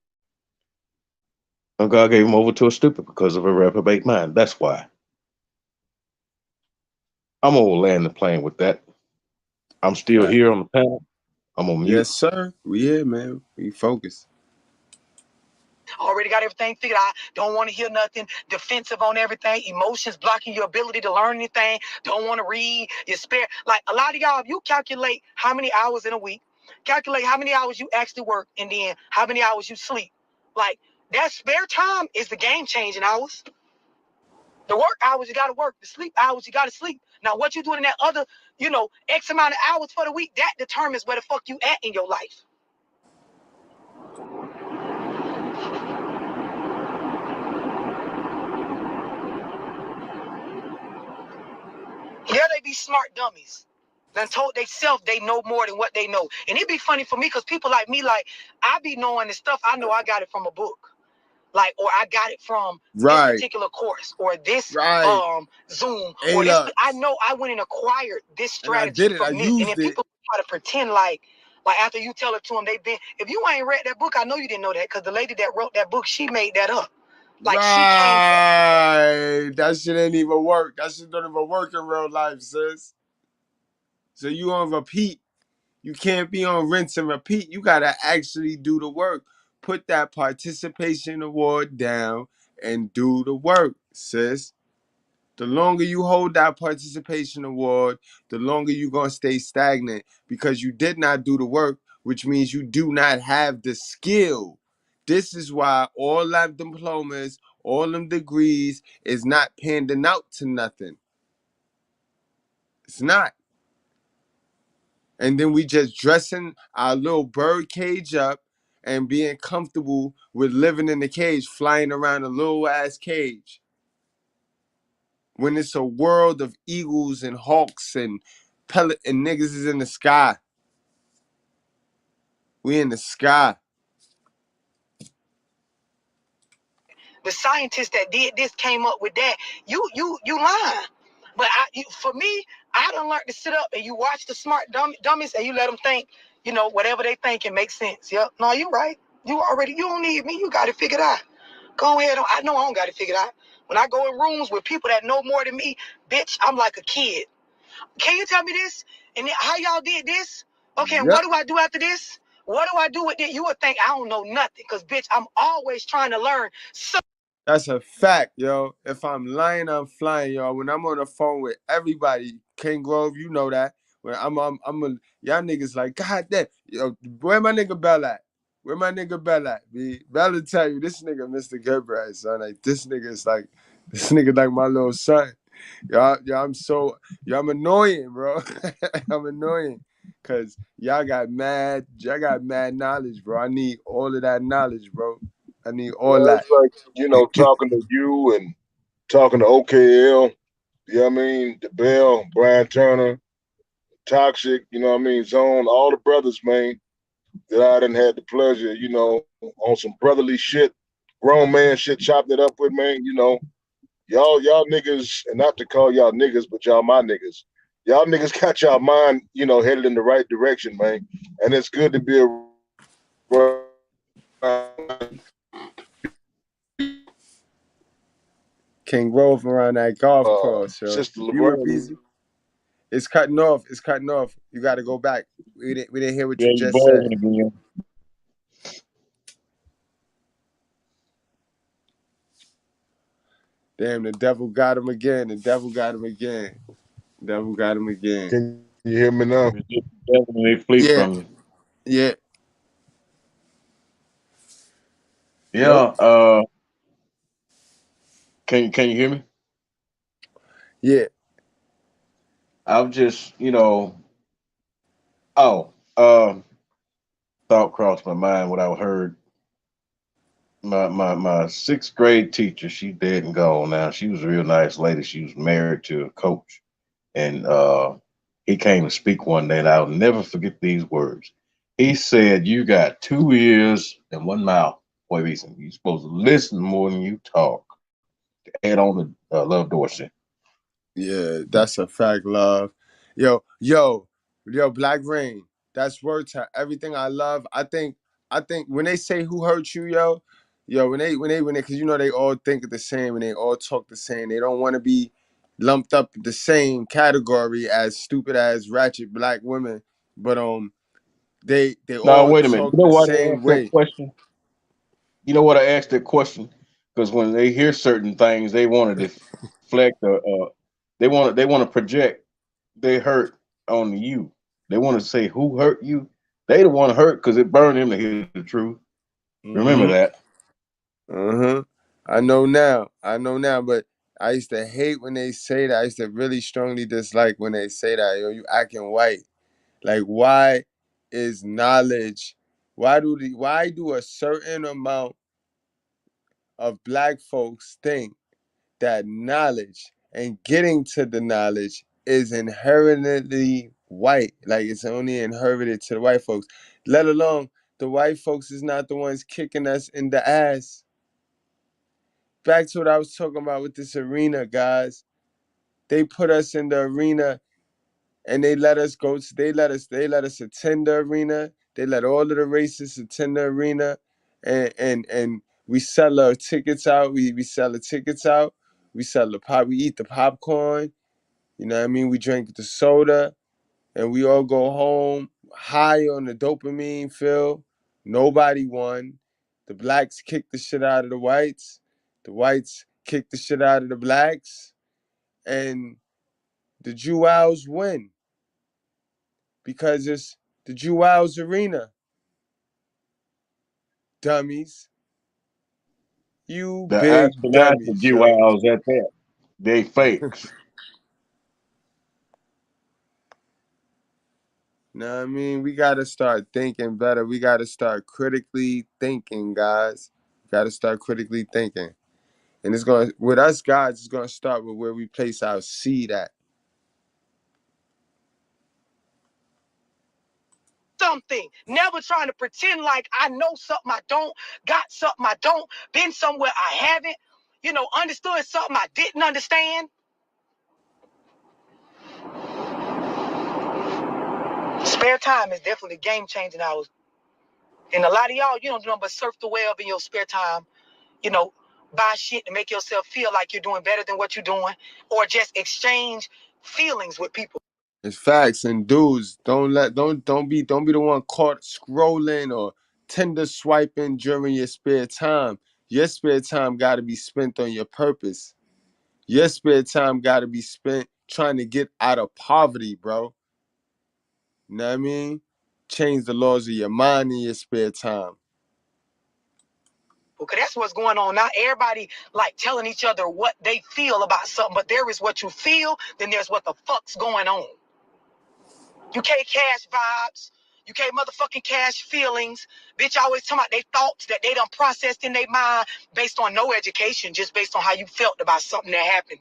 And God gave him over to a stupid because of a reprobate mind. That's why. I'm gonna land the plane with that. I'm still here on the panel. I'm on mute. Yes, sir. We here, man. We focus. Already got everything figured out. Don't want to hear nothing. Defensive on everything. Emotions blocking your ability to learn anything. Don't want to read. You're spare. Like a lot of y'all, if you calculate how many hours in a week, calculate how many hours you actually work, and then how many hours you sleep. Like that spare time is the game changing hours. The work hours you got to work. The sleep hours you got to sleep. Now what you doing in that other, X amount of hours for the week, that determines where the fuck you at in your life. Yeah, they be smart dummies. Then told they self they know more than what they know. And it'd be funny for me because people like me, I be knowing this stuff. I know I got it from a book. Or I got it from this particular course or this Zoom. Or this. I know I went and acquired this strategy from this. And then people try to pretend like after you tell it to them, if you ain't read that book, I know you didn't know that because the lady that wrote that book, she made that up. Like right. That shit ain't even work. That shit don't even work in real life, sis. So you on repeat. You can't be on rinse and repeat. You gotta actually do the work. Put that participation award down and do the work, sis. The longer you hold that participation award, the longer you're gonna stay stagnant because you did not do the work, which means you do not have the skill. This is why all that diplomas, all them degrees is not panning out to nothing. It's not. And then we just dressing our little bird cage up and being comfortable with living in the cage, flying around a little ass cage. When it's a world of eagles and hawks and pellet and niggas is in the sky. We in the sky. the scientists that did this came up with that. You lying. But for me, I done learned to sit up and you watch the smart dummies and you let them think, whatever they think it makes sense. Yep. No, you right. You don't need me. You got it figured out. Go ahead. I know I don't got it figured out. When I go in rooms with people that know more than me, bitch, I'm like a kid. Can you tell me this? And how y'all did this? Okay, Yep. what do I do after this? What do I do with it? You would think I don't know nothing. Because, bitch, I'm always trying to learn. So That's a fact, yo. If I'm lying, I'm flying, yo. When I'm on the phone with everybody, King Grove, you know that. When y'all niggas like, God damn, yo, where my nigga Bell at? Where my nigga Bell at? B? Bell will tell you, this nigga Mr.Goodbread, son. Like, this nigga like my little son. I'm annoying, bro. I'm annoying. Cause y'all got mad knowledge, bro. I need all of that knowledge, bro. I need all Well, that. it's like, talking to you and talking to OKL, you know what I mean? The Bell, Brian Turner, Toxic, you know what I mean? Zone, all the brothers, man, that I done had the pleasure, on some brotherly shit, grown man shit, chopped it up with, man, y'all niggas, and not to call y'all niggas, but y'all my niggas. Y'all niggas got y'all mind, headed in the right direction, man. And it's good to be around. King Grove around that golf course, yo. Sister You were LeBron. busy. It's cutting off. You got to go back. We didn't hear what Yeah, you you just said. again. Damn, the devil got him again. The devil got him again. The devil got him again. Can you hear me now? Definitely flee Yeah. from you. Yeah. Yeah. Yep. Can you hear me? Yeah. I've just, thought crossed my mind what I heard. My sixth grade teacher, she dead and gone now. She was a real nice lady. She was married to a coach. And he came to speak one day, and I'll never forget these words. He said, "You got 2 ears and 1 mouth. Boy, reason you're supposed to listen more than you talk." To add on to Love Dorsey. Yeah, that's a fact, love. Yo, Black Rain. That's word to everything I love. I think when they say who hurt you, when they because they all think the same and they all talk the same. They don't want to be lumped up the same category as stupid as ratchet black women. But they No, all wait a minute. talk You know the why they same asked that way. question? You know what I asked that question? Because when they hear certain things, they want to deflect or they want to project they hurt on you. They want to say who hurt you. They the one hurt because it burned them to hear the truth. Remember Mm-hmm. that. I know now, but I used to hate when they say that. I used to really strongly dislike when they say that. Yo, you acting white. Like, why is knowledge? Why do a certain amount of black folks think that knowledge and getting to the knowledge is inherently white? Like, it's only inherited to the white folks. Let alone the white folks is not the ones kicking us in the ass. Back to what I was talking about with this arena, guys. They put us in the arena and they let us attend the arena. They let all of the racists attend the arena. And We sell our tickets out. We sell the tickets out. We sell the pop. We eat the popcorn. You know what I mean? We drink the soda, and we all go home high on the dopamine feel. Nobody won. The blacks kicked the shit out of the whites. The whites kicked the shit out of the blacks. And the Jewels win because it's the Jewels arena. Dummies. You big That's the dummies, yo. jewels at that. They fakes. Know what I mean? We got to start thinking better. We got to start critically thinking, guys. Got to start critically thinking. And it's going to, with us guys, it's going to start with where we place our seed at. Something. Never trying to pretend like I know something I don't, got something I don't, been somewhere I haven't, understood something I didn't understand. Spare time is definitely game changing hours. And a lot of y'all, you don't do nothing but surf the web in your spare time, buy shit to make yourself feel like you're doing better than what you're doing, or just exchange feelings with people. It's facts. And dudes, don't be the one caught scrolling or Tinder swiping during your spare time. Your spare time got to be spent on your purpose. Your spare time got to be spent trying to get out of poverty, bro. You know what I mean? Change the laws of your mind in your spare time. Because that's what's going on now. Everybody like telling each other what they feel about something, but there is what you feel, then there's what the fuck's going on. You can't cash vibes. You can't motherfucking cash feelings. Bitch always talking about they thoughts that they done processed in their mind based on no education, just based on how you felt about something that happened.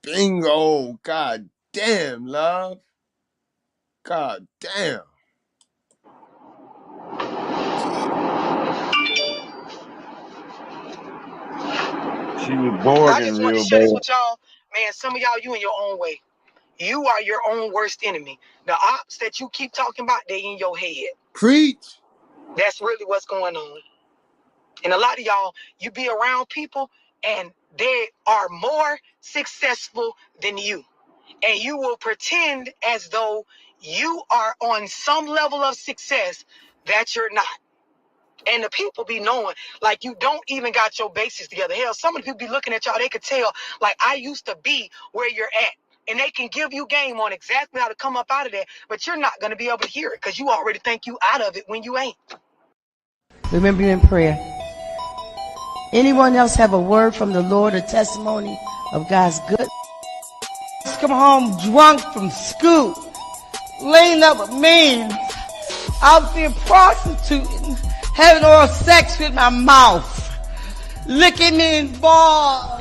Bingo. God damn, love. God damn. She was born I in just want to real share this bad. with y'all. Man, some of y'all, you in your own way. You are your own worst enemy. The ops that you keep talking about, they in your head. Preach. That's really what's going on. And a lot of y'all, you be around people and they are more successful than you. And you will pretend as though you are on some level of success that you're not. And the people be knowing, like, you don't even got your bases together. Hell, some of the people be looking at y'all, they could tell, like, I used to be where you're at. And they can give you game on exactly how to come up out of that, but you're not going to be able to hear it because you already think you out of it when you ain't. Remember you in prayer. Anyone else have a word from the Lord, a testimony of God's goodness? Come home drunk from school, laying up with men, out there prostituting, having oral sex with my mouth, licking me in balls.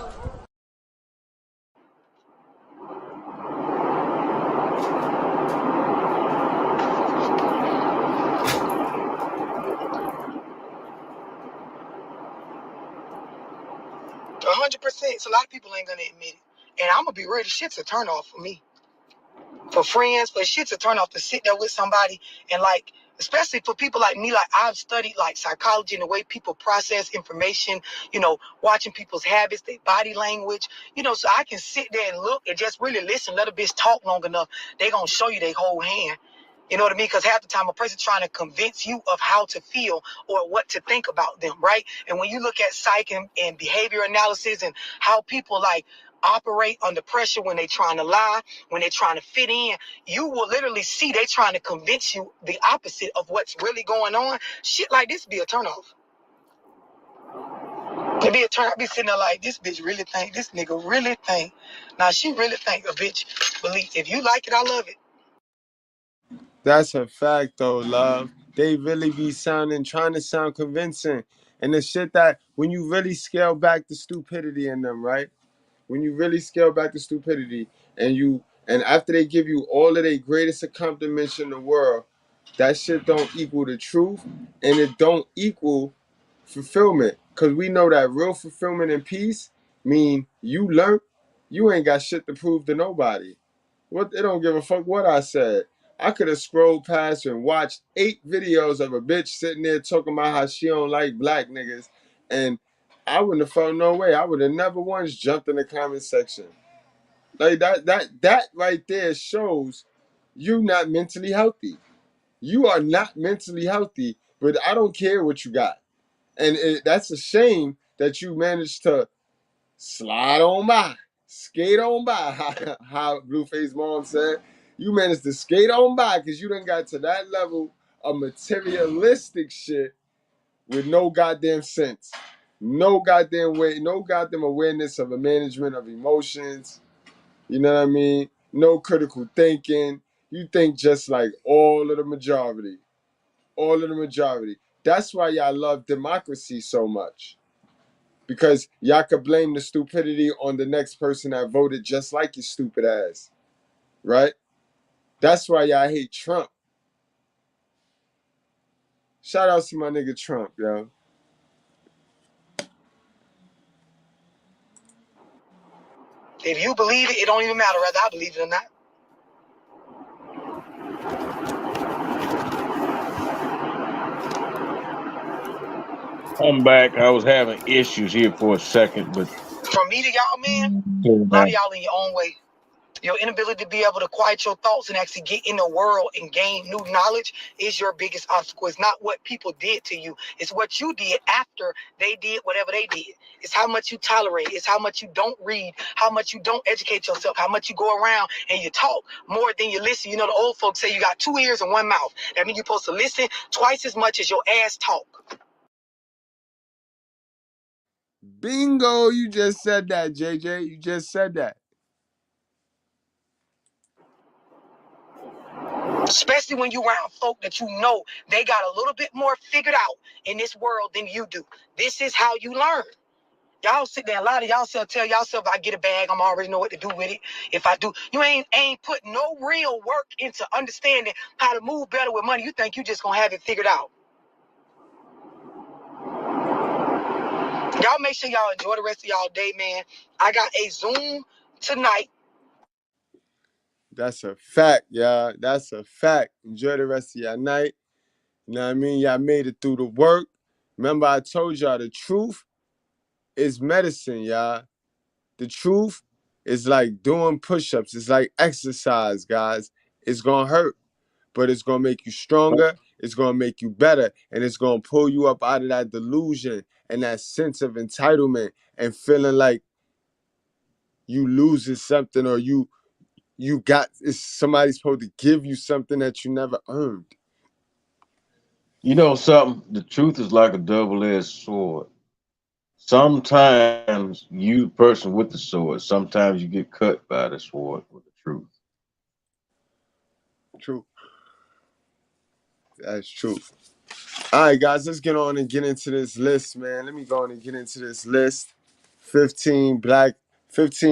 100%. So a lot of people ain't going to admit it. And I'm going to be real, the shit's a turn off for me. For friends, but shit's a turn off to sit there with somebody and like, especially for people like me, like I've studied like psychology and the way people process information, watching people's habits, their body language, so I can sit there and look and just really listen, let a bitch talk long enough. They gonna show you their whole hand. You know what I mean? Because half the time a person trying to convince you of how to feel or what to think about them, right? And when you look at psych and behavior analysis and how people like operate under pressure when they trying to lie, when they're trying to fit in, you will literally see they trying to convince you the opposite of what's really going on. Shit like this be a turnoff. It be a turn. I be sitting there like, this bitch really think, this nigga really think. Now she really think a bitch believe. If you like it, I love it. That's a fact, though, love. They really be trying to sound convincing. And the shit that, when you really scale back the stupidity in them, right? When you really scale back the stupidity and after they give you all of their greatest accomplishments in the world, that shit don't equal the truth and it don't equal fulfillment. Because we know that real fulfillment and peace mean you learned, you ain't got shit to prove to nobody. What, they don't give a fuck what I said. I could have scrolled past and watched 8 videos of a bitch sitting there talking about how she don't like black niggas, and I wouldn't have felt no way. I would have never once jumped in the comment section. Like that right there shows you not mentally healthy. You are not mentally healthy, but I don't care what you got. And that's a shame that you managed to slide on by, skate on by, how Blueface mom said. You managed to skate on by because you done got to that level of materialistic shit with no goddamn sense. No goddamn way, no goddamn awareness of a management of emotions. You know what I mean? No critical thinking. You think just like all of the majority. All of the majority. That's why y'all love democracy so much. Because y'all could blame the stupidity on the next person that voted just like your stupid ass. Right? That's why y'all hate Trump. Shout out to my nigga Trump, yo. If you believe it, it don't even matter whether I believe it or not. I'm back. I was having issues here for a second, but From me to y'all, man, a lot of y'all in your own way. Your inability to be able to quiet your thoughts and actually get in the world and gain new knowledge is your biggest obstacle. It's not what people did to you. It's what you did after they did whatever they did. It's how much you tolerate. It's how much you don't read, how much you don't educate yourself, how much you go around and you talk more than you listen. You know, the old folks say you got 2 ears and 1 mouth. That means you're supposed to listen twice as much as your ass talk. Bingo, you just said that, JJ. You just said that. Especially when you around folk that you know they got a little bit more figured out in this world than you do. This is how you learn. Y'all sit there, a lot of y'all tell yourself, I get a bag, I'm already know what to do with it. If I do, you ain't put no real work into understanding how to move better with money. You think you just gonna have it figured out. Y'all make sure y'all enjoy the rest of y'all day, man. I got a Zoom tonight. That's a fact, y'all. That's a fact. Enjoy the rest of your night. You know what I mean? Y'all made it through the work. Remember, I told y'all the truth is medicine, y'all. The truth is like doing push-ups. It's like exercise, guys. It's gonna hurt, but it's gonna make you stronger. It's gonna make you better, and it's gonna pull you up out of that delusion and that sense of entitlement and feeling like you losing something or you got somebody's supposed to give you something that you never earned. you know something? The truth is like a double-edged sword. Sometimes you, the person with the sword, sometimes you get cut by the sword with the truth. True. That's true. All right, guys, let's get on and get into this list, man. Let me go on and get into this list. 15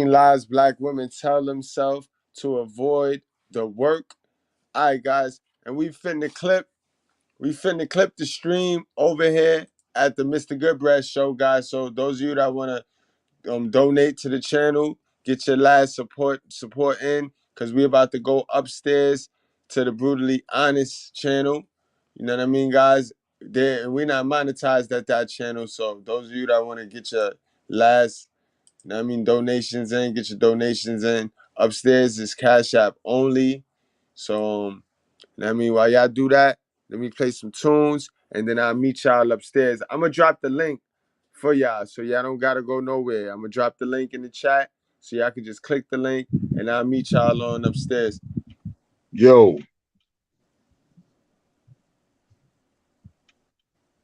lies black women tell themselves to avoid the work. All right, guys, and we finna clip the stream over here at the Mr.Goodbread show, guys. So those of you that wanna donate to the channel, get your last support in, because we about to go upstairs to the Brutally Honest channel. You know what I mean, guys? We're not monetized at that channel, so those of you that want to get your last, you know what I mean, donations in, get your donations in. Upstairs is Cash App only. So, you know what I mean, while y'all do that, let me play some tunes, and then I'll meet y'all upstairs. I'm going to drop the link for y'all, so y'all don't gotta go nowhere. I'm gonna drop the link in the chat, so y'all can just click the link, and I'll meet y'all on upstairs. Yo.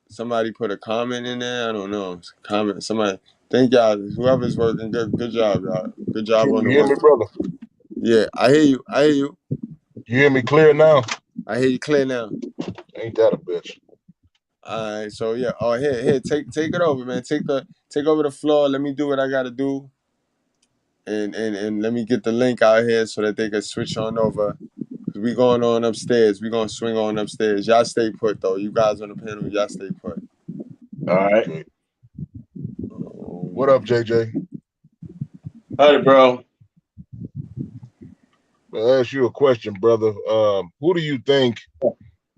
Somebody put a comment in there. I don't know. Comment. Somebody. Thank y'all. Whoever's working, good job, y'all. Good job Can on you the hear work. me, brother? Yeah, I hear you. You hear me clear now? I hear you clear now. Ain't that a bitch? All right, so yeah. Oh, here, take it over, man. Take over the floor. Let me do what I gotta do, and let me get the link out here so that they can switch on over. We going on upstairs. We gonna swing on upstairs. Y'all stay put though. You guys on the panel, y'all stay put. All right. Okay. What up, JJ? Howdy, bro. I'll ask you a question, brother. Who do you think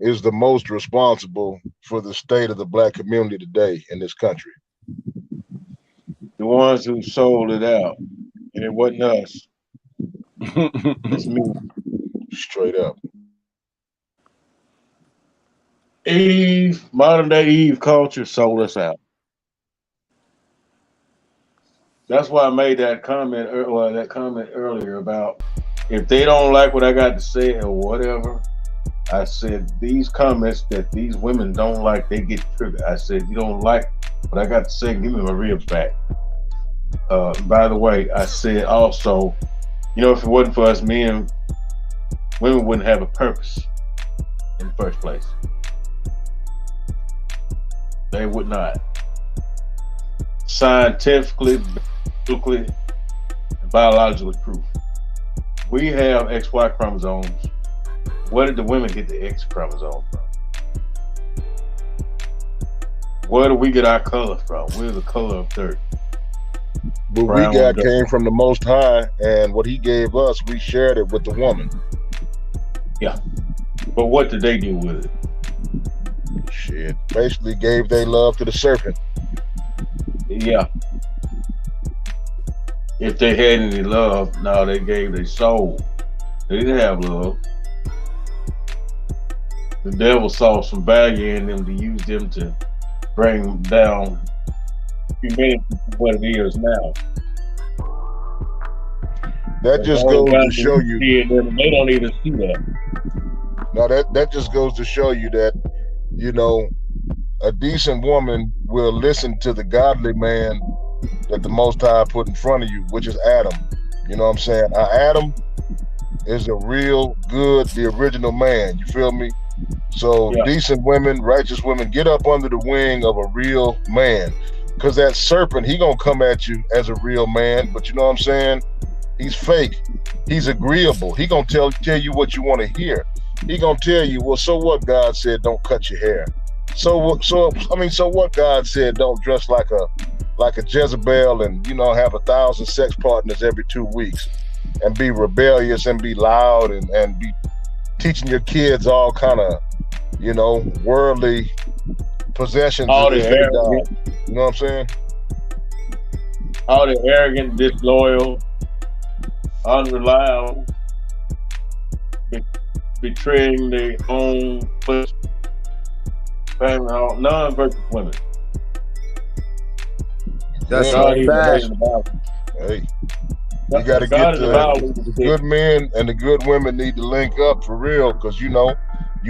is the most responsible for the state of the black community today in this country? The ones who sold it out, and it wasn't us. It's me. Straight up. Eve, modern day Eve culture sold us out. That's why I made that comment. That comment earlier about if they don't like what I got to say or whatever. I said these comments that these women don't like, they get triggered. I said you don't like what I got to say, give me my ribs back. By the way, I said also, if it wasn't for us men, women wouldn't have a purpose in the first place. They would not. Scientifically, biblically, and biologically proof. We have XY chromosomes. Where did the women get the X chromosome from? Where do we get our color from? We're the color of dirt. What we got came from the Most High, and what He gave us, we shared it with the woman. Yeah. But what did they do with it? Shit. Basically gave their love to the serpent. Yeah. If they had any love, no, they gave their soul. They didn't have love. The devil saw some value in them to use them to bring down humanity to what it is now. That just goes to show you. They don't even see that. No, that just goes to show you that, a decent woman will listen to the godly man that the Most High put in front of you, which is Adam. You know what I'm saying? Adam is a real good, the original man. You feel me? So decent women, righteous women, get up under the wing of a real man. Because that serpent, he gonna come at you as a real man, but you know what I'm saying? He's fake. He's agreeable. He gonna tell you what you want to hear. He gonna tell you, well, so what God said, don't cut your hair. So what God said, don't dress like a Jezebel and, have 1,000 sex partners every 2 weeks and be rebellious and be loud and be teaching your kids all kind of, worldly possessions. All the arrogant. You know what I'm saying? All the arrogant, disloyal, unreliable, betraying their own family, non-virtuous women. That's a fact. Hey, you got to get the good men and the good women need to link up for real, because you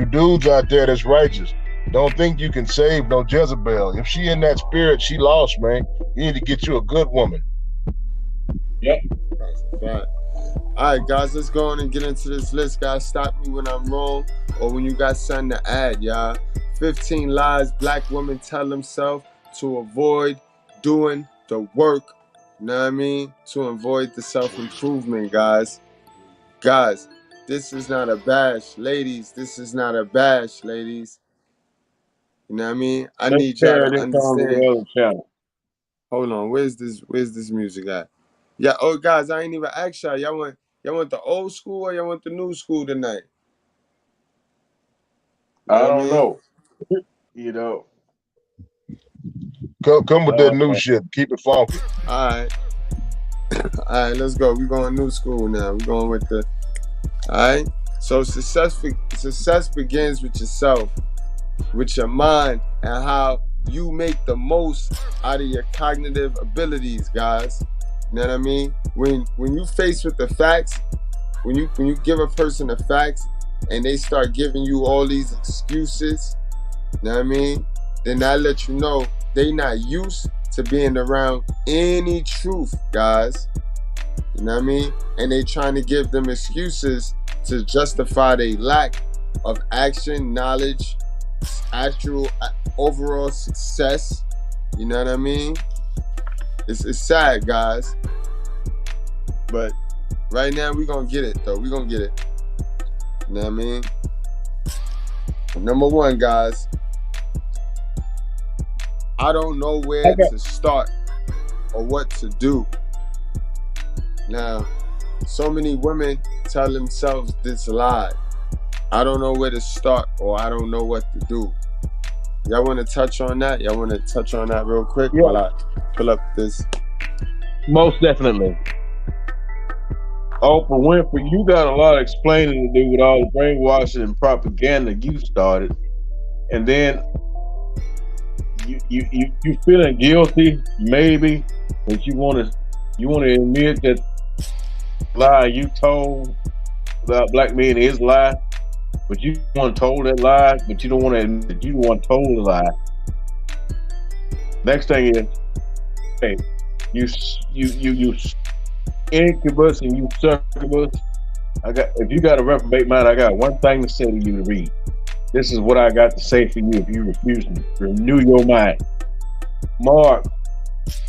dudes out there that's righteous. Don't think you can save no Jezebel. If she in that spirit, she lost, man. You need to get you a good woman. Yep. That's a fact. All right, guys, let's go on and get into this list, guys. Stop me when I'm wrong or when you got something to add, y'all. 15 lies black women tell themselves to avoid doing the work, you know what I mean? To avoid the self-improvement, guys. Guys, this is not a bash. Ladies, this is not a bash, ladies. You know what I mean? I need y'all to understand. Hold on, where's this music at? Yeah, oh guys, I ain't even asked y'all. Y'all want the old school or y'all want the new school tonight? I don't know. Come with that new shit. Keep it funky. All right, let's go. We're going new school now. We're going with the. All right. So success begins with yourself, with your mind, and how you make the most out of your cognitive abilities, guys. You know what I mean? When you face with the facts, when you give a person the facts and they start giving you all these excuses, you know what I mean? Then that lets you know they not used to being around any truth, guys. You know what I mean? And they trying to give them excuses to justify their lack of action, knowledge, actual overall success. You know what I mean? It's sad, guys. But right now we gonna get it though. We gonna get it. You know what I mean? Number one, guys. I don't know where to start or what to do. Now, so many women tell themselves this lie. I don't know where to start, or I don't know what to do. Y'all want to touch on that? Y'all want to touch on that real quick while I pull up this? Most definitely. Oprah Winfrey, you got a lot of explaining to do with all the brainwashing and propaganda you started, and then you feeling guilty, maybe, but you want to admit that lie you told about black men is lie, but you want told that lie, but you don't want to admit that you want told the lie. Next thing is, hey, you incubus and you succubus. If you got a reprobate mind, I got one thing to say to you to read. This is what I got to say for you if you refuse to renew your mind. Mark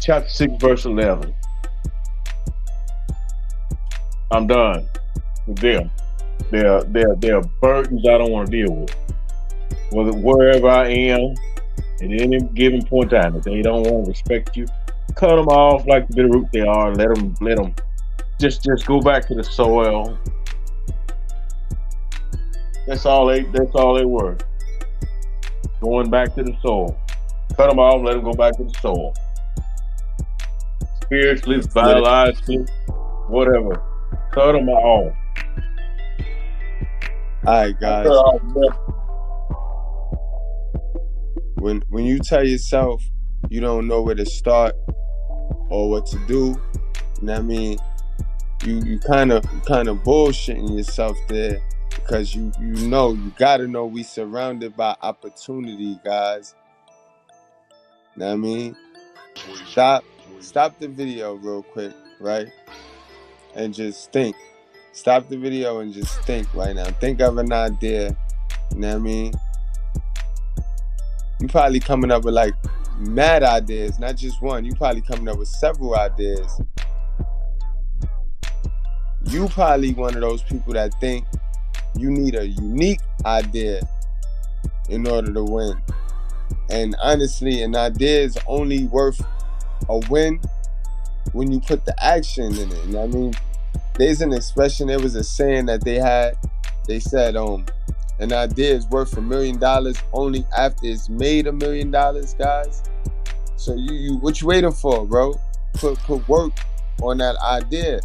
chapter 6 verse 11. I'm done with them. They're burdens I don't want to deal with. Wherever I am at any given point in time, if they don't want to respect you, cut them off like the root they are. Let them just go back to the soil. That's all they were. Going back to the soil. Cut them off. Let them go back to the soil. Spiritually, biologically, whatever. Cut them off. All right, guys. When you tell yourself you don't know where to start or what to do, you know what I mean? You kind of bullshitting yourself there, because you gotta know we surrounded by opportunity, guys. You know what I mean? Stop the video real quick, right? And just think. Stop the video and just think right now. Think of an idea. You know what I mean? You probably coming up with like mad ideas, not just one. You probably coming up with several ideas. You probably one of those people that think you need a unique idea in order to win. And honestly, an idea is only worth a win when you put the action in it. You know what I mean? There's an expression, there was a saying that they had. They said, an idea is worth $1 million only after it's made $1 million, guys. So you what you waiting for, bro? Put work on that idea.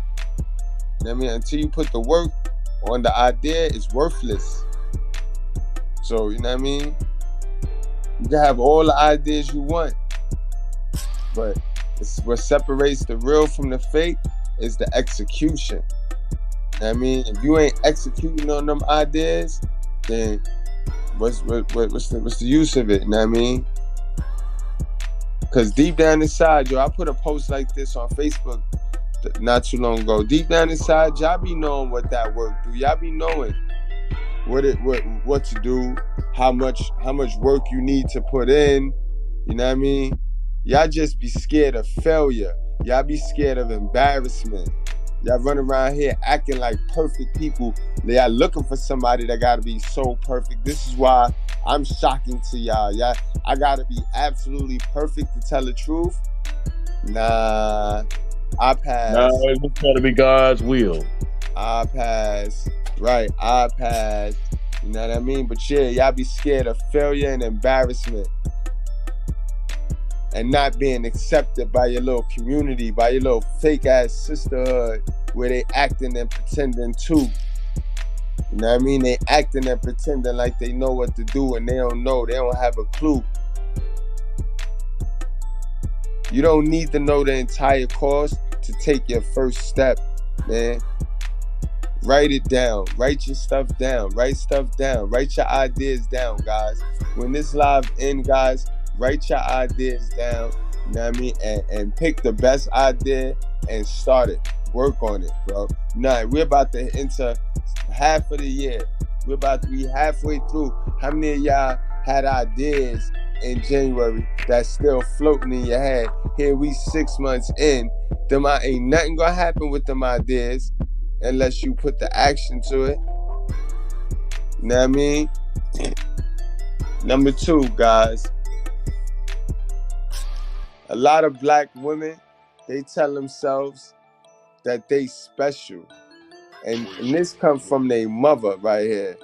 You know what I mean? Until you put the work on the idea, it's worthless. So, you know what I mean? You can have all the ideas you want, but what separates the real from the fake is the execution. You know what I mean? If you ain't executing on them ideas, then what's the use of it? You know what I mean? Because deep down inside, I put a post like this on Facebook not too long ago. Deep down inside, y'all be knowing what that work do. Y'all be knowing what to do, how much work you need to put in. You know what I mean? Y'all just be scared of failure. Y'all be scared of embarrassment. Y'all run around here acting like perfect people. Y'all looking for somebody that gotta be so perfect. This is why I'm shocking to y'all. I gotta be absolutely perfect to tell the truth. Nah, I pass. Nah, it's gotta be God's will. I pass. Right, I pass. You know what I mean? But yeah, y'all be scared of failure and embarrassment, and not being accepted by your little community, by your little fake ass sisterhood where they acting and pretending too. You know what I mean? They acting and pretending like they know what to do, and they don't know. They don't have a clue. You don't need to know the entire course to take your first step, man. Write it down. Write your stuff down. Write stuff down. Write your ideas down, guys. When this live ends, guys, write your ideas down. You know what I mean? And pick the best idea and start it. Work on it, bro. Nah, we're about to enter half of the year. We're about to be halfway through. How many of y'all had ideas in January that's still floating in your head? Here we 6 months in. Them ain't nothing gonna happen with them ideas unless you put the action to it. You know what I mean? Number 2, guys. A lot of black women, they tell themselves that they special. and this comes from their mother right here.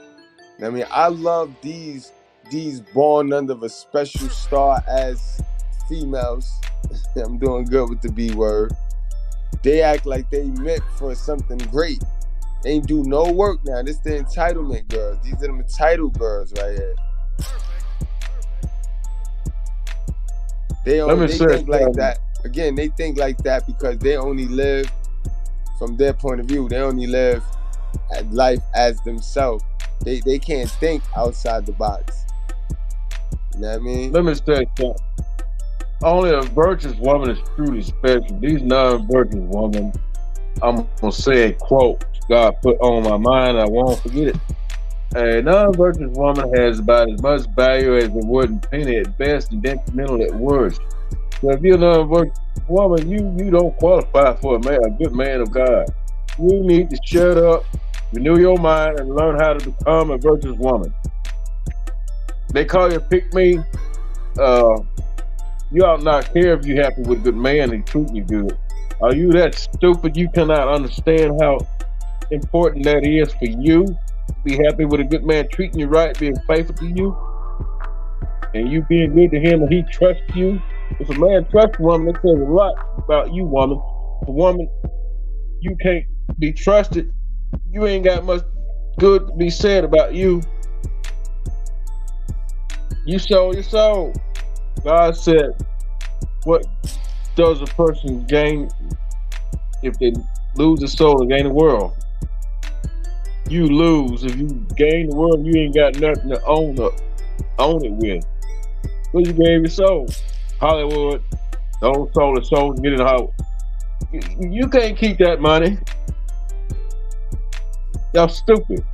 I mean, I love these born under a special star as females. I'm doing good with the B word. They act like they meant for something great. They ain't do no work now. This the entitlement girls. These are them entitled girls right here. They think like that. Again, they think like that because they only live from their point of view. They only live at life as themselves. They can't think outside the box. You know what I mean? Let me say something. Only a virtuous woman is truly special. These non-virtuous women, I'm gonna say a quote God put on my mind. I won't forget it. A non-virtuous woman has about as much value as a wooden penny at best and detrimental at worst. So if you're a non-virtuous woman, you don't qualify for a good man of God. You need to shut up, renew your mind, and learn how to become a virtuous woman. They call you pick me. You ought not care if you're happy with a good man and treating you good. Are you that stupid you cannot understand how important that is for you to be happy with a good man treating you right, being faithful to you, and you being good to him and he trusts you? If a man trusts a woman, that says a lot about you, woman. If a woman, you can't be trusted, you ain't got much good to be said about you. You sold your soul. God said, what does a person gain if they lose their soul and gain the world? You lose. If you gain the world, you ain't got nothing to own it with. So you gave your soul. Hollywood, the old soul and soul, get in Hollywood. You can't keep that money. Y'all stupid.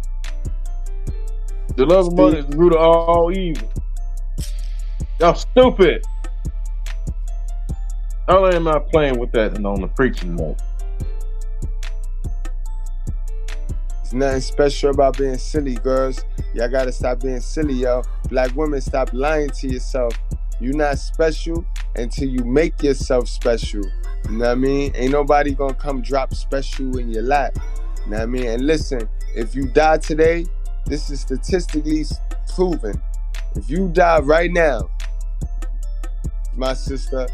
The love of money is the root of all evil. Y'all stupid. I am not playing with that and on the preaching note. There's nothing special about being silly, girls. Y'all gotta stop being silly, yo. Black women, stop lying to yourself. You're not special until you make yourself special. You know what I mean? Ain't nobody gonna come drop special in your lap. You know what I mean? And listen, if you die today, this is statistically proven. If you die right now, my sister,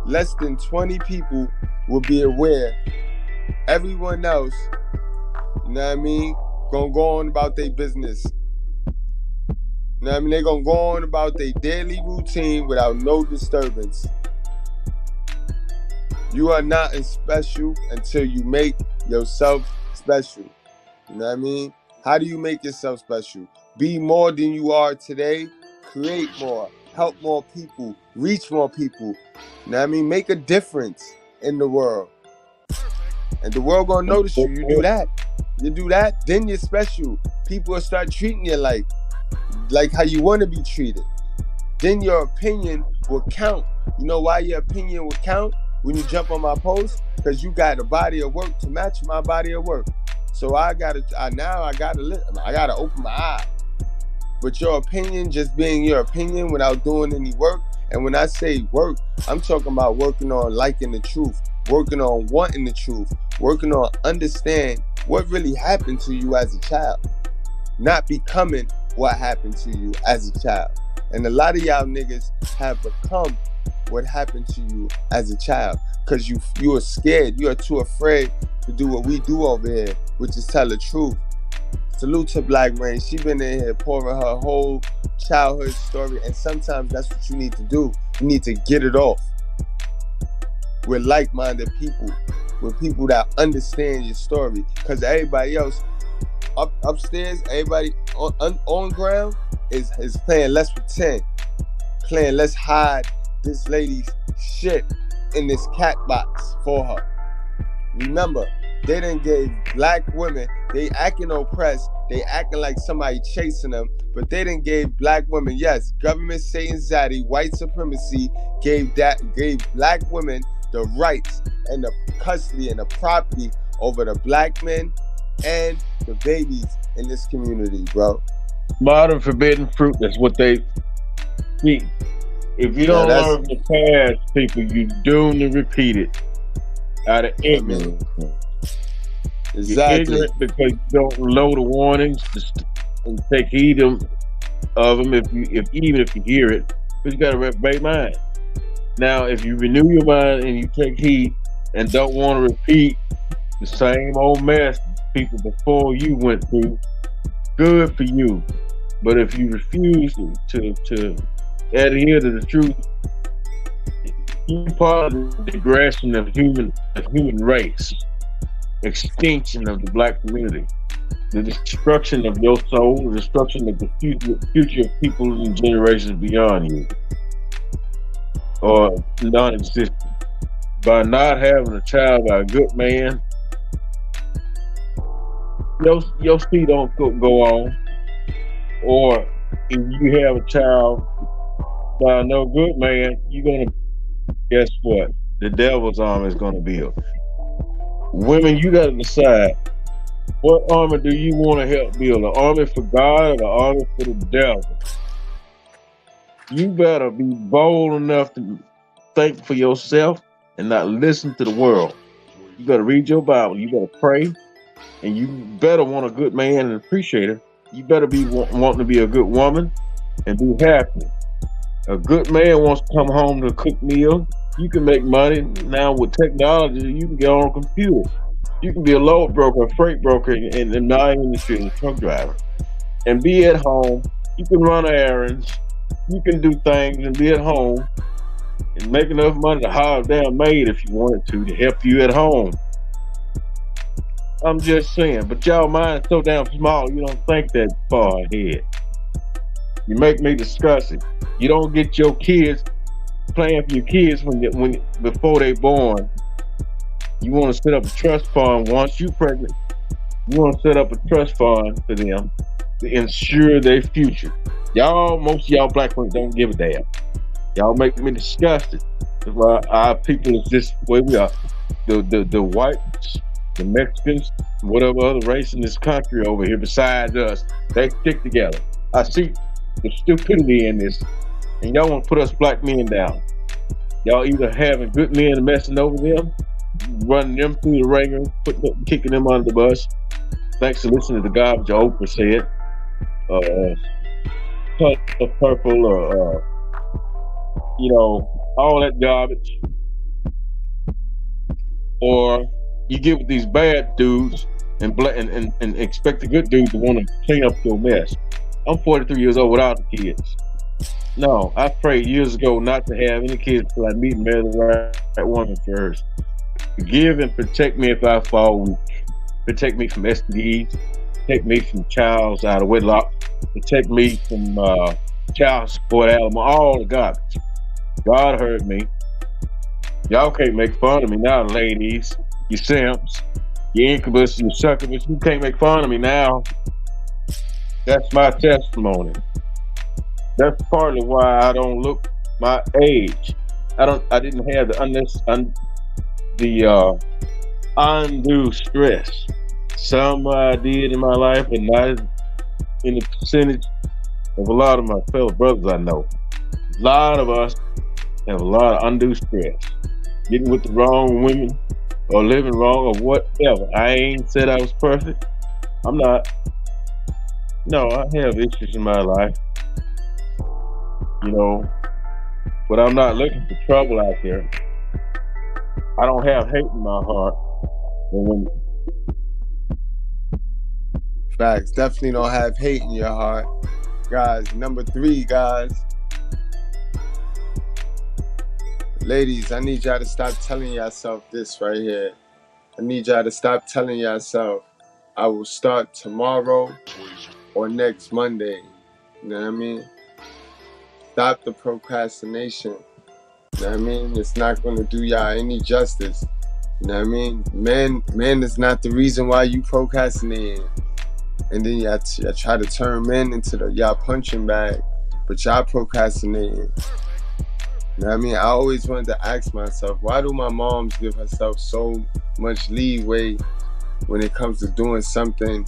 less than 20 people will be aware. Everyone else, you know what I mean, gonna go on about their business. You know what I mean? They're gonna go on about their daily routine without no disturbance. You are not special until you make yourself special. You know what I mean? How do you make yourself special? Be more than you are today. Create more. Help more people. Reach more people. You know what I mean? Make a difference in the world. And the world gonna notice you. You do that. You do that, then you're special. People will start treating you like how you want to be treated. Then your opinion will count. You know why your opinion will count when you jump on my post? Because you got a body of work to match my body of work. So I gotta open my eye. But your opinion just being your opinion without doing any work. And when I say work, I'm talking about working on liking the truth, working on wanting the truth, working on understand what really happened to you as a child, not becoming what happened to you as a child. And a lot of y'all niggas have become what happened to you as a child because you are scared. You are too afraid to do what we do over here, which is tell the truth. Salute to Black Rain. She been in here pouring her whole childhood story, and sometimes that's what you need to do. You need to get it off with like-minded people, with people that understand your story. Because everybody else upstairs, everybody on ground is playing let's pretend, playing let's hide this lady's shit in this cat box for her. Remember, they done gave black women, they acting oppressed, they acting like somebody chasing them, but they done gave black women, yes, government Satan Zaddy, white supremacy gave black women the rights and the custody and the property over the black men and the babies in this community, bro. Modern forbidden fruit, that's what they eat. If you don't learn the past, people, you're doomed to repeat it out of ignorance. You're ignorant because you don't know the warnings and take heed of them even if you hear it, because you got a reprobate mind. Now, if you renew your mind and you take heed and don't want to repeat the same old mess people before you went through, good for you. But if you refuse to adhere to the truth, you're part of the digression of human race, extinction of the black community, the destruction of your soul, the destruction of the future of people and generations beyond you, or non-existent. By not having a child by a good man, your feet don't go on. Or if you have a child by no good man, you're gonna, guess what? The devil's army is gonna build. Women, you gotta decide, what army do you want to help build? An army for God or the army for the devil? You better be bold enough to think for yourself and not listen to the world. You better read your Bible, you better pray, and you better want a good man and appreciate her. You better be wanting to be a good woman and be happy. A good man wants to come home to cook meals. You can make money now with technology. You can get on a computer. You can be a load broker, a freight broker in my industry, a truck driver, and be at home. You can run errands. You can do things and be at home and make enough money to hire a damn maid if you wanted to help you at home. I'm just saying, but y'all mind is so damn small, you don't think that far ahead. You make me disgusted. You don't get your kids playing for your kids before they born. You want to set up a trust fund once you pregnant. You want to set up a trust fund for them to ensure their future. Most of y'all black women don't give a damn. Y'all make me disgusted. That's why our people is just where we are. The whites, the Mexicans, whatever other race in this country over here besides us, they stick together. I see the stupidity in this, and y'all want to put us black men down. Y'all either having good men and messing over them, running them through the ringer, kicking them under the bus. Thanks to listening to the garbage Oprah said, purple, or all that garbage. Or you get with these bad dudes and expect the good dudes to want to clean up your mess. I'm 43 years old without the kids. No, I prayed years ago not to have any kids until I meet and marry the right woman first. Forgive and protect me if I fall weak. Protect me from STDs. Protect me from child's out of wedlock. Protect me from child support, alimony, all the garbage. God heard me. Y'all can't make fun of me now, ladies. You simps, you incubus, you succubus. You can't make fun of me now. That's my testimony. That's partly why I don't look my age. I didn't have the undue stress. Some I did in my life, but not in the percentage of a lot of my fellow brothers I know. A lot of us have a lot of undue stress. Getting with the wrong women or living wrong or whatever. I ain't said I was perfect. I'm not. No, I have issues in my life. But I'm not looking for trouble out there. I don't have hate in my heart. Facts. Definitely don't have hate in your heart. Guys, number 3, guys. Ladies, I need y'all to stop telling yourself this right here. I need y'all to stop telling yourself, I will start tomorrow or next Monday. You know what I mean? Stop the procrastination. You know what I mean? It's not going to do y'all any justice. You know what I mean? Men is not the reason why you procrastinating. And then y'all try to turn men into y'all punching bag, but y'all procrastinating. You know what I mean? I always wanted to ask myself, why do my moms give herself so much leeway when it comes to doing something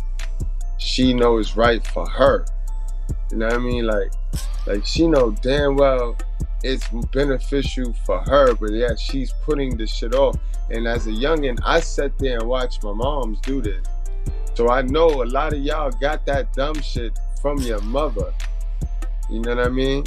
she knows is right for her? You know what I mean? Like she know damn well it's beneficial for her, but yeah, she's putting this shit off. And as a youngin', I sat there and watched my moms do this. So I know a lot of y'all got that dumb shit from your mother. You know what I mean?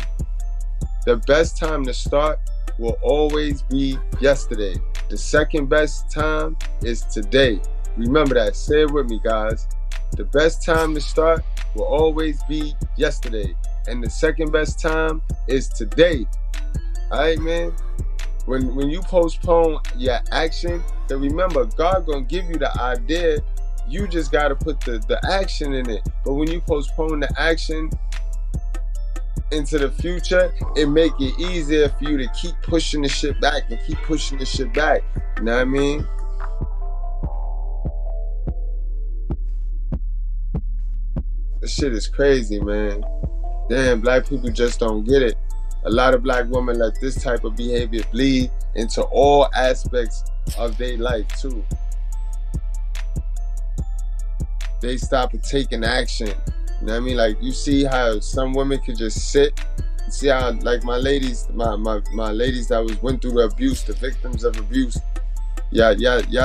The best time to start will always be yesterday. The second best time is today. Remember that. Say it with me, guys. The best time to start will always be yesterday. And the second best time is today. All right, man? When you postpone your action, then remember, God gonna give you the idea. You just gotta put the action in it. But when you postpone the action into the future, it make it easier for you to keep pushing the shit back and keep pushing the shit back. You know what I mean? This shit is crazy, man. Damn, black people just don't get it. A lot of black women let this type of behavior bleed into all aspects of their life too. They stop taking action. You know what I mean? Like, you see how some women could just sit. You see how, like, my ladies, my ladies that went through the abuse, the victims of abuse, y'all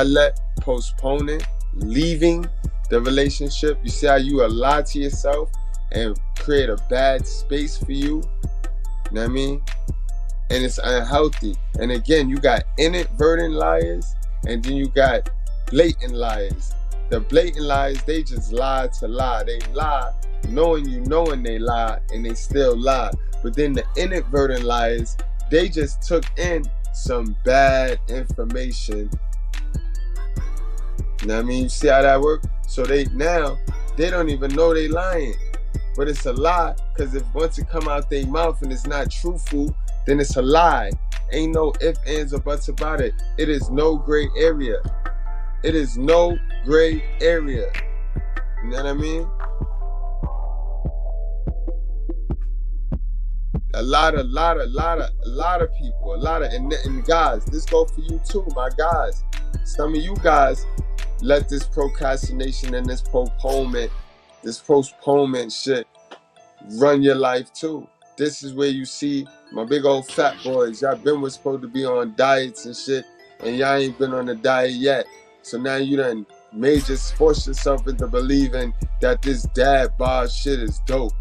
let postponing, leaving the relationship. You see how you lie to yourself and create a bad space for you. You know what I mean? And it's unhealthy. And again, you got inadvertent liars, and then you got blatant liars. The blatant lies, they just lie to lie. They lie knowing they lie, and they still lie. But then the inadvertent lies, they just took in some bad information. You know what I mean? You see how that works? So they don't even know they lying. But it's a lie, because if once it come out their mouth and it's not truthful, then it's a lie. Ain't no ifs, ands, or buts about it. It is no gray area. It is no gray area. You know what I mean? A lot of people, and guys, this go for you too, my guys. Some of you guys let this procrastination and this postponement shit run your life too. This is where you see my big old fat boys. Y'all been supposed to be on diets and shit, and y'all ain't been on a diet yet. So now you done force yourself into believing that this dad bod shit is dope.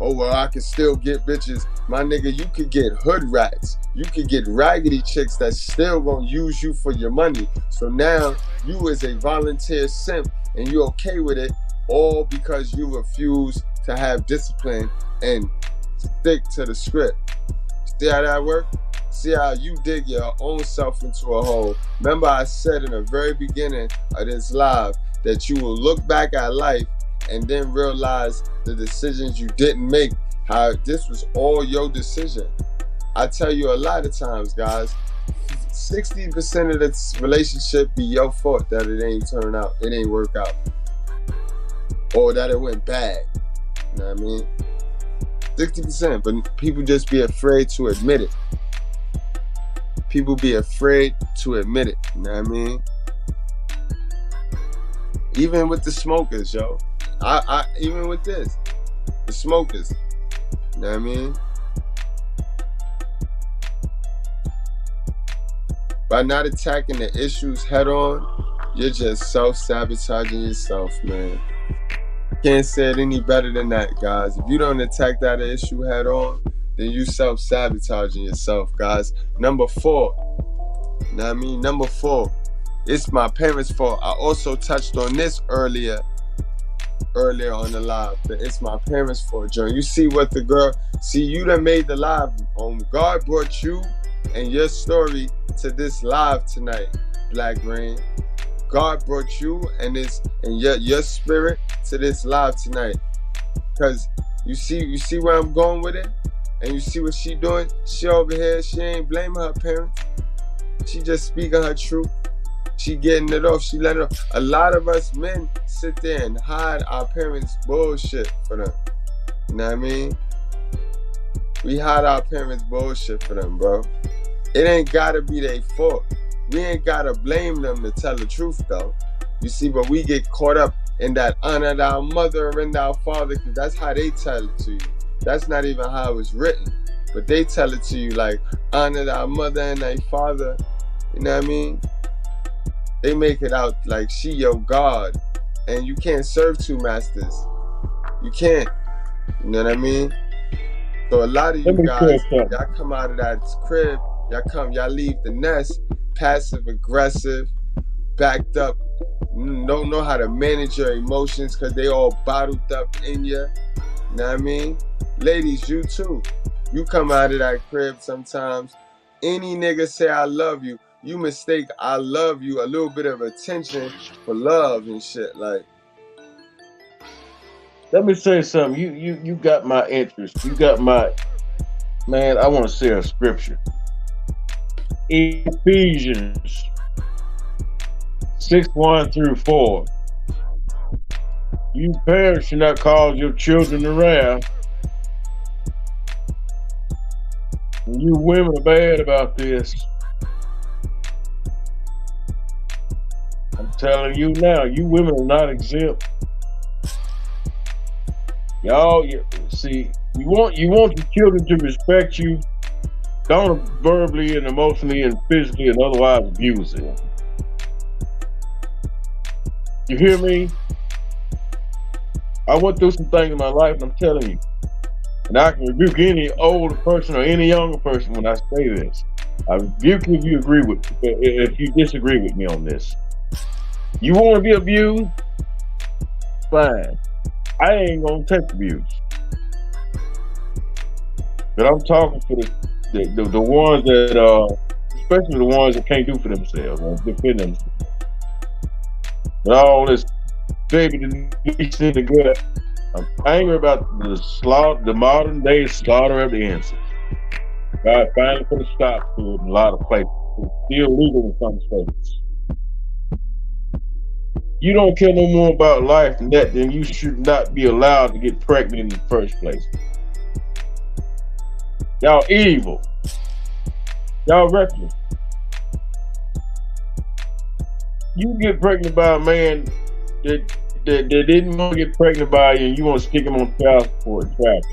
Oh, well, I can still get bitches. My nigga, you could get hood rats. You could get raggedy chicks that's still gonna use you for your money. So now you as a volunteer simp, and you okay with it, all because you refuse to have discipline and stick to the script. See how that works? See how you dig your own self into a hole. Remember, I said in the very beginning of this live that you will look back at life and then realize the decisions you didn't make, how this was all your decision. I tell you a lot of times, guys, 60% of this relationship be your fault that it ain't turn out, it ain't work out, or that it went bad. You know what I mean? 60%, but people just be afraid to admit it. People be afraid to admit it. You know what I mean? Even with the smokers, yo. I even with this, the smokers. You know what I mean? By not attacking the issues head on, you're just self-sabotaging yourself, man. Can't say it any better than that, guys. If you don't attack that issue head on, then you self-sabotaging yourself, guys. Number 4. You know what I mean? Number 4. It's my parents' fault. I also touched on this earlier on the live. That it's my parents' fault, John. You see what the girl... See, you done made the live. God brought you and your story to this live tonight, Black Rain. God brought you and your spirit to this live tonight. Because you see where I'm going with it? And you see what she doing? She over here, she ain't blaming her parents. She just speaking her truth. She getting it off. She letting it off. A lot of us men sit there and hide our parents' bullshit for them. You know what I mean? We hide our parents' bullshit for them, bro. It ain't gotta be their fault. We ain't gotta blame them to tell the truth, though. You see, but we get caught up in that honor thy mother and thy father, because that's how they tell it to you. That's not even how it was written. But they tell it to you like, honor thy mother and thy father. You know what I mean? They make it out like she your God. And you can't serve two masters. You can't. You know what I mean? So a lot of you guys, y'all come out of that crib, y'all leave the nest, passive aggressive, backed up, don't know how to manage your emotions because they all bottled up in you. You know what I mean? Ladies, you too. You come out of that crib sometimes. Any nigga say I love you, you mistake I love you, a little bit of attention for love and shit. Like, let me say something. You got my interest. You got my man. I want to say a scripture. Ephesians 6:1-4. You parents should not cause your children to wrath. You women are bad about this. I'm telling you now, you women are not exempt. Y'all, see, you want your children to respect you. Don't verbally and emotionally and physically and otherwise abuse them. You hear me? I went through some things in my life, and I'm telling you, and I can rebuke any older person or any younger person when I say this. I rebuke you if you disagree with me on this. You want to be abused? Fine. I ain't gonna take abuse. But I'm talking to the ones that especially the ones that can't do for themselves or defend themselves. But all this baby release in the gut. I'm angry about the modern day slaughter of the innocent. God finally put a stop to it in a lot of places. It's still legal in some states. You don't care no more about life than that, then you should not be allowed to get pregnant in the first place. Y'all evil. Y'all reckless. You get pregnant by a man that didn't want to get pregnant by you, and you want to stick him on child support and traffic.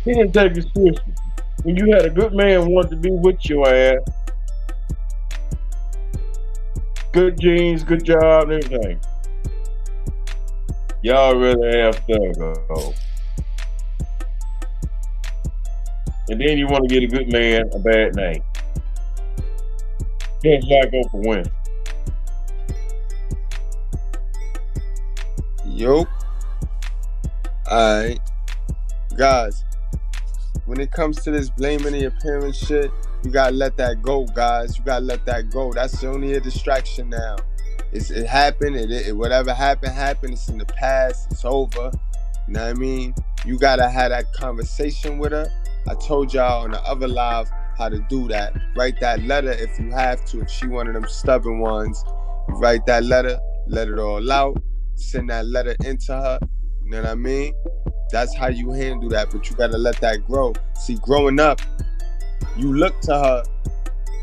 He didn't take it seriously. When you had a good man wanted to be with your ass, good genes, good job, and everything. Y'all really have thug. And then you want to get a good man a bad name. Just like Oprah Winfrey. Yo. Alright. Guys, when it comes to this blaming the appearance shit, you gotta let that go, guys. You gotta let that go. That's only a distraction now. It happened. Whatever happened. It's in the past. It's over. You know what I mean? You gotta have that conversation with her. I told y'all on the other live how to do that. Write that letter if you have to. If she one of them stubborn ones, you write that letter, let it all out, send that letter into her. You know what I mean? That's how you handle that, but you gotta let that grow. See, growing up, you look to her,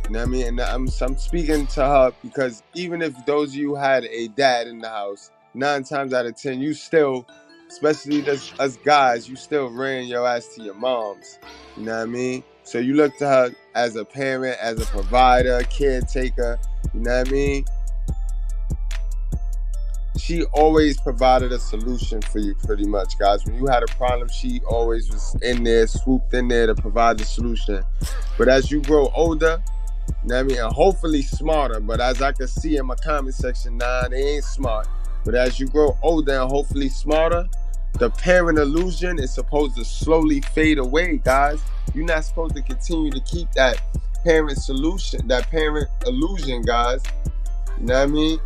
you know what I mean? And I'm speaking to her because even if those of you had a dad in the house, 9 times out of 10, you still, especially us guys, you still ran your ass to your moms. You know what I mean? So you look to her as a parent, as a provider, caretaker, you know what I mean? She always provided a solution for you pretty much, guys. When you had a problem, she always was in there, swooped in there to provide the solution. But as you grow older, you know what I mean, and hopefully smarter, but as I can see in my comment section, nah, they ain't smart. But as you grow older and hopefully smarter, the parent illusion is supposed to slowly fade away, guys. You're not supposed to continue to keep that parent illusion, guys. You know what I mean?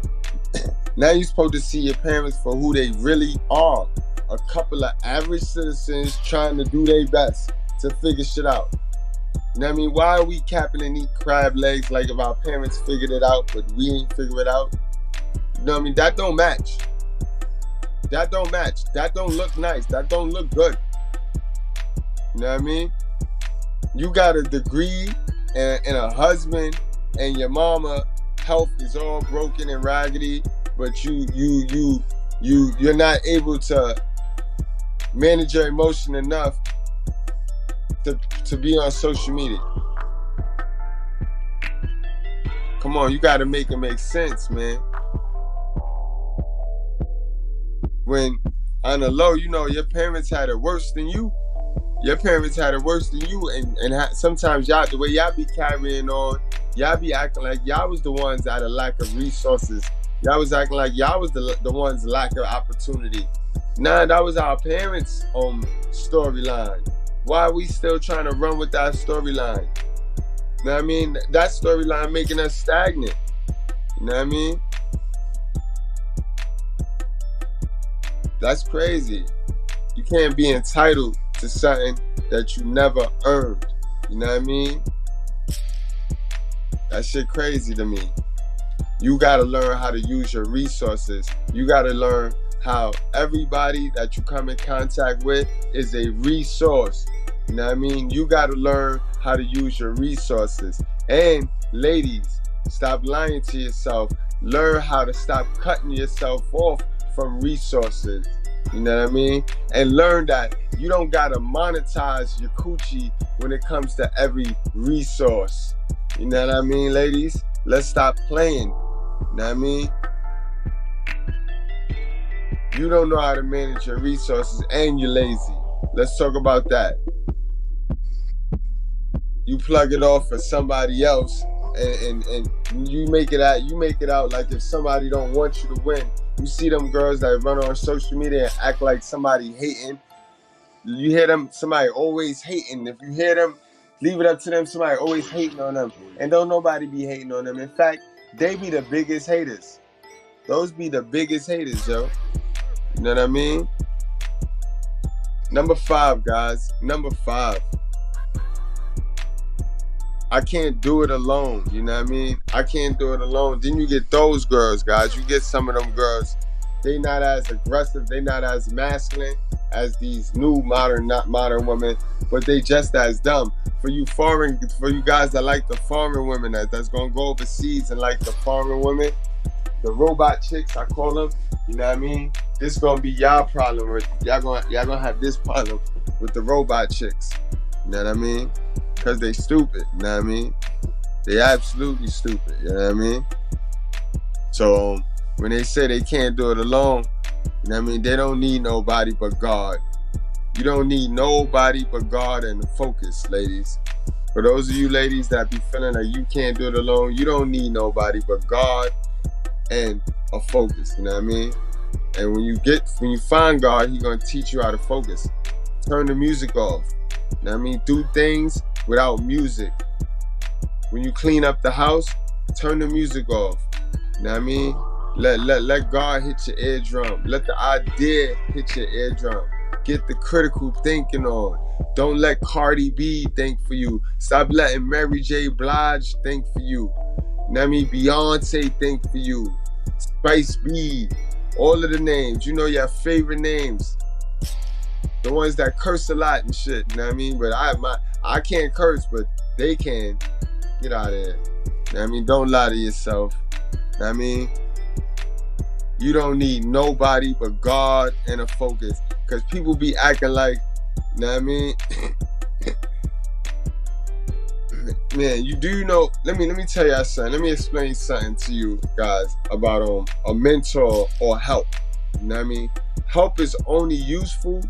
Now you're supposed to see your parents for who they really are. A couple of average citizens trying to do their best to figure shit out. You know what I mean? Why are we capping and eat crab legs like if our parents figured it out, but we ain't figure it out? You know what I mean? That don't match. That don't match. That don't look nice. That don't look good. You know what I mean? You got a degree and a husband and your mama health is all broken and raggedy, but you're not able to manage your emotion enough to be on social media. Come on, you gotta make it make sense, man. When on the low, you know, your parents had it worse than you. Your parents had it worse than you, and sometimes y'all, the way y'all be carrying on, y'all be acting like y'all was the ones out of lack of resources. Y'all was acting like y'all was the ones lack of opportunity. Nah, that was our parents' storyline. Why are we still trying to run with that storyline? You know what I mean? That storyline making us stagnant. You know what I mean? That's crazy. You can't be entitled to something that you never earned. You know what I mean? That shit crazy to me. You gotta learn how to use your resources. You gotta learn how everybody that you come in contact with is a resource. You know what I mean? You gotta learn how to use your resources. And ladies, stop lying to yourself. Learn how to stop cutting yourself off from resources. You know what I mean? And learn that you don't gotta monetize your coochie when it comes to every resource. You know what I mean, ladies? Let's stop playing. You know what I mean? You don't know how to manage your resources and you're lazy. Let's talk about that. You plug it off for somebody else and you make it out like if somebody don't want you to win. You see them girls that run on social media and act like somebody hating. You hear them, somebody always hating. If you hear them, leave it up to them, somebody always hating on them. And don't nobody be hating on them. In fact, they be the biggest haters. Those be the biggest haters, yo. You know what I mean? Number 5, guys. Number 5. I can't do it alone. You know what I mean? I can't do it alone. Then you get those girls, guys. You get some of them girls. They not as aggressive. They not as masculine as these new not modern women, but they just as dumb. For you guys that like the foreign women that's gonna go overseas and like the foreign women, the robot chicks, I call them. You know what I mean? This gonna be y'all problem. Y'all gonna have this problem with the robot chicks. You know what I mean? Because they stupid. You know what I mean? They absolutely stupid. You know what I mean? So when they say they can't do it alone, you know what I mean? They don't need nobody but God. You don't need nobody but God and the focus, ladies. For those of you ladies that be feeling like you can't do it alone, you don't need nobody but God and a focus. You know what I mean? And when you find God, He's gonna teach you how to focus. Turn the music off. You know what I mean? Do things without music. When you clean up the house, turn the music off. You know what I mean? Let God hit your eardrum. Let the idea hit your eardrum. Get the critical thinking on. Don't let Cardi B think for you. Stop letting Mary J. Blige think for you. You know what I mean? Beyonce think for you. Spice B. All of the names. You know your favorite names. The ones that curse a lot and shit. You know what I mean? But I can't curse, but they can. Get out of here. You know what I mean? Don't lie to yourself. You know what I mean? You don't need nobody but God and a focus. Because people be acting like, you know what I mean? Man, you know, let me tell y'all something. Let me explain something to you guys about a mentor or help. You know what I mean? Help is only useful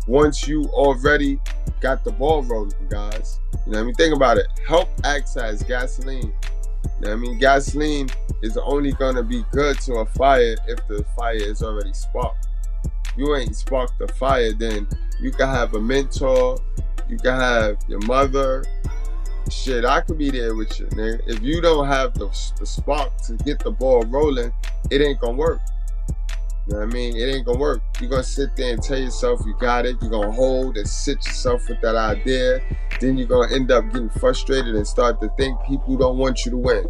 once you already got the ball rolling, guys. You know what I mean? Think about it. Help acts as gasoline. You know what I mean? Gasoline is only gonna be good to a fire if the fire is already sparked. You ain't sparked the fire, then you can have a mentor, you can have your mother. Shit, I could be there with you, nigga. If you don't have the spark to get the ball rolling, it ain't gonna work. You know what I mean? It ain't gonna work. You're gonna sit there and tell yourself you got it. You're gonna hold and sit yourself with that idea. Then you're gonna end up getting frustrated and start to think people don't want you to win.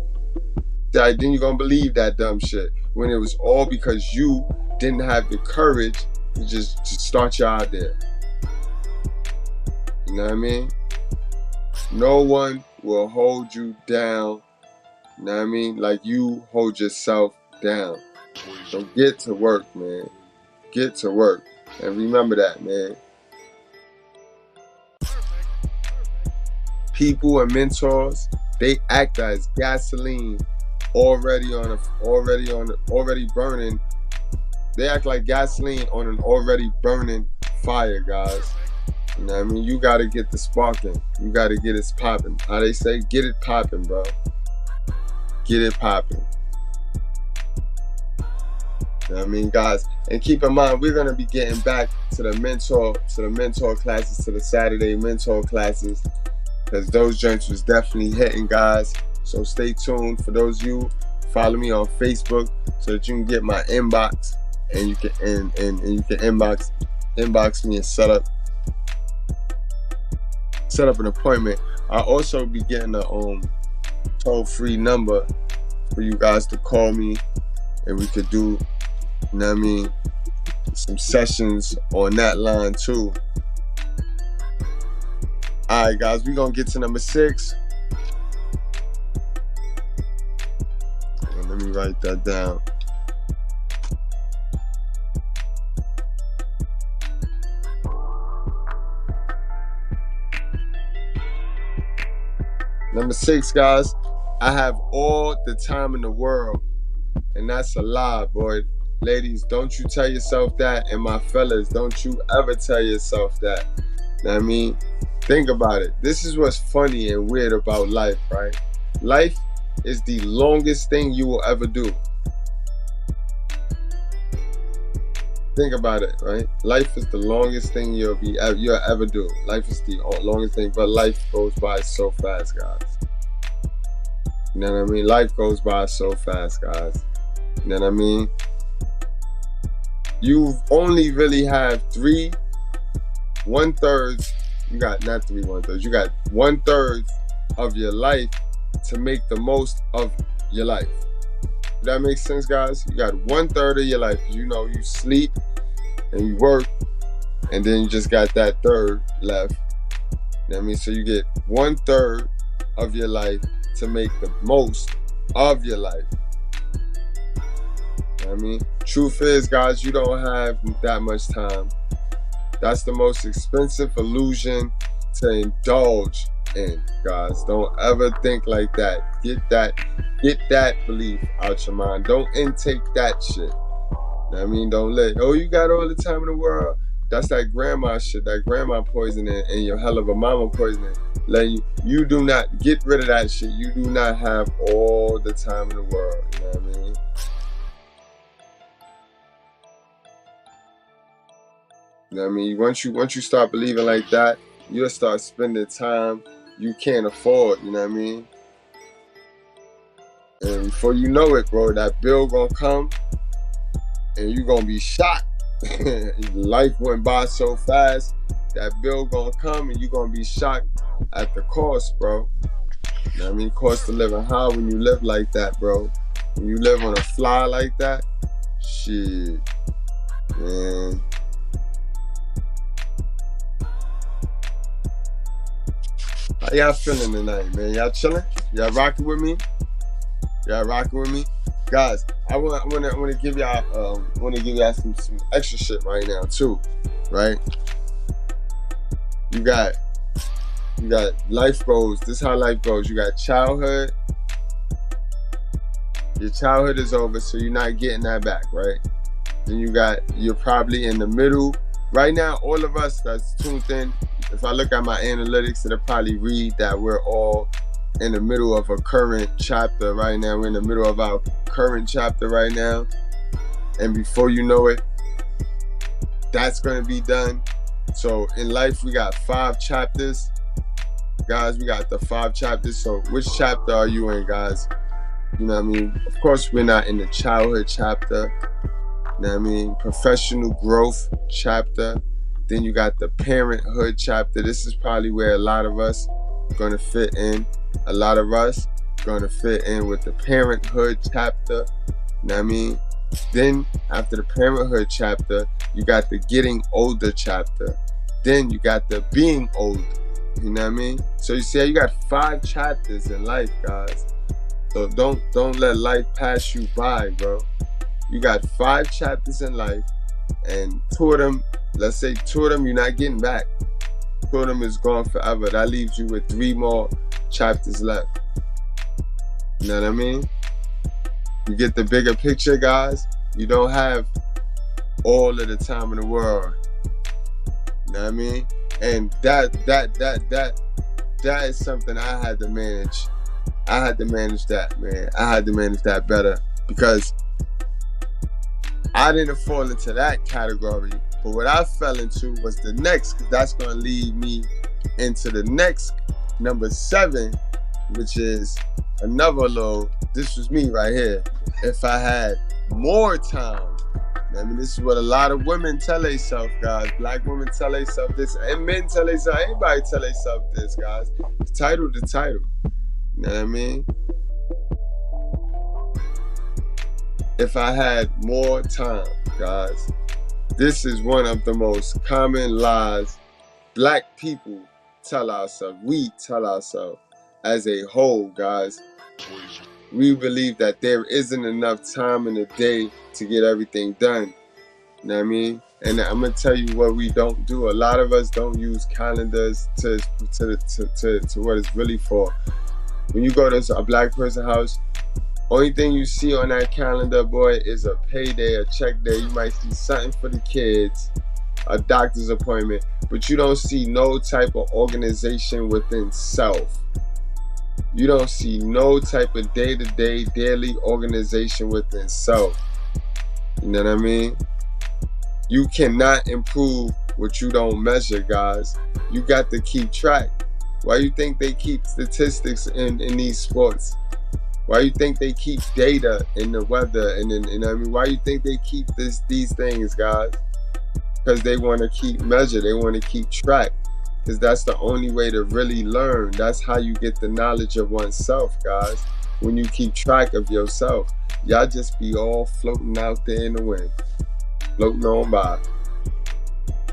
Then you're gonna believe that dumb shit when it was all because you didn't have the courage to just start your idea. You know what I mean? No one will hold you down, you know what I mean, like you hold yourself down. So get to work, man. Get to work. And remember that, man. people and mentors, they act as gasoline already burning. They act like gasoline on an already burning fire, guys. You know what I mean? You gotta get the sparking. You gotta get it popping. How they say, get it popping, bro. Get it popping. You know what I mean, guys? And keep in mind, we're gonna be getting back to the mentor classes, to the Saturday mentor classes, because those joints was definitely hitting, guys. So stay tuned. For those of you, follow me on Facebook so that you can get my inbox, and you can and you can inbox me and set up an appointment. I'll also be getting a toll-free number for you guys to call me, and we could do, you know what I mean, some sessions on that line too. All right, guys, we're gonna get to number 6. Let me write that down. Number 6, guys, I have all the time in the world, and that's a lie, boy. Ladies, don't you tell yourself that, and my fellas, don't you ever tell yourself that. You know what I mean? Think about it. This is what's funny and weird about life, right? Life is the longest thing you will ever do. Think about it, right? Life is the longest thing you'll ever do. Life is the longest thing, but life goes by so fast, guys. You know what I mean? Life goes by so fast, guys. You know what I mean? You only really have 1/3. You got not 3 1/3. You got 1/3 of your life to make the most of your life. Does that make sense, guys? You got 1/3 of your life. You know, you sleep and you work, and then you just got that third left. You know what I mean? So you get 1/3 of your life to make the most of your life. You know what I mean? Truth is, guys, you don't have that much time. That's the most expensive illusion to indulge in, guys. Don't ever think like that. Get that belief out your mind. Don't intake that shit. You know what I mean? Don't let, you got all the time in the world. That's that grandma shit, that grandma poisoning and your hell of a mama poisoning. You do not get rid of that shit. You do not have all the time in the world. You know what I mean? You know what I mean? Once you start believing like that, you'll start spending time you can't afford, you know what I mean? And before you know it, bro, that bill gonna come and you gonna be shocked. Life went by so fast, that bill gonna come and you gonna be shocked at the cost, bro. You know what I mean? Cost of living high when you live like that, bro. When you live on a fly like that, shit, man. How y'all feeling tonight, man? Y'all chilling? Y'all rocking with me? Guys, I wanna give y'all some extra shit right now too, right? You got life goals. This is how life goes. You got childhood. Your childhood is over, so you're not getting that back, right? Then you're probably in the middle. Right now, all of us that's tuned in, if I look at my analytics, it'll probably read that we're all in the middle of a current chapter right now. We're in the middle of our current chapter right now. And before you know it, that's going to be done. So in life, we got 5 chapters. Guys, we got the 5 chapters. So which chapter are you in, guys? You know what I mean? Of course, we're not in the childhood chapter. You know what I mean? Professional growth chapter. Then you got the parenthood chapter. This is probably where a lot of us going to fit in. A lot of us going to fit in with the parenthood chapter. You know what I mean? Then after the parenthood chapter, you got the getting older chapter. Then you got the being old. You know what I mean? So you see how you got 5 chapters in life, guys. So don't let life pass you by, bro. You got 5 chapters in life, and 2 of them, let's say 2 of them you're not getting back. Two of them is gone forever. That leaves you with 3 more chapters left. You know what I mean? You get the bigger picture, guys. You don't have all of the time in the world. You know what I mean? And that is something I had to manage. I had to manage that, man. I had to manage that better because I didn't fall into that category. But what I fell into was the next, because that's going to lead me into the next, number 7, which is another little, this was me right here. If I had more time. I mean, this is what a lot of women tell themselves, guys. Black women tell themselves this, and men tell themselves, anybody tell themselves this, guys. The title. You know what I mean? If I had more time, guys. This is one of the most common lies Black people tell ourselves. We tell ourselves as a whole, guys. We believe that there isn't enough time in the day to get everything done. You know what I mean? And I'm gonna tell you what we don't do. A lot of us don't use calendars to what it's really for. When you go to a Black person house, only thing you see on that calendar, boy, is a payday, a check day. You might see something for the kids, a doctor's appointment, but you don't see no type of organization within self. You don't see no type of day-to-day, daily organization within self. You know what I mean? You cannot improve what you don't measure, guys. You got to keep track. Why you think they keep statistics in these sports? Why you think they keep data in the weather and in, you know what I mean? Why you think they keep these things, guys? Because they want to keep measure. They want to keep track. Because that's the only way to really learn. That's how you get the knowledge of oneself, guys. When you keep track of yourself. Y'all just be all floating out there in the wind. Floating on by.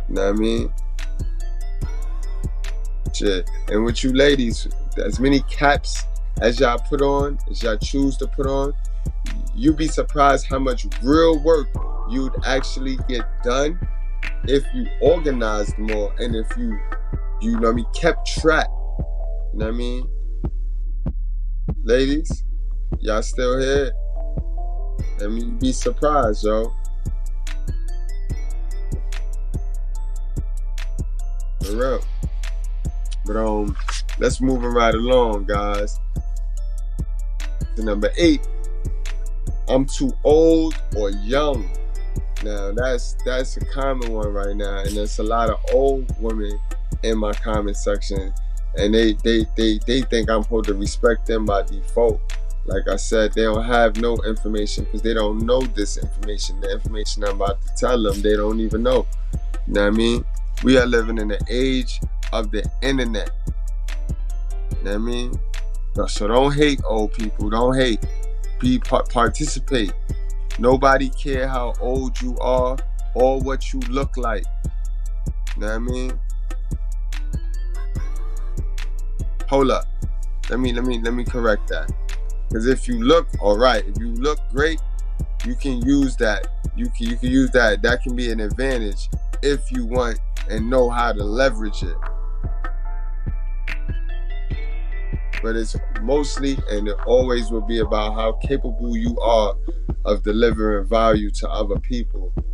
You know what I mean? Shit. And with you ladies, as many caps as y'all put on, as y'all choose to put on, you'd be surprised how much real work you'd actually get done if you organized more and if you know what I mean, kept track. You know what I mean? Ladies, y'all still here? I mean, you'd be surprised, yo. For real. But let's move right along, guys. To number 8, I'm too old or young. Now that's a common one right now, and there's a lot of old women in my comment section, and they think I'm supposed to respect them by default. Like I said, they don't have no information because they don't know this information. The information I'm about to tell them, they don't even know. You know what I mean? We are living in the age of the internet. You know what I mean? So don't hate, old people. Don't hate. Participate. Nobody care how old you are or what you look like. You know what I mean? Hold up. Let me correct that. Because if you look alright, if you look great, you can use that. You can use that. That can be an advantage if you want and know how to leverage it. But it's mostly and it always will be about how capable you are of delivering value to other people. You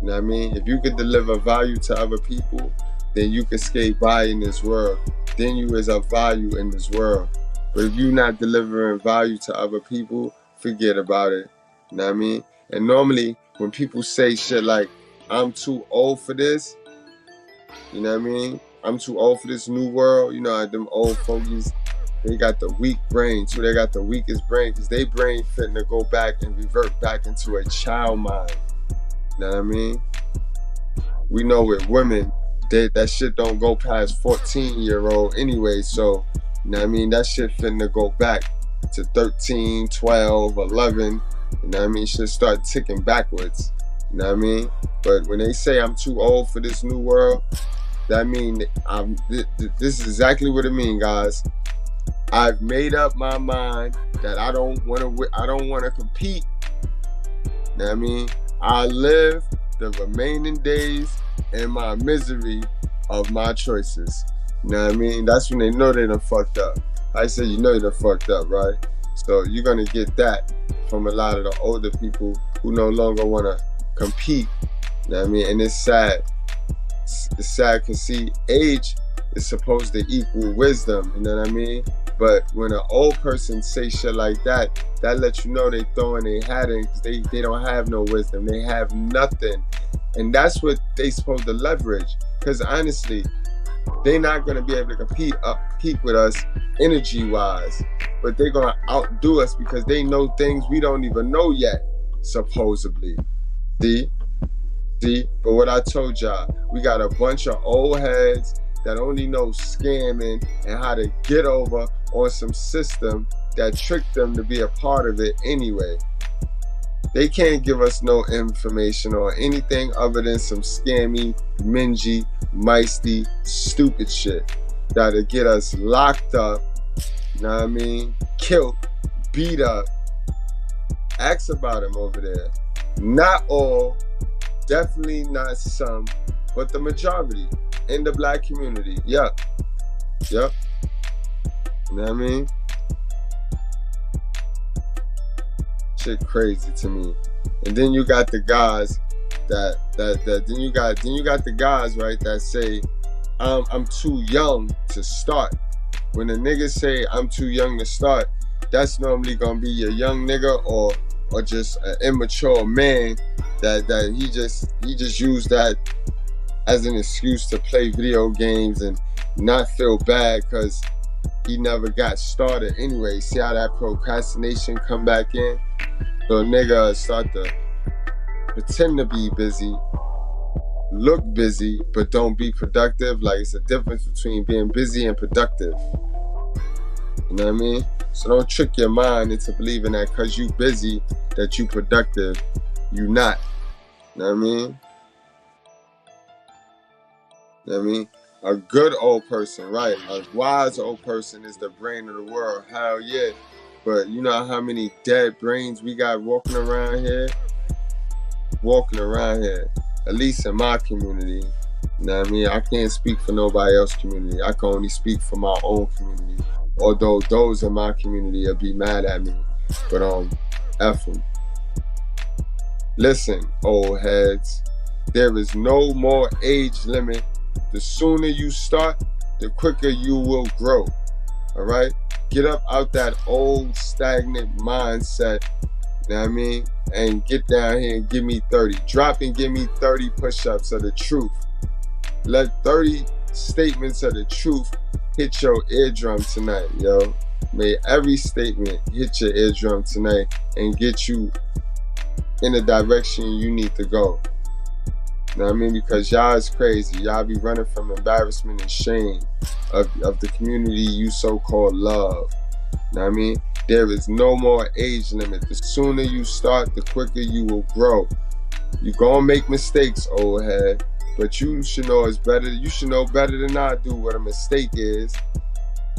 know what I mean? If you could deliver value to other people, then you can skate by in this world. Then you is of value in this world. But if you're not delivering value to other people, forget about it. You know what I mean? And normally when people say shit like, I'm too old for this, you know what I mean? I'm too old for this new world. You know, them old fogies, they got the weak brain, so they got the weakest brain because they brain fitting to go back and revert back into a child mind. You know what I mean? We know with women, that shit don't go past 14-year-old anyway, so, you know what I mean? That shit fitting to go back to 13, 12, 11, you know what I mean? Should start ticking backwards, you know what I mean? But when they say I'm too old for this new world, that mean this is exactly what it means, guys. I've made up my mind that I don't want to compete. You know what I mean? I live the remaining days in my misery of my choices. You know what I mean? That's when they know they done fucked up. I said, you know you done fucked up, right? So you're going to get that from a lot of the older people who no longer want to compete. You know what I mean? And it's sad. It's sad because, see, age is supposed to equal wisdom. You know what I mean? But when an old person say shit like that, that lets you know they throwing their hat in because they don't have no wisdom. They have nothing. And that's what they supposed to leverage. Because honestly, they're not going to be able to compete with us energy-wise. But they're going to outdo us because they know things we don't even know yet, supposedly. See? But what I told y'all, we got a bunch of old heads that only know scamming and how to get over on some system that tricked them to be a part of it anyway. They can't give us no information or anything other than some scammy, mingy, meisty, stupid shit that'll get us locked up, you know what I mean, killed, beat up. Ask about them over there. Not all, definitely not some, but the majority in the black community. Yep. You know what I mean? Shit crazy to me. And then you got the guys then you got the guys, right, that say I'm too young to start. When the niggas say I'm too young to start, that's normally gonna be a young nigga or just an immature man that he just used that as an excuse to play video games and not feel bad because he never got started anyway. See how that procrastination come back in? So a nigga start to pretend to be busy, look busy, but don't be productive. Like, it's a difference between being busy and productive. You know what I mean? So don't trick your mind into believing that because you busy, that you productive. You not. You know what I mean? You know what I mean? A good old person, right? A wise old person is the brain of the world. Hell yeah. But you know how many dead brains we got walking around here? At least in my community. You know what I mean? I can't speak for nobody else's community. I can only speak for my own community. Although those in my community will be mad at me. But F them. Listen, old heads. There is no more age limit. The sooner you start, the quicker you will grow. All right? Get up out that old stagnant mindset, you know what I mean? And get down here and give me 30. Drop and give me 30 push-ups of the truth. Let 30 statements of the truth hit your eardrum tonight, yo. May every statement hit your eardrum tonight and get you in the direction you need to go. You know what I mean? Because y'all is crazy. Y'all be running from embarrassment and shame of the community you so-called love. You know what I mean? There is no more age limit. The sooner you start, the quicker you will grow. You gonna make mistakes, old head, but you should know it's better. You should know better than I do what a mistake is.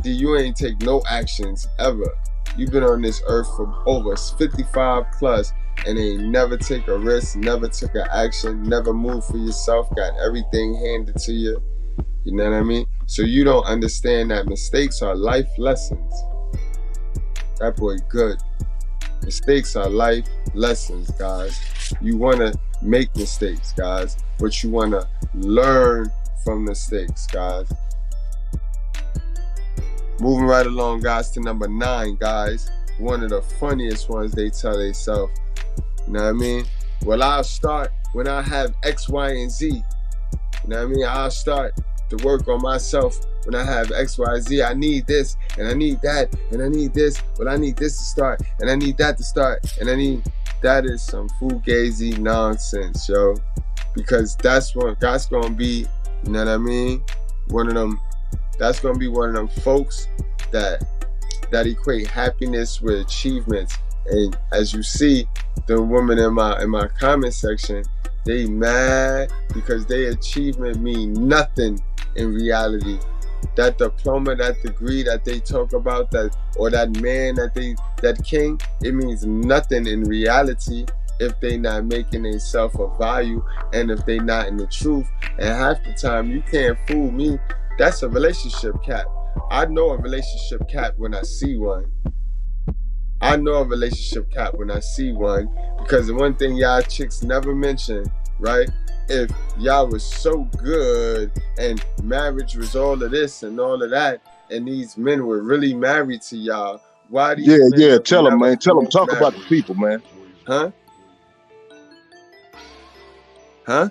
See, you ain't take no actions ever. You've been on this earth for over 55 plus and ain't never take a risk, never took an action, never moved for yourself, got everything handed to you. You know what I mean? So you don't understand that mistakes are life lessons. That boy good. Mistakes are life lessons, guys. You want to make mistakes, guys, but you want to learn from mistakes, guys. Moving right along, guys, to number 9, guys. One of the funniest ones they tell themselves. You know what I mean? Well, I'll start when I have X, Y, and Z. You know what I mean? I'll start to work on myself when I have X, Y, Z. I need this, and I need that, and I need this. Well, I need this to start, and I need that to start, and I need... That is some fugazi nonsense, yo. Because that's gonna be, you know what I mean? That's gonna be one of them folks that equate happiness with achievements. And as you see, the women in my comment section, they mad because their achievement mean nothing in reality. That diploma, that degree that they talk about, that or that man that king, it means nothing in reality. if they not making themselves of value and if they not in the truth. And half the time, you can't fool me. That's a relationship cap. I know a relationship cap when I see one. I know a relationship cap when I see one, because the one thing y'all chicks never mention, right? If y'all was so good and marriage was all of this and all of that, and these men were really married to y'all, why these men Yeah. would Tell them, never man. Tell them. prove Talk about the marriage? people, man. Huh? Huh?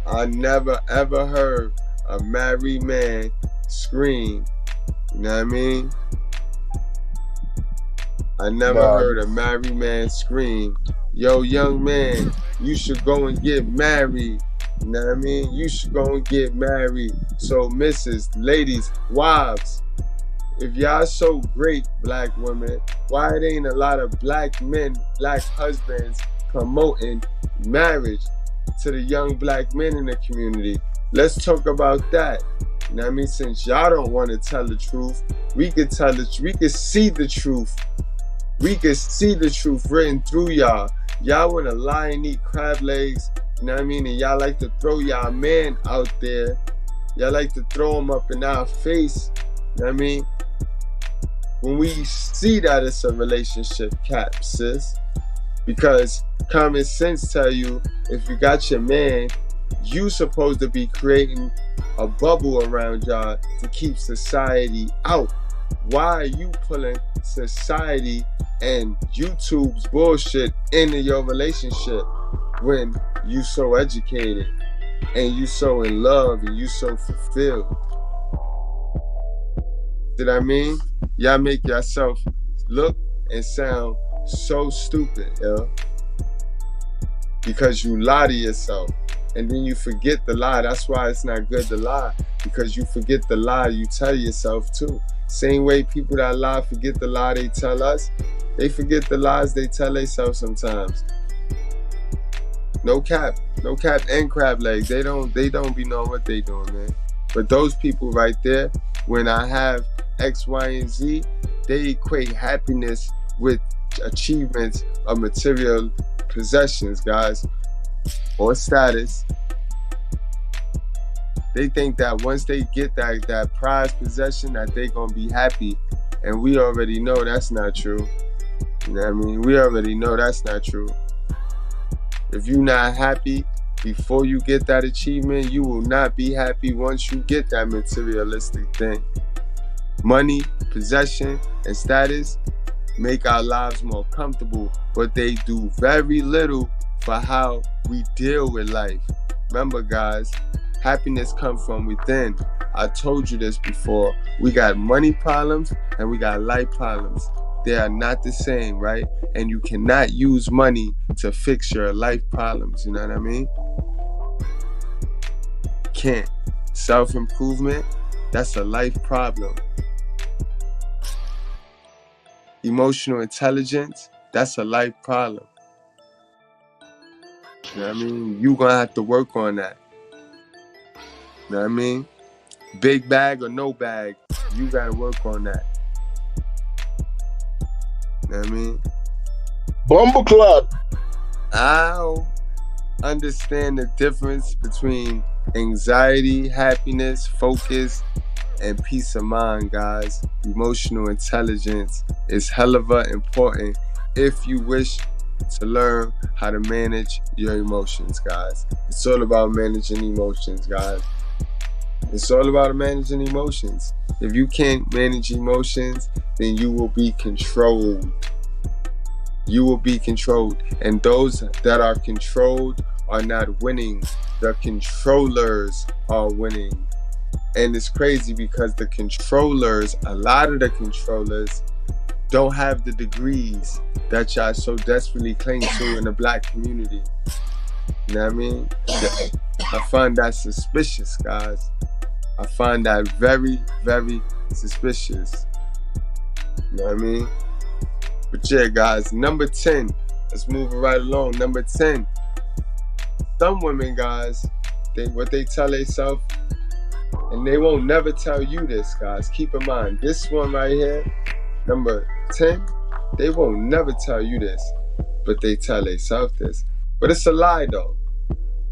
I never ever heard a married man scream. You know what I mean? I never heard a married man scream, yo, young man, you should go and get married. You know what I mean? You should go and get married. So, missus, ladies, wives, if y'all so great, black women, why it ain't a lot of black men, black husbands promoting marriage to the young black men in the community? Let's talk about that. You know what I mean? Since y'all don't want to tell the truth, we could tell it. We could see the truth. We can see the truth written through y'all. Y'all want to lie and eat crab legs, you know what I mean? And y'all like to throw y'all man out there. Y'all like to throw him up in our face, you know what I mean? When we see that it's a relationship cap, sis. Because common sense tell you, if you got your man, you supposed to be creating a bubble around y'all to keep society out. Why are you pulling society and YouTube's bullshit into your relationship when you so educated and you so in love and you so fulfilled? Did I mean? Y'all make yourself look and sound so stupid, yo. Because you lie to yourself. And then you forget the lie. That's why it's not good to lie. Because you forget the lie you tell yourself too. Same way people that lie forget the lie they tell us. They forget the lies they tell themselves sometimes. No cap and crab legs. They don't be knowing what they doing, man. But those people right there, when I have X, Y, and Z, they equate happiness with achievements of material possessions, guys, or status. They think that once they get that prized possession that they gonna be happy. And we already know that's not true. You know what I mean? We already know that's not true. If you're not happy before you get that achievement, you will not be happy once you get that materialistic thing. Money, possession, and status make our lives more comfortable, but they do very little for how we deal with life. Remember, guys, happiness comes from within. I told you this before. We got money problems and we got life problems. They are not the same, right? And you cannot use money to fix your life problems. You know what I mean? Can't. Self-improvement, that's a life problem. Emotional intelligence, that's a life problem. You know what I mean? You gonna have to work on that. You know what I mean? Big bag or no bag, you gotta work on that. You know what I mean? Bumble Club. I understand the difference between anxiety, happiness, focus, and peace of mind, guys. Emotional intelligence is hell of a important if you wish to learn how to manage your emotions, guys. It's all about managing emotions, guys. It's all about managing emotions. If you can't manage emotions, then you will be controlled. You will be controlled. And those that are controlled are not winning. The controllers are winning. And it's crazy because the controllers, a lot of the controllers, don't have the degrees that y'all so desperately cling to in the black community. You know what I mean? I find that suspicious, guys. I find that very, very suspicious. You know what I mean? But yeah, guys, number 10. Let's move it right along. Number 10. Some women, guys, what they tell themselves, and they won't never tell you this, guys. Keep in mind, this one right here, number 10, They won't never tell you this, but they tell themselves this. But it's a lie though.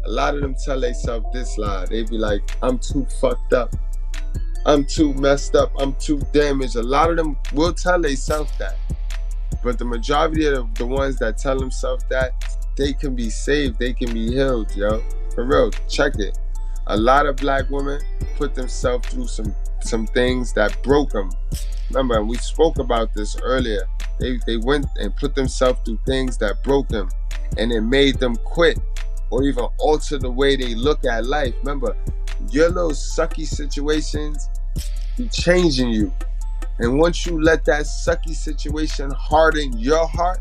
A lot of them tell themselves this lie. They be like, I'm too fucked up. I'm too messed up. I'm too damaged. A lot of them will tell themselves that. But the majority of the ones that tell themselves that, they can be saved. They can be healed, yo. For real, check it. A lot of black women put themselves through some things that broke them. Remember, we spoke about this earlier. They went and put themselves through things that broke them, and it made them quit or even alter the way they look at life. Remember, your little sucky situations be changing you. And once you let that sucky situation harden your heart,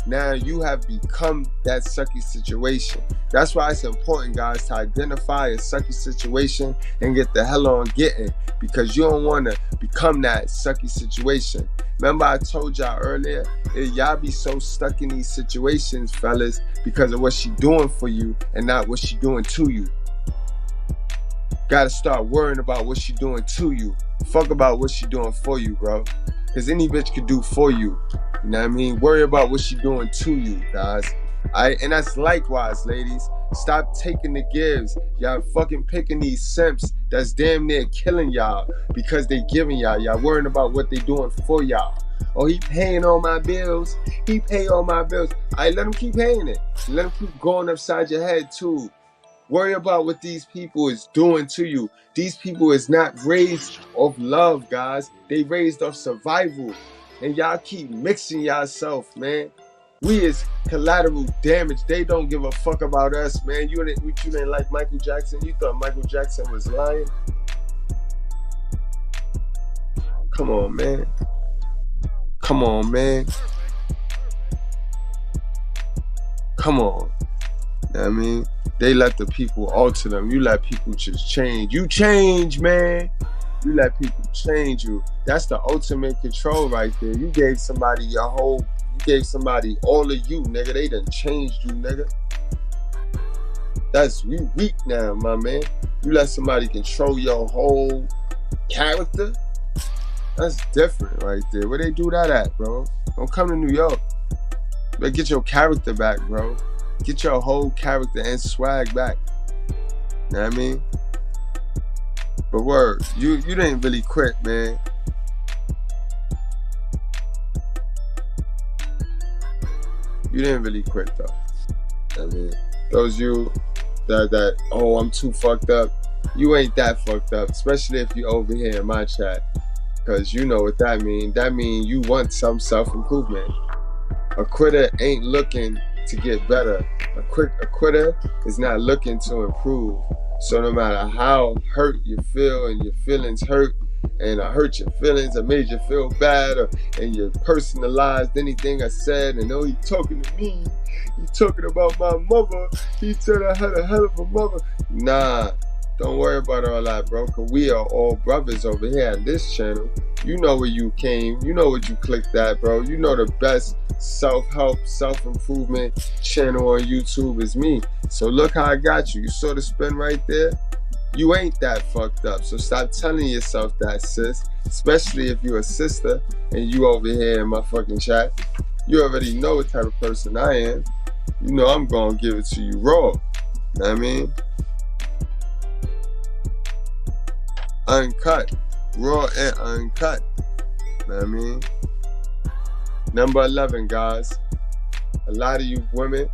now you have become that sucky situation. That's why it's important, guys, to identify a sucky situation and get the hell on getting, because you don't want to become that sucky situation. Remember I told y'all earlier, y'all be so stuck in these situations, fellas, because of what she doing for you and not what she doing to you. Gotta start worrying about what she doing to you. Fuck about what she doing for you, bro. Because any bitch could do for you. You know what I mean? Worry about what she doing to you, guys. And that's likewise, ladies. Stop taking the gives. Y'all fucking picking these simps that's damn near killing y'all because they giving y'all. Y'all worrying about what they doing for y'all. Oh, he paying all my bills. He pay all my bills. Let him keep paying it. Let him keep going upside your head too. Worry about what these people is doing to you. These people is not raised off love, guys. They raised off survival. And y'all keep mixing yourself, man. We is collateral damage. They don't give a fuck about us, man. You didn't like Michael Jackson? You thought Michael Jackson was lying? Come on, man. Come on, man. Come on. You know what I mean? They let the people alter them. You let people just change. You change, man. You let people change you. That's the ultimate control right there. You gave somebody you gave somebody all of you, nigga. They done changed you, nigga. That's you weak now, my man. You let somebody control your whole character. That's different right there. Where they do that at, bro? Don't come to New York. But get your character back, bro. Get your whole character and swag back. You know what I mean? But word, you didn't really quit, man. You didn't really quit though. You know what I mean, those you that oh, I'm too fucked up. You ain't that fucked up, especially if you over here in my chat. Cause you know what that mean. That mean you want some self-improvement. A quitter ain't looking to get better. A quitter is not looking to improve. So no matter how hurt you feel and your feelings hurt, and I hurt your feelings, I made you feel bad, and you personalized anything I said, and oh, he talking to me, he talking about my mother, he said I had a hell of a mother. Nah, don't worry about all that, bro, because we are all brothers over here at this channel. You know where you came, you know what you clicked at, bro. You know the best self-help, self-improvement channel on YouTube is me. So look how I got you. You saw the spin right there? You ain't that fucked up. So stop telling yourself that, sis. Especially if you're a sister and you over here in my fucking chat. You already know what type of person I am. You know I'm gonna give it to you raw. Know what I mean? Uncut. Raw and uncut. Know what I mean? Number 11, guys. A lot of you women,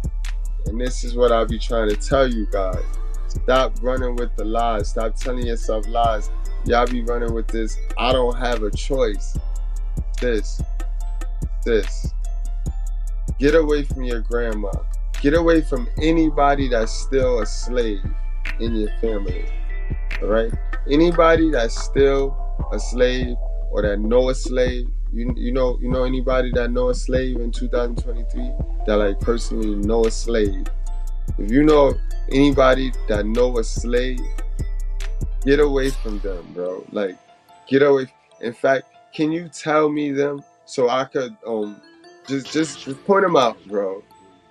and this is what I'll be trying to tell you guys. Stop running with the lies. Stop telling yourself lies. Y'all be running with this, I don't have a choice. This. Get away from your grandma. Get away from anybody that's still a slave in your family. All right? Anybody that's still a slave or that know a slave. You know anybody that know a slave in 2023 that like personally know a slave? If you know anybody that know a slave, get away from them, bro. Like, get away. In fact, can you tell me them so I could just point them out, bro?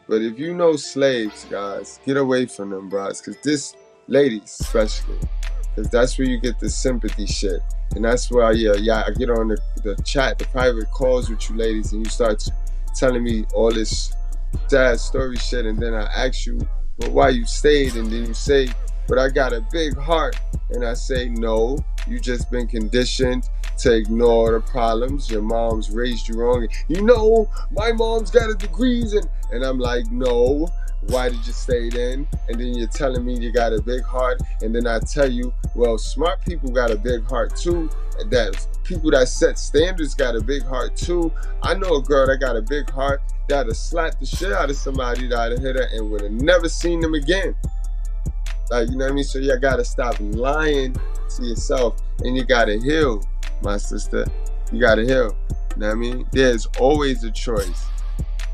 But if you know slaves, guys, get away from them, bros. Because this, ladies especially, because that's where you get the sympathy shit. And that's why, I get on the chat, the private calls with you ladies, and you start telling me all this sad story shit, and then I ask you, well, why you stayed, and then you say, but I got a big heart, and I say, no, you just been conditioned to ignore the problems. Your mom's raised you wrong. You know, my mom's got a degrees, and I'm like, no, why did you stay then? And then you're telling me you got a big heart, and then I tell you, well, smart people got a big heart too. That people that set standards got a big heart too. I know a girl that got a big heart that'd have slapped the shit out of somebody that'd have hit her and would have never seen them again. Like, you know what I mean? So you gotta stop lying to yourself, and you gotta heal, my sister. You gotta heal. You know what I mean? There's always a choice.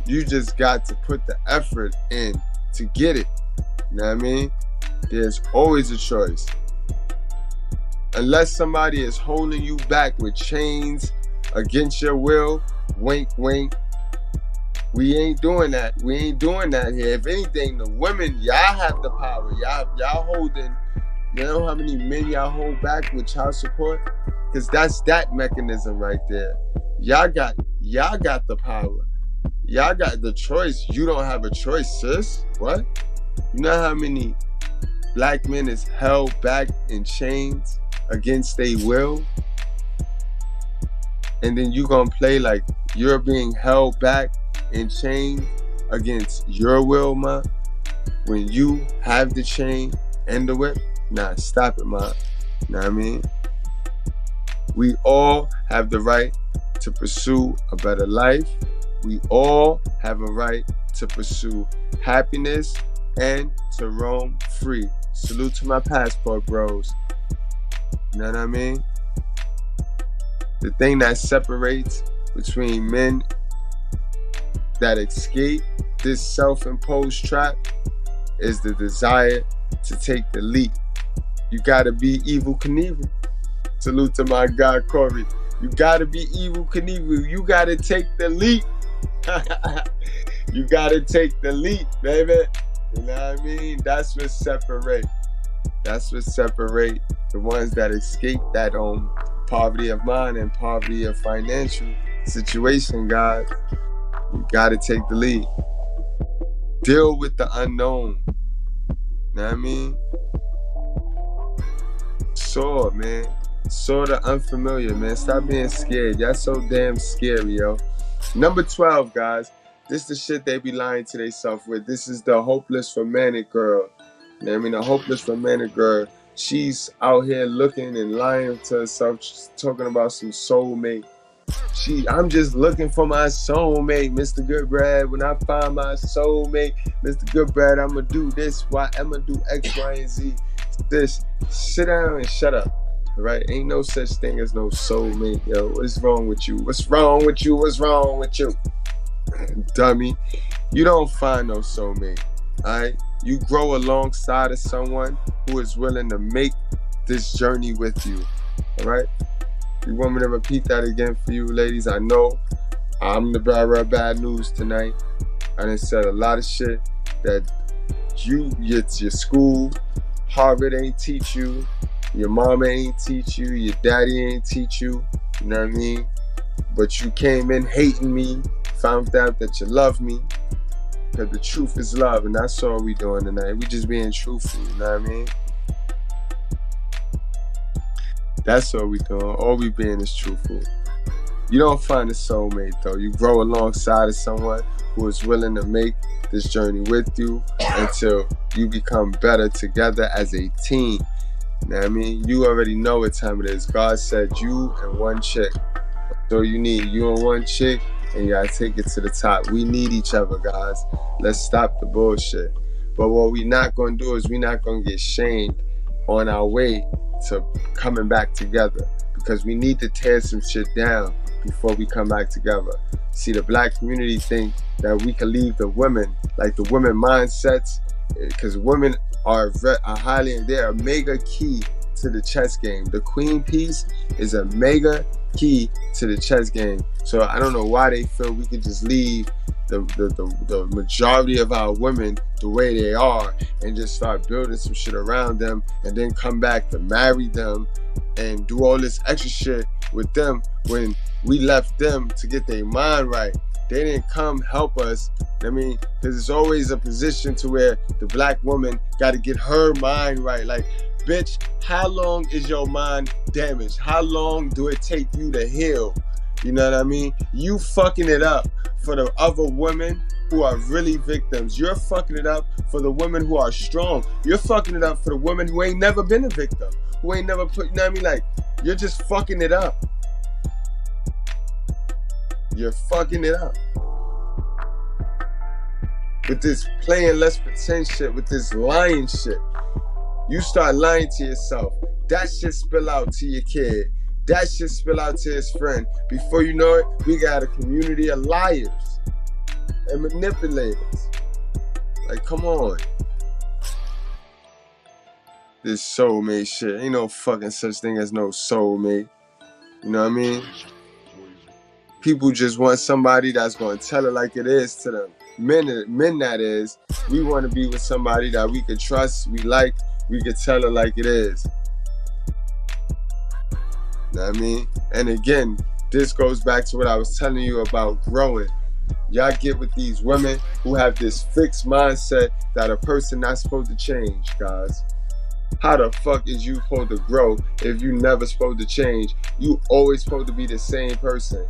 You just got to put the effort in to get it. You know what I mean? There's always a choice. Unless somebody is holding you back with chains against your will, wink, wink. We ain't doing that. We ain't doing that here. If anything, the women, y'all have the power. Y'all holding, you know how many men y'all hold back with child support? Because that's that mechanism right there. Y'all got the power. Y'all got the choice. You don't have a choice, sis. What? You know how many black men is held back in chains against their will? And then you gonna play like you're being held back in chains against your will, ma? When you have the chain and the whip? Nah, stop it, ma. You know what I mean? We all have the right to pursue a better life. We all have a right to pursue happiness and to roam free. Salute to my passport bros. You know what I mean? The thing that separates between men that escape this self-imposed trap is the desire to take the leap. You gotta be Evil Knievel. Salute to my guy Corey. You gotta be Evil Knievel. You gotta take the leap. You gotta take the leap, baby. You know what I mean? That's what separate. That's what separate the ones that escape that poverty of mind and poverty of financial situation, guys. You gotta take the lead. Deal with the unknown. You know what I mean? Soar, man. Soar the unfamiliar, man. Stop being scared. Y'all so damn scary, yo. Number 12, guys. This is the shit they be lying to themselves with. This is the hopeless romantic girl. You know what I mean? The hopeless romantic girl. She's out here looking and lying to herself. She's talking about some soulmate. I'm just looking for my soulmate, Mr. Goodbread. When I find my soulmate, Mr. Goodbread, I'm going to do this. I'm going to do X, Y, and Z. This. Sit down and shut up. All right? Ain't no such thing as no soulmate, yo. What's wrong with you? What's wrong with you? What's wrong with you? Dummy. You don't find no soulmate. All right? You grow alongside of someone who is willing to make this journey with you. All right? You want me to repeat that again for you, ladies? I know I'm the bearer of bad news tonight. I done said a lot of shit that your school, Harvard ain't teach you, your mama ain't teach you, your daddy ain't teach you. You know what I mean? But you came in hating me, found out that you love me. Because the truth is love, and that's all we doing tonight. We just being truthful, you know what I mean? That's all we doing. All we being is truthful. You don't find a soulmate, though. You grow alongside of someone who is willing to make this journey with you until you become better together as a team. You know what I mean? You already know what time it is. God said you and one chick. So you need you and one chick, and you gotta take it to the top. We need each other, guys. Let's stop the bullshit. But what we not gonna do is we not gonna get shamed on our way to coming back together, because we need to tear some shit down before we come back together. See, the black community think that we can leave the women, like the women mindsets, because women are highly, they're a mega key to the chess game. The queen piece is a mega key to the chess game. So I don't know why they feel we could just leave the majority of our women the way they are and just start building some shit around them and then come back to marry them and do all this extra shit with them when we left them to get their mind right. They didn't come help us. I mean, because it's always a position to where the black woman got to get her mind right. Like, bitch, how long is your mind damaged? How long do it take you to heal? You know what I mean? You fucking it up for the other women who are really victims. You're fucking it up for the women who are strong. You're fucking it up for the women who ain't never been a victim, who ain't never put, you know what I mean? Like, you're just fucking it up. You're fucking it up. With this playing less pretend shit, with this lying shit. You start lying to yourself. That shit spill out to your kid. That shit spill out to his friend. Before you know it, we got a community of liars and manipulators. Like, come on. This soulmate shit. Ain't no fucking such thing as no soulmate. You know what I mean? People just want somebody that's going to tell it like it is to them. Men that is, we want to be with somebody that we could trust, we like, we could tell it like it is. You know what I mean? And again, this goes back to what I was telling you about growing. Y'all get with these women who have this fixed mindset that a person not supposed to change, guys. How the fuck is you supposed to grow if you never supposed to change? You always supposed to be the same person.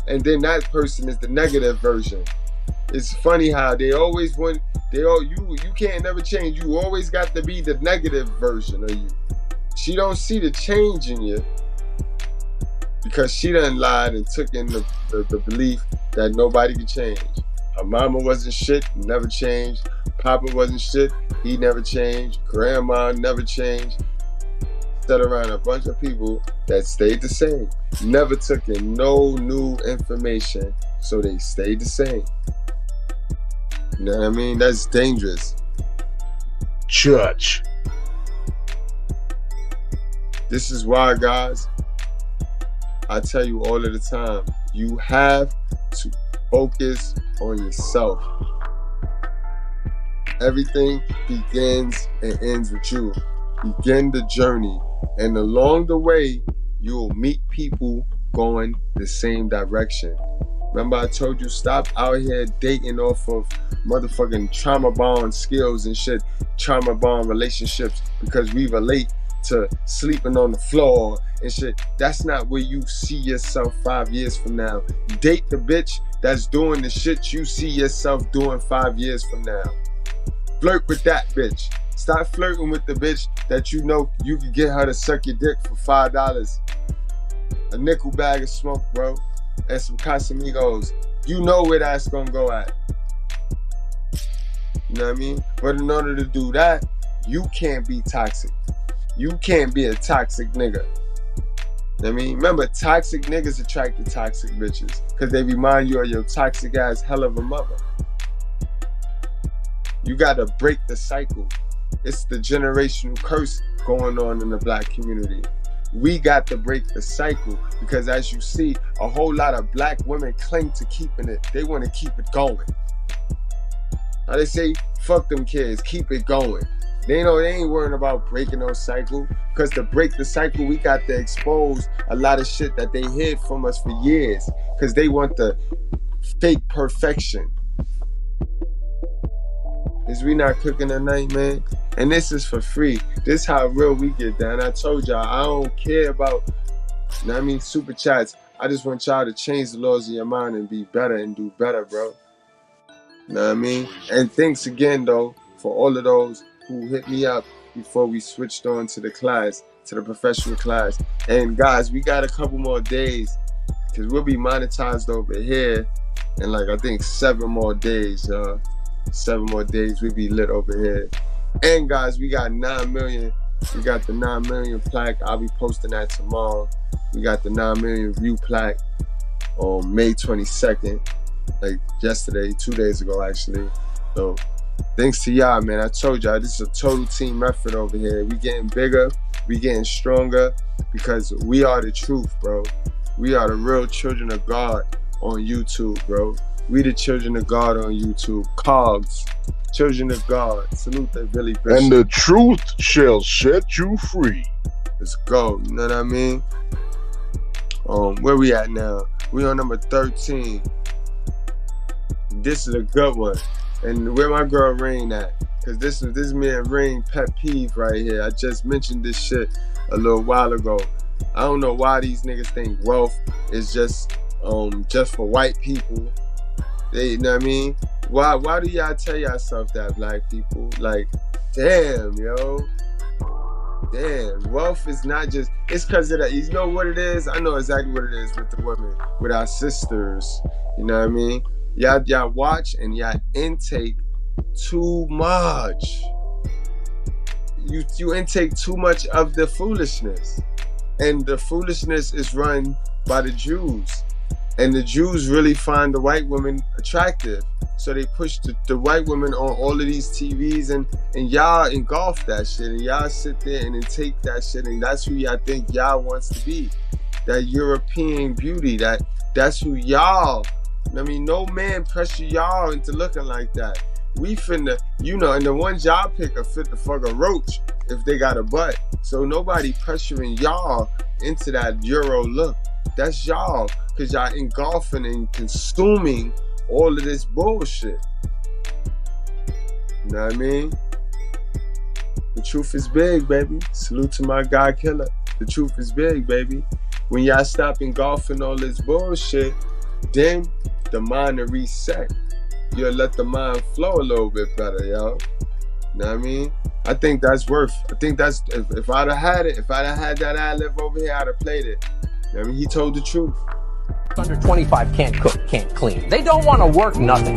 And then that person is the negative version. It's funny how they always want, you can't never change. You always got to be the negative version of you. She don't see the change in you because she done lied and took in the belief that nobody could change. Her mama wasn't shit, never changed. Papa wasn't shit, he never changed. Grandma never changed. Sat around a bunch of people that stayed the same. Never took in no new information, so they stayed the same. You know what I mean? That's dangerous. Church. This is why, guys, I tell you all of the time, you have to focus on yourself. Everything begins and ends with you. Begin the journey, and along the way, you'll meet people going the same direction. Remember I told you, stop out here dating off of motherfucking trauma bond skills and shit, trauma bond relationships, because we relate to sleeping on the floor and shit. That's not where you see yourself 5 years from now. Date the bitch that's doing the shit you see yourself doing 5 years from now. Flirt with that bitch. Stop flirting with the bitch that you know you can get her to suck your dick for $5. A nickel bag of smoke, bro. And some Casamigos. You know where that's gonna go at. You know what I mean? But in order to do that, you can't be toxic. You can't be a toxic nigga. You know what I mean? Remember, toxic niggas attract the toxic bitches because they remind you of your toxic ass hell of a mother. You gotta break the cycle. It's the generational curse going on in the black community. We got to break the cycle because, as you see, a whole lot of black women cling to keeping it. They want to keep it going. Now they say, fuck them kids, keep it going. They know they ain't worrying about breaking no cycle, because to break the cycle, we got to expose a lot of shit that they hid from us for years because they want the fake perfection. Is we not cooking tonight, man? And this is for free. This is how real we get down. I told y'all, I don't care about, you know what I mean, super chats. I just want y'all to change the laws of your mind and be better and do better, bro. You know what I mean? And thanks again, though, for all of those who hit me up before we switched on to the class, to the professional class. And guys, we got a couple more days because we'll be monetized over here in like, I think 7 more days, 7 more days, we'll be lit over here. And guys, we got 9 million. We got the 9 million plaque. I'll be posting that tomorrow. We got the 9 million view plaque on May 22nd, like yesterday, 2 days ago actually. So thanks to y'all, man. I told y'all this is a total team effort over here. We getting bigger, we getting stronger because we are the truth, bro. We are the real children of God on YouTube, bro. We the children of God on YouTube. Cogs. Children of God. Salute that Billy Bishop. And the truth shall set you free. Let's go. You know what I mean? Where we at now? We on number 13. This is a good one. And where my girl Rain at? Cause this is me and Rain pet peeve right here. I just mentioned this shit a little while ago. I don't know why these niggas think wealth is just for white people. They, you know what I mean? Why do y'all tell yourself that, black people? Like, damn, yo. Damn, wealth is not just, it's because of that. You know what it is? I know exactly what it is with the women, with our sisters. You know what I mean? Y'all watch and y'all intake too much. You intake too much of the foolishness. And the foolishness is run by the Jews. And the Jews really find the white women attractive. So they push the white women on all of these TVs and y'all engulf that shit. And y'all sit there and then take that shit. And that's who y'all think y'all wants to be. That European beauty. That's who y'all. I mean, no man pressure y'all into looking like that. We finna, you know, and the ones y'all pick are fit to fuck a roach if they got a butt. So nobody pressuring y'all into that Euro look. That's y'all, because y'all engulfing and consuming all of this bullshit. You know what I mean? The truth is big, baby. Salute to my God killer. The truth is big, baby. When y'all stop engulfing all this bullshit, then the mind will reset. You'll let the mind flow a little bit better, yo. You know what I mean? I think that's, if I'd have had it, if I'd have had that ad-lib over here, I'd have played it. I mean, he told the truth. Under 25 can't cook, can't clean. They don't want to work nothing.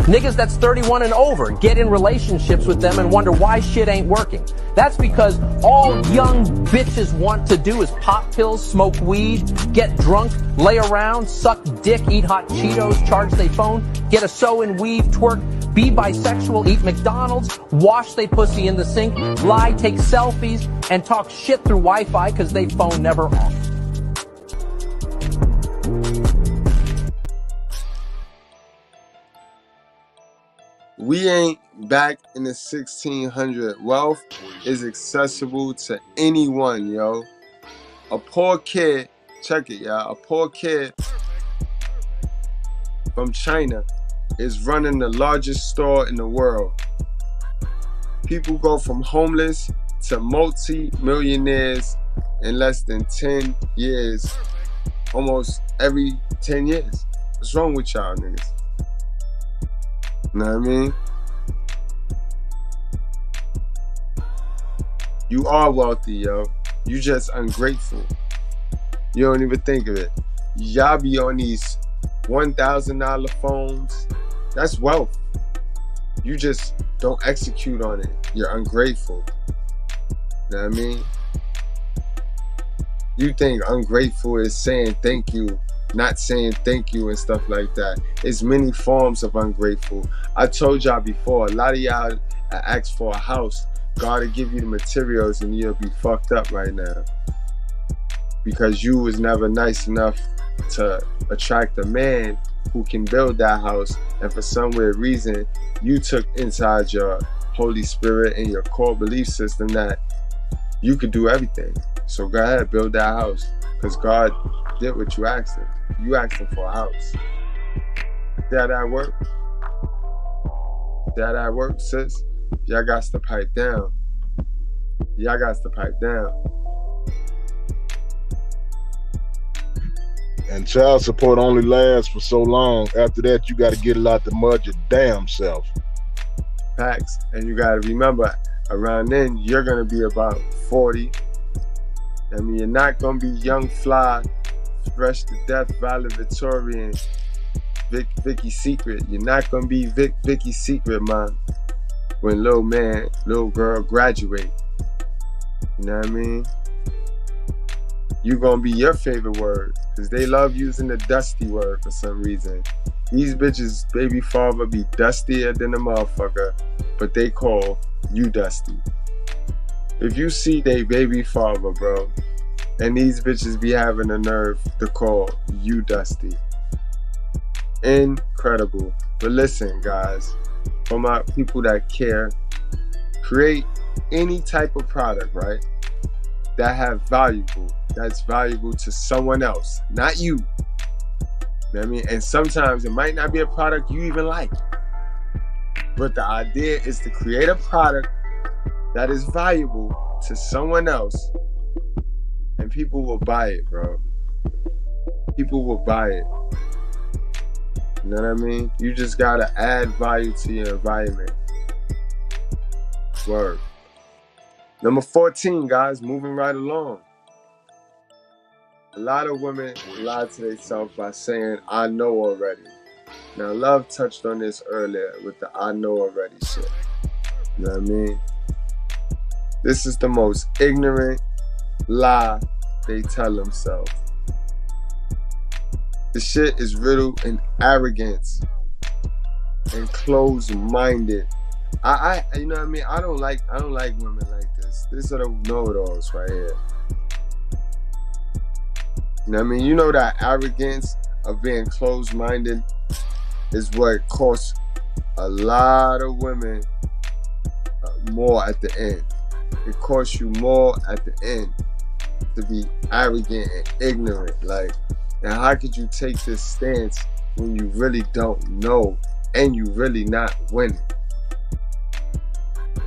Niggas that's 31 and over get in relationships with them and wonder why shit ain't working. That's because all young bitches want to do is pop pills, smoke weed, get drunk, lay around, suck dick, eat hot Cheetos, charge their phone, get a sew and weave, twerk, be bisexual, eat McDonald's, wash they pussy in the sink, lie, take selfies, and talk shit through Wi-Fi because they phone never off. We ain't back in the 1600s. Wealth is accessible to anyone, yo. A poor kid, check it, y'all. A poor kid from China is running the largest store in the world. People go from homeless to multi-millionaires in less than 10 years. Almost every 10 years. What's wrong with y'all niggas? You know what I mean? You are wealthy, yo. You just ungrateful. You don't even think of it. Y'all be on these $1,000 phones. That's wealth. You just don't execute on it. You're ungrateful. You know what I mean? You think ungrateful is saying thank you, not saying thank you and stuff like that. It's many forms of ungrateful. I told y'all before, a lot of y'all ask for a house. God will give you the materials and you'll be fucked up right now. Because you was never nice enough to attract a man who can build that house. And for some weird reason, you took inside your Holy Spirit and your core belief system that you could do everything. So go ahead, build that house. Because God did what you asked him. You asked him for a house. See how that work? See how that work, sis? Y'all got to pipe down. Y'all got to pipe down. And child support only lasts for so long. After that, you got to get it out the mud your damn self. Facts. And you got to remember, around then, you're going to be about 40. I mean, you're not going to be young, fly, fresh to death, valedictorian, Vicky Secret. You're not going to be Vicky Secret, man, when little girl graduate. You know what I mean? You're going to be your favorite word, because they love using the dusty word for some reason. These bitches, baby father, be dustier than a motherfucker, but they call you dusty. If you see they baby father, bro, and these bitches be having the nerve to call you dusty, Incredible. But listen, guys, for my people that care, create any type of product, right? That's valuable to someone else, not you. You know what I mean? And sometimes it might not be a product you even like. But the idea is to create a product that is valuable to someone else, and people will buy it, bro. People will buy it. You know what I mean? You just gotta add value to your environment. Word. Number 14, guys, moving right along. A lot of women lie to themselves by saying, I know already. Now, Love touched on this earlier with the I know already shit. You know what I mean? This is the most ignorant lie they tell themselves. The shit is riddled in arrogance and closed-minded. You know what I mean? I don't like women like this. These are the know-it-alls right here. You know what I mean? You know that arrogance of being closed-minded is what costs a lot of women more at the end. It costs you more at the end to be arrogant and ignorant. Like, and how could you take this stance when you really don't know and you really not winning?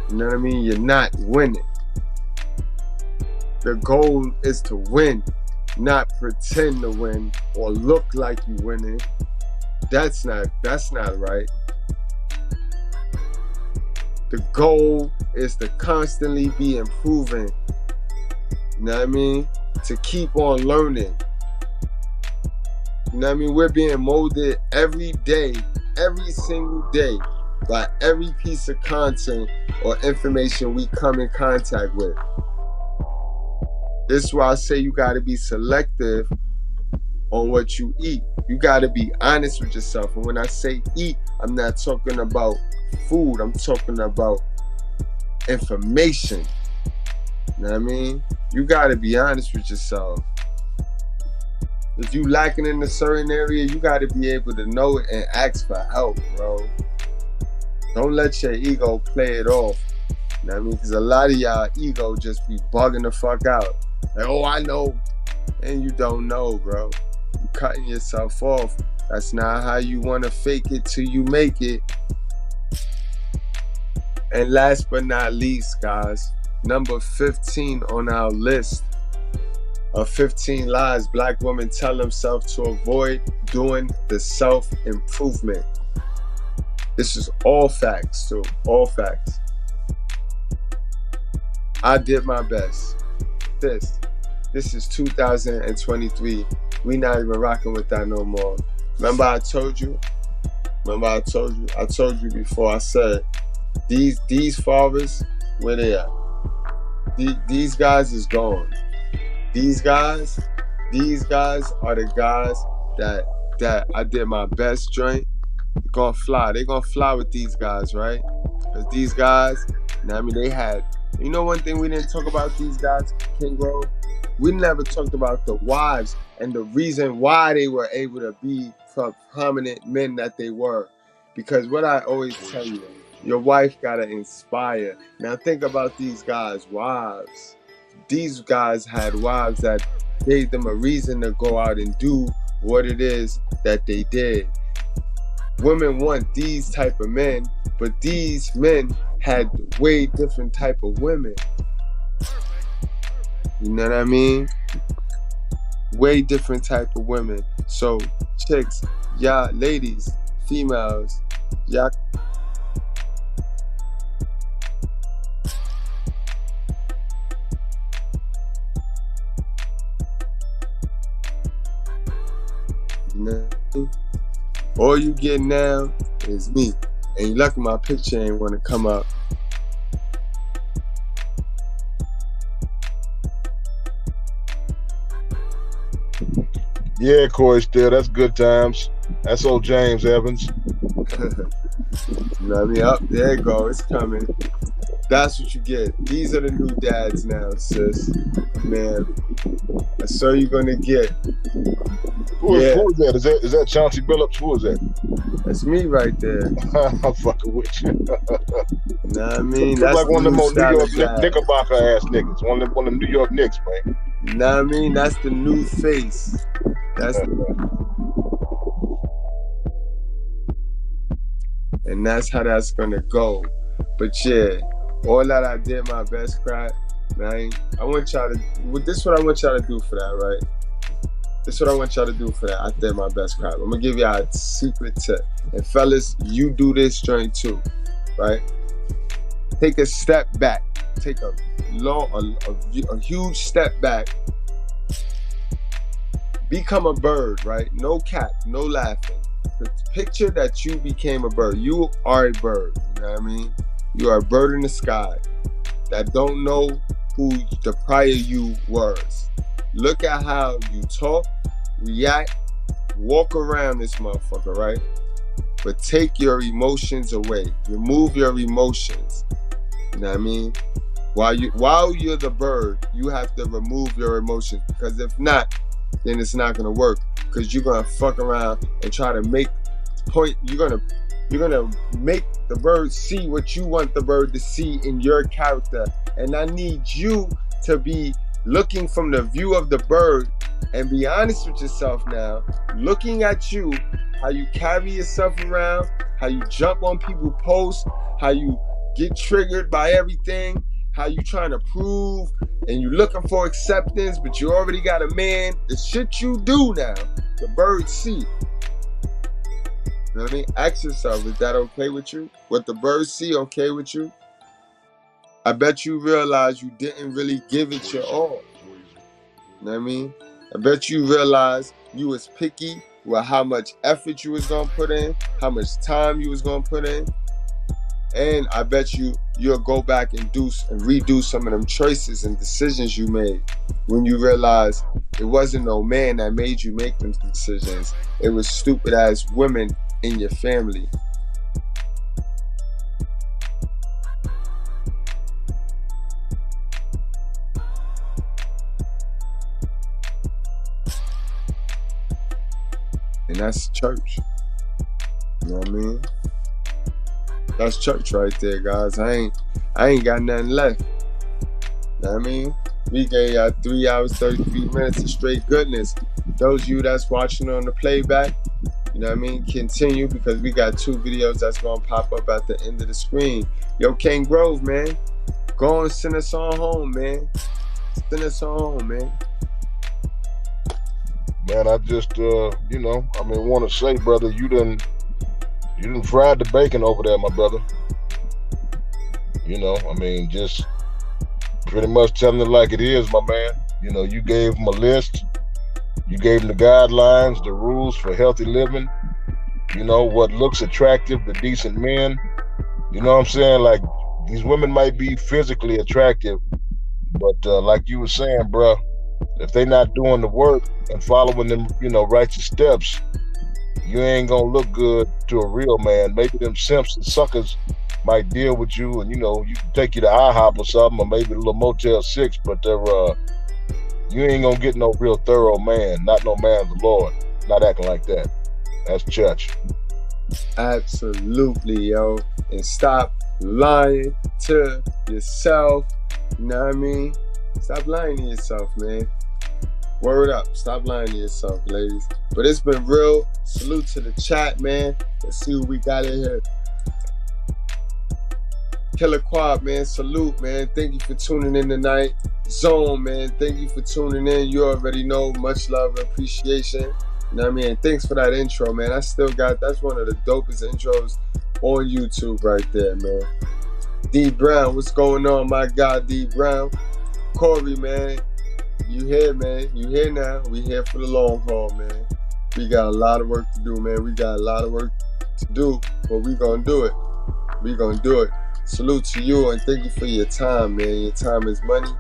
You know what I mean? You're not winning. The goal is to win, not pretend to win or look like you winning. That's not right. The goal is to constantly be improving. You know what I mean? To keep on learning. You know what I mean? We're being molded every day, every single day, by every piece of content or information we come in contact with. This is why I say you got to be selective on what you eat. You got to be honest with yourself. And when I say eat, I'm not talking about food. I'm talking about information. You know what I mean? You got to be honest with yourself. If you lacking in a certain area, you got to be able to know it and ask for help, bro. Don't let your ego play it off. You know what I mean? Because a lot of y'all ego just be bugging the fuck out. Like, oh, I know. And you don't know, bro. You cutting yourself off. That's not how you want to fake it till you make it. And last but not least, guys, number 15 on our list of 15 lies black women tell themselves to avoid doing the self-improvement. This is all facts, too. All facts. I did my best. This is 2023. We not even rocking with that no more. Remember I told you before. I said these fathers, where they at? These guys is gone. These guys are the guys that I did my best joint. They're gonna fly. They're gonna fly with these guys, right? Because these guys, you know what I mean, they had, you know, one thing we didn't talk about these guys, King Grove? We never talked about the wives and the reason why they were able to be prominent men that they were. Because what I always tell you, your wife gotta inspire. Now think about these guys' wives. These guys had wives that gave them a reason to go out and do what it is that they did. Women want these type of men, but these men had way different type of women. You know what I mean? Way different type of women. So chicks, y'all, ladies, females, y'all. You know, all you get now is me. And you lucky my picture ain't want to come up. Yeah, Corey, still, that's good times. That's old James Evans. You know what I mean? Up there it go, it's coming. That's what you get. These are the new dads now, sis. Man, that's all you're gonna get. Who is that? Is that Chauncey Billups? Who is that? That's me right there. I'm fucking with you. Know what I mean? That's like one of them old New York dad. Knickerbocker ass niggas. One of them New York Knicks, man. Know what I mean? That's the new face. And that's how that's gonna go. But yeah, all that I did my best crack, man. I want y'all to. This is what I want y'all to do for that, right? This is what I want y'all to do for that. I did my best crap. I'm gonna give y'all a secret tip. And fellas, you do this joint too, right? Take a step back. Take a huge step back. Become a bird, right? No cap, no laughing. Picture that you became a bird. You are a bird, you know what I mean? You are a bird in the sky that don't know who the prior you was. Look at how you talk, react, walk around this motherfucker, right? But take your emotions away. Remove your emotions. You know what I mean? While you're the bird, you have to remove your emotions, because if not, then it's not gonna work. Because you're gonna fuck around and try to make point. You're gonna make the bird see what you want the bird to see in your character. And I need you to be looking from the view of the bird and be honest with yourself now. Looking at you, how you carry yourself around, how you jump on people's posts, how you get triggered by everything, how you trying to prove and you looking for acceptance, but you already got a man. The shit you do now, the birds see. You know what I mean? Ask yourself, is that okay with you? What the birds see okay with you? I bet you realize you didn't really give it your all. You know what I mean? I bet you realize you was picky with how much effort you was gonna put in, how much time you was gonna put in. And I bet you'll go back and redo some of them choices and decisions you made when you realize it wasn't no man that made you make them decisions. It was stupid ass women in your family. And that's church. You know what I mean? That's church right there, guys. I ain't got nothing left. You know what I mean? We gave y'all 3 hours, 33 minutes of straight goodness. Those of you that's watching on the playback, you know what I mean? Continue, because we got 2 videos that's gonna pop up at the end of the screen. Yo, King Grove, man. Go and send us on home, man. Send us on home, man. Man, I just, want to say, brother, you done fried the bacon over there, my brother. Just pretty much telling it like it is, my man. You gave them a list. You gave them the guidelines, the rules for healthy living. What looks attractive to decent men. You know what I'm saying? Like, these women might be physically attractive, but like you were saying, bro, if they not doing the work and following them, righteous steps, you ain't gonna look good to a real man. Maybe them simps and suckers might deal with you, and you can take you to IHOP or something, or maybe a little Motel 6, but you ain't gonna get no real thorough man, not no man of the Lord. Not acting like that. That's church. Absolutely, yo. And stop lying to yourself. You know what I mean? Stop lying to yourself, man. Word up. Stop lying to yourself, ladies. But it's been real. Salute to the chat, man. Let's see what we got in here. Killer Quad, man. Salute, man. Thank you for tuning in tonight. Zone, man. Thank you for tuning in. You already know. Much love and appreciation. You know what I mean? Thanks for that intro, man. That's one of the dopest intros on YouTube right there, man. D Brown, what's going on, my God, D Brown? Corey, man. You here, man. You here now. We here for the long haul, man. We got a lot of work to do, man. We got a lot of work to do, but we gonna do it. We gonna do it. Salute to you, and thank you for your time, man. Your time is money.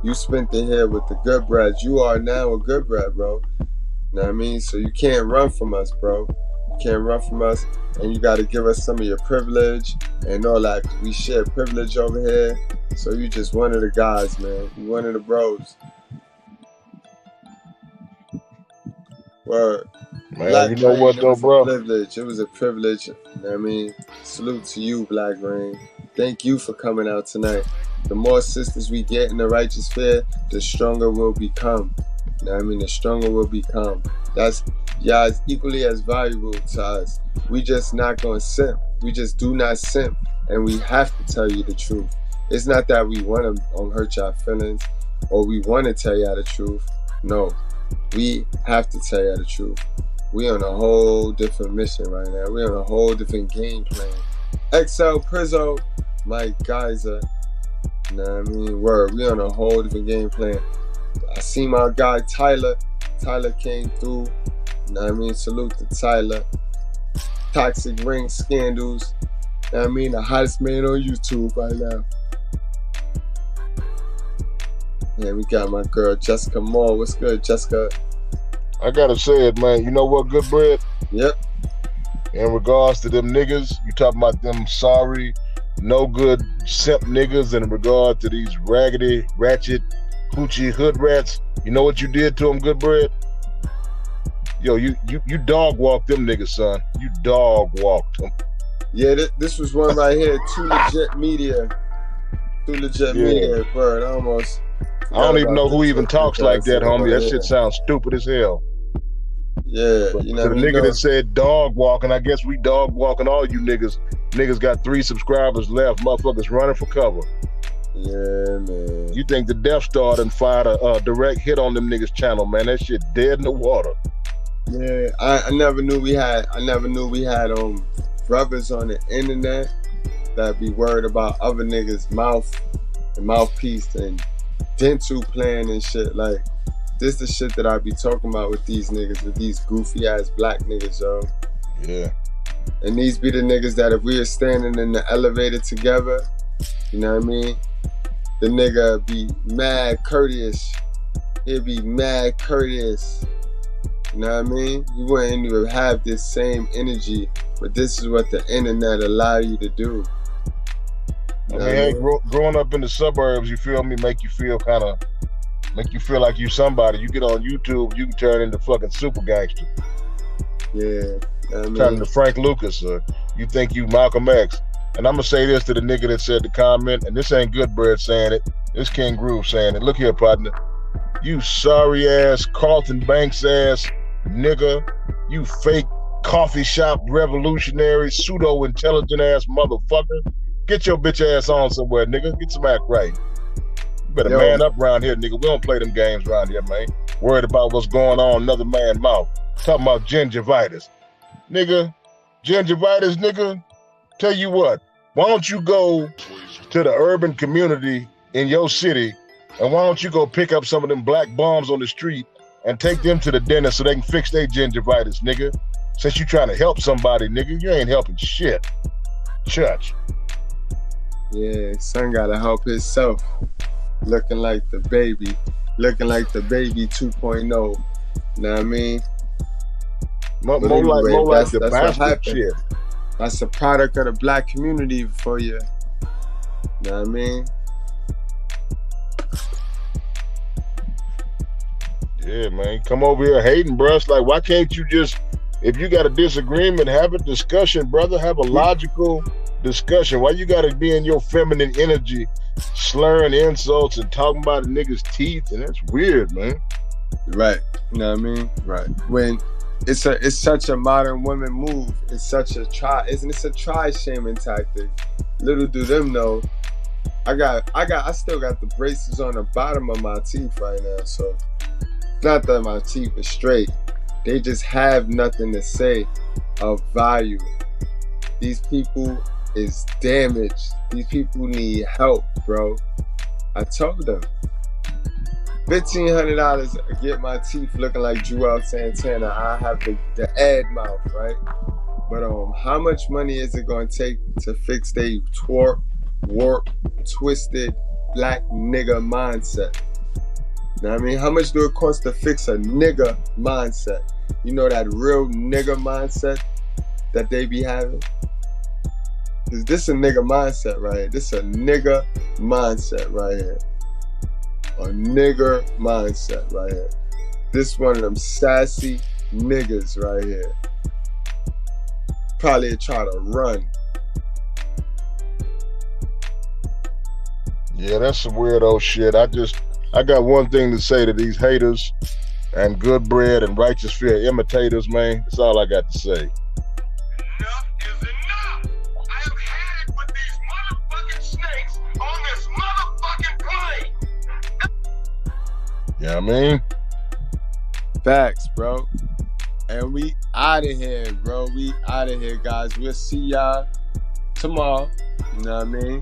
You spent it here with the Goodbread. You are now a Goodbread, bro. You know what I mean? So you can't run from us, bro. You can't run from us. and you got to give us some of your privilege and all that. We share privilege over here. So you just one of the guys, man. You one of the bros. Word. Man, Black you know Rain, what it though, was bro? a privilege. It was a privilege. You know what I mean? Salute to you, Black Rain. Thank you for coming out tonight. The more sisters we get in the righteous fear, the stronger we'll become. You know what I mean? The stronger we'll become. That's, y'all, is equally as valuable to us. We just not gonna simp. We just do not simp. And we have to tell you the truth. It's not that we want to hurt y'all feelings or we want to tell y'all the truth. No. We have to tell you the truth. We on a whole different mission right now. We on a whole different game plan. XL Prizzo, Mike Geyser. You know what I mean? Word. We on a whole different game plan. I see my guy Tyler. Tyler came through. You know what I mean? Salute to Tyler. Toxic Ring Scandals. You know what I mean? The hottest man on YouTube right now. Yeah, we got my girl Jessica Moore. What's good, Jessica? I gotta say it, man. You know what, Goodbread? Yep. In regards to them niggas, you talking about them sorry, no good simp niggas, and in regard to these raggedy, ratchet, hoochie hood rats, you know what you did to them, Goodbread? Yo, you dog walked them niggas, son. You dog walked them. Yeah, this was one right here. Too Legit Media. Too Legit Media. Word, almost. I don't even know who even talks like that, homie. That shit sounds stupid as hell. Yeah, but you know. To the nigga that said dog walking, I guess we dog walking all you niggas. Niggas got 3 subscribers left. Motherfuckers running for cover. Yeah, man. You think the Death Star done fired a direct hit on them niggas' channel, man? That shit dead in the water. Yeah, I never knew we had brothers on the internet that be worried about other niggas' mouthpiece and dental plan and shit. Like, this the shit that I be talking about with these niggas, with these goofy ass black niggas, yo. Yeah. And these be the niggas that if we are standing in the elevator together, you know what I mean? The nigga be mad courteous. He'd be mad courteous. You know what I mean? You wouldn't even have this same energy, but this is what the internet allow you to do. I mean, hey, growing up in the suburbs, you feel me, make you feel like you somebody. You get on YouTube, you can turn into fucking super gangster. Yeah. I mean, turn into Frank Lucas, or you think you Malcolm X. And I'm gonna say this to the nigga that said the comment, and this ain't Goodbread saying it, this King Groove saying it. Look here, partner. You sorry ass, Carlton Banks ass nigga, you fake coffee shop revolutionary, pseudo intelligent ass motherfucker. Get your bitch ass on somewhere, nigga. Get some act right. You better man up around here, nigga. We don't play them games around here, man. Worried about what's going on in another man's mouth. Talking about gingivitis. Nigga, gingivitis, nigga. Tell you what, why don't you go to the urban community in your city, and why don't you go pick up some of them black bums on the street and take them to the dentist so they can fix their gingivitis, nigga. Since you trying to help somebody, nigga, you ain't helping shit. Church. Yeah, son gotta help himself. Looking like the baby 2.0. You know what I mean? More like the bastard shit. That's a product of the black community for you. You know what I mean? Yeah, man. Come over here hating, bro. It's like, why can't you just, if you got a disagreement, have a discussion, brother. Have a logical discussion. Why you gotta be in your feminine energy, slurring insults and talking about a nigga's teeth? And that's weird, man. Right. You know what I mean? Right. When it's such a modern woman move. It's such a try shaming tactic. Little do them know, I still got the braces on the bottom of my teeth right now. So it's not that my teeth are straight. They just have nothing to say of value. These people is damaged. These people need help, bro. I told them. $1,500 to get my teeth looking like Joel Santana. I have the ad mouth, right? But how much money is it gonna take to fix they warped, twisted black nigga mindset? You know what I mean? How much do it cost to fix a nigga mindset? You know that real nigga mindset? that they be having? Cause this a nigga mindset right here. This a nigga mindset right here. A nigger mindset right here. This one of them sassy niggas right here. Probably try to run. Yeah, that's some weirdo shit. I got one thing to say to these haters and good bread and righteous fear imitators, man. That's all I got to say. Yeah, I mean, facts, bro. And we out of here, bro. We out of here, guys. We'll see y'all tomorrow. You know what I mean?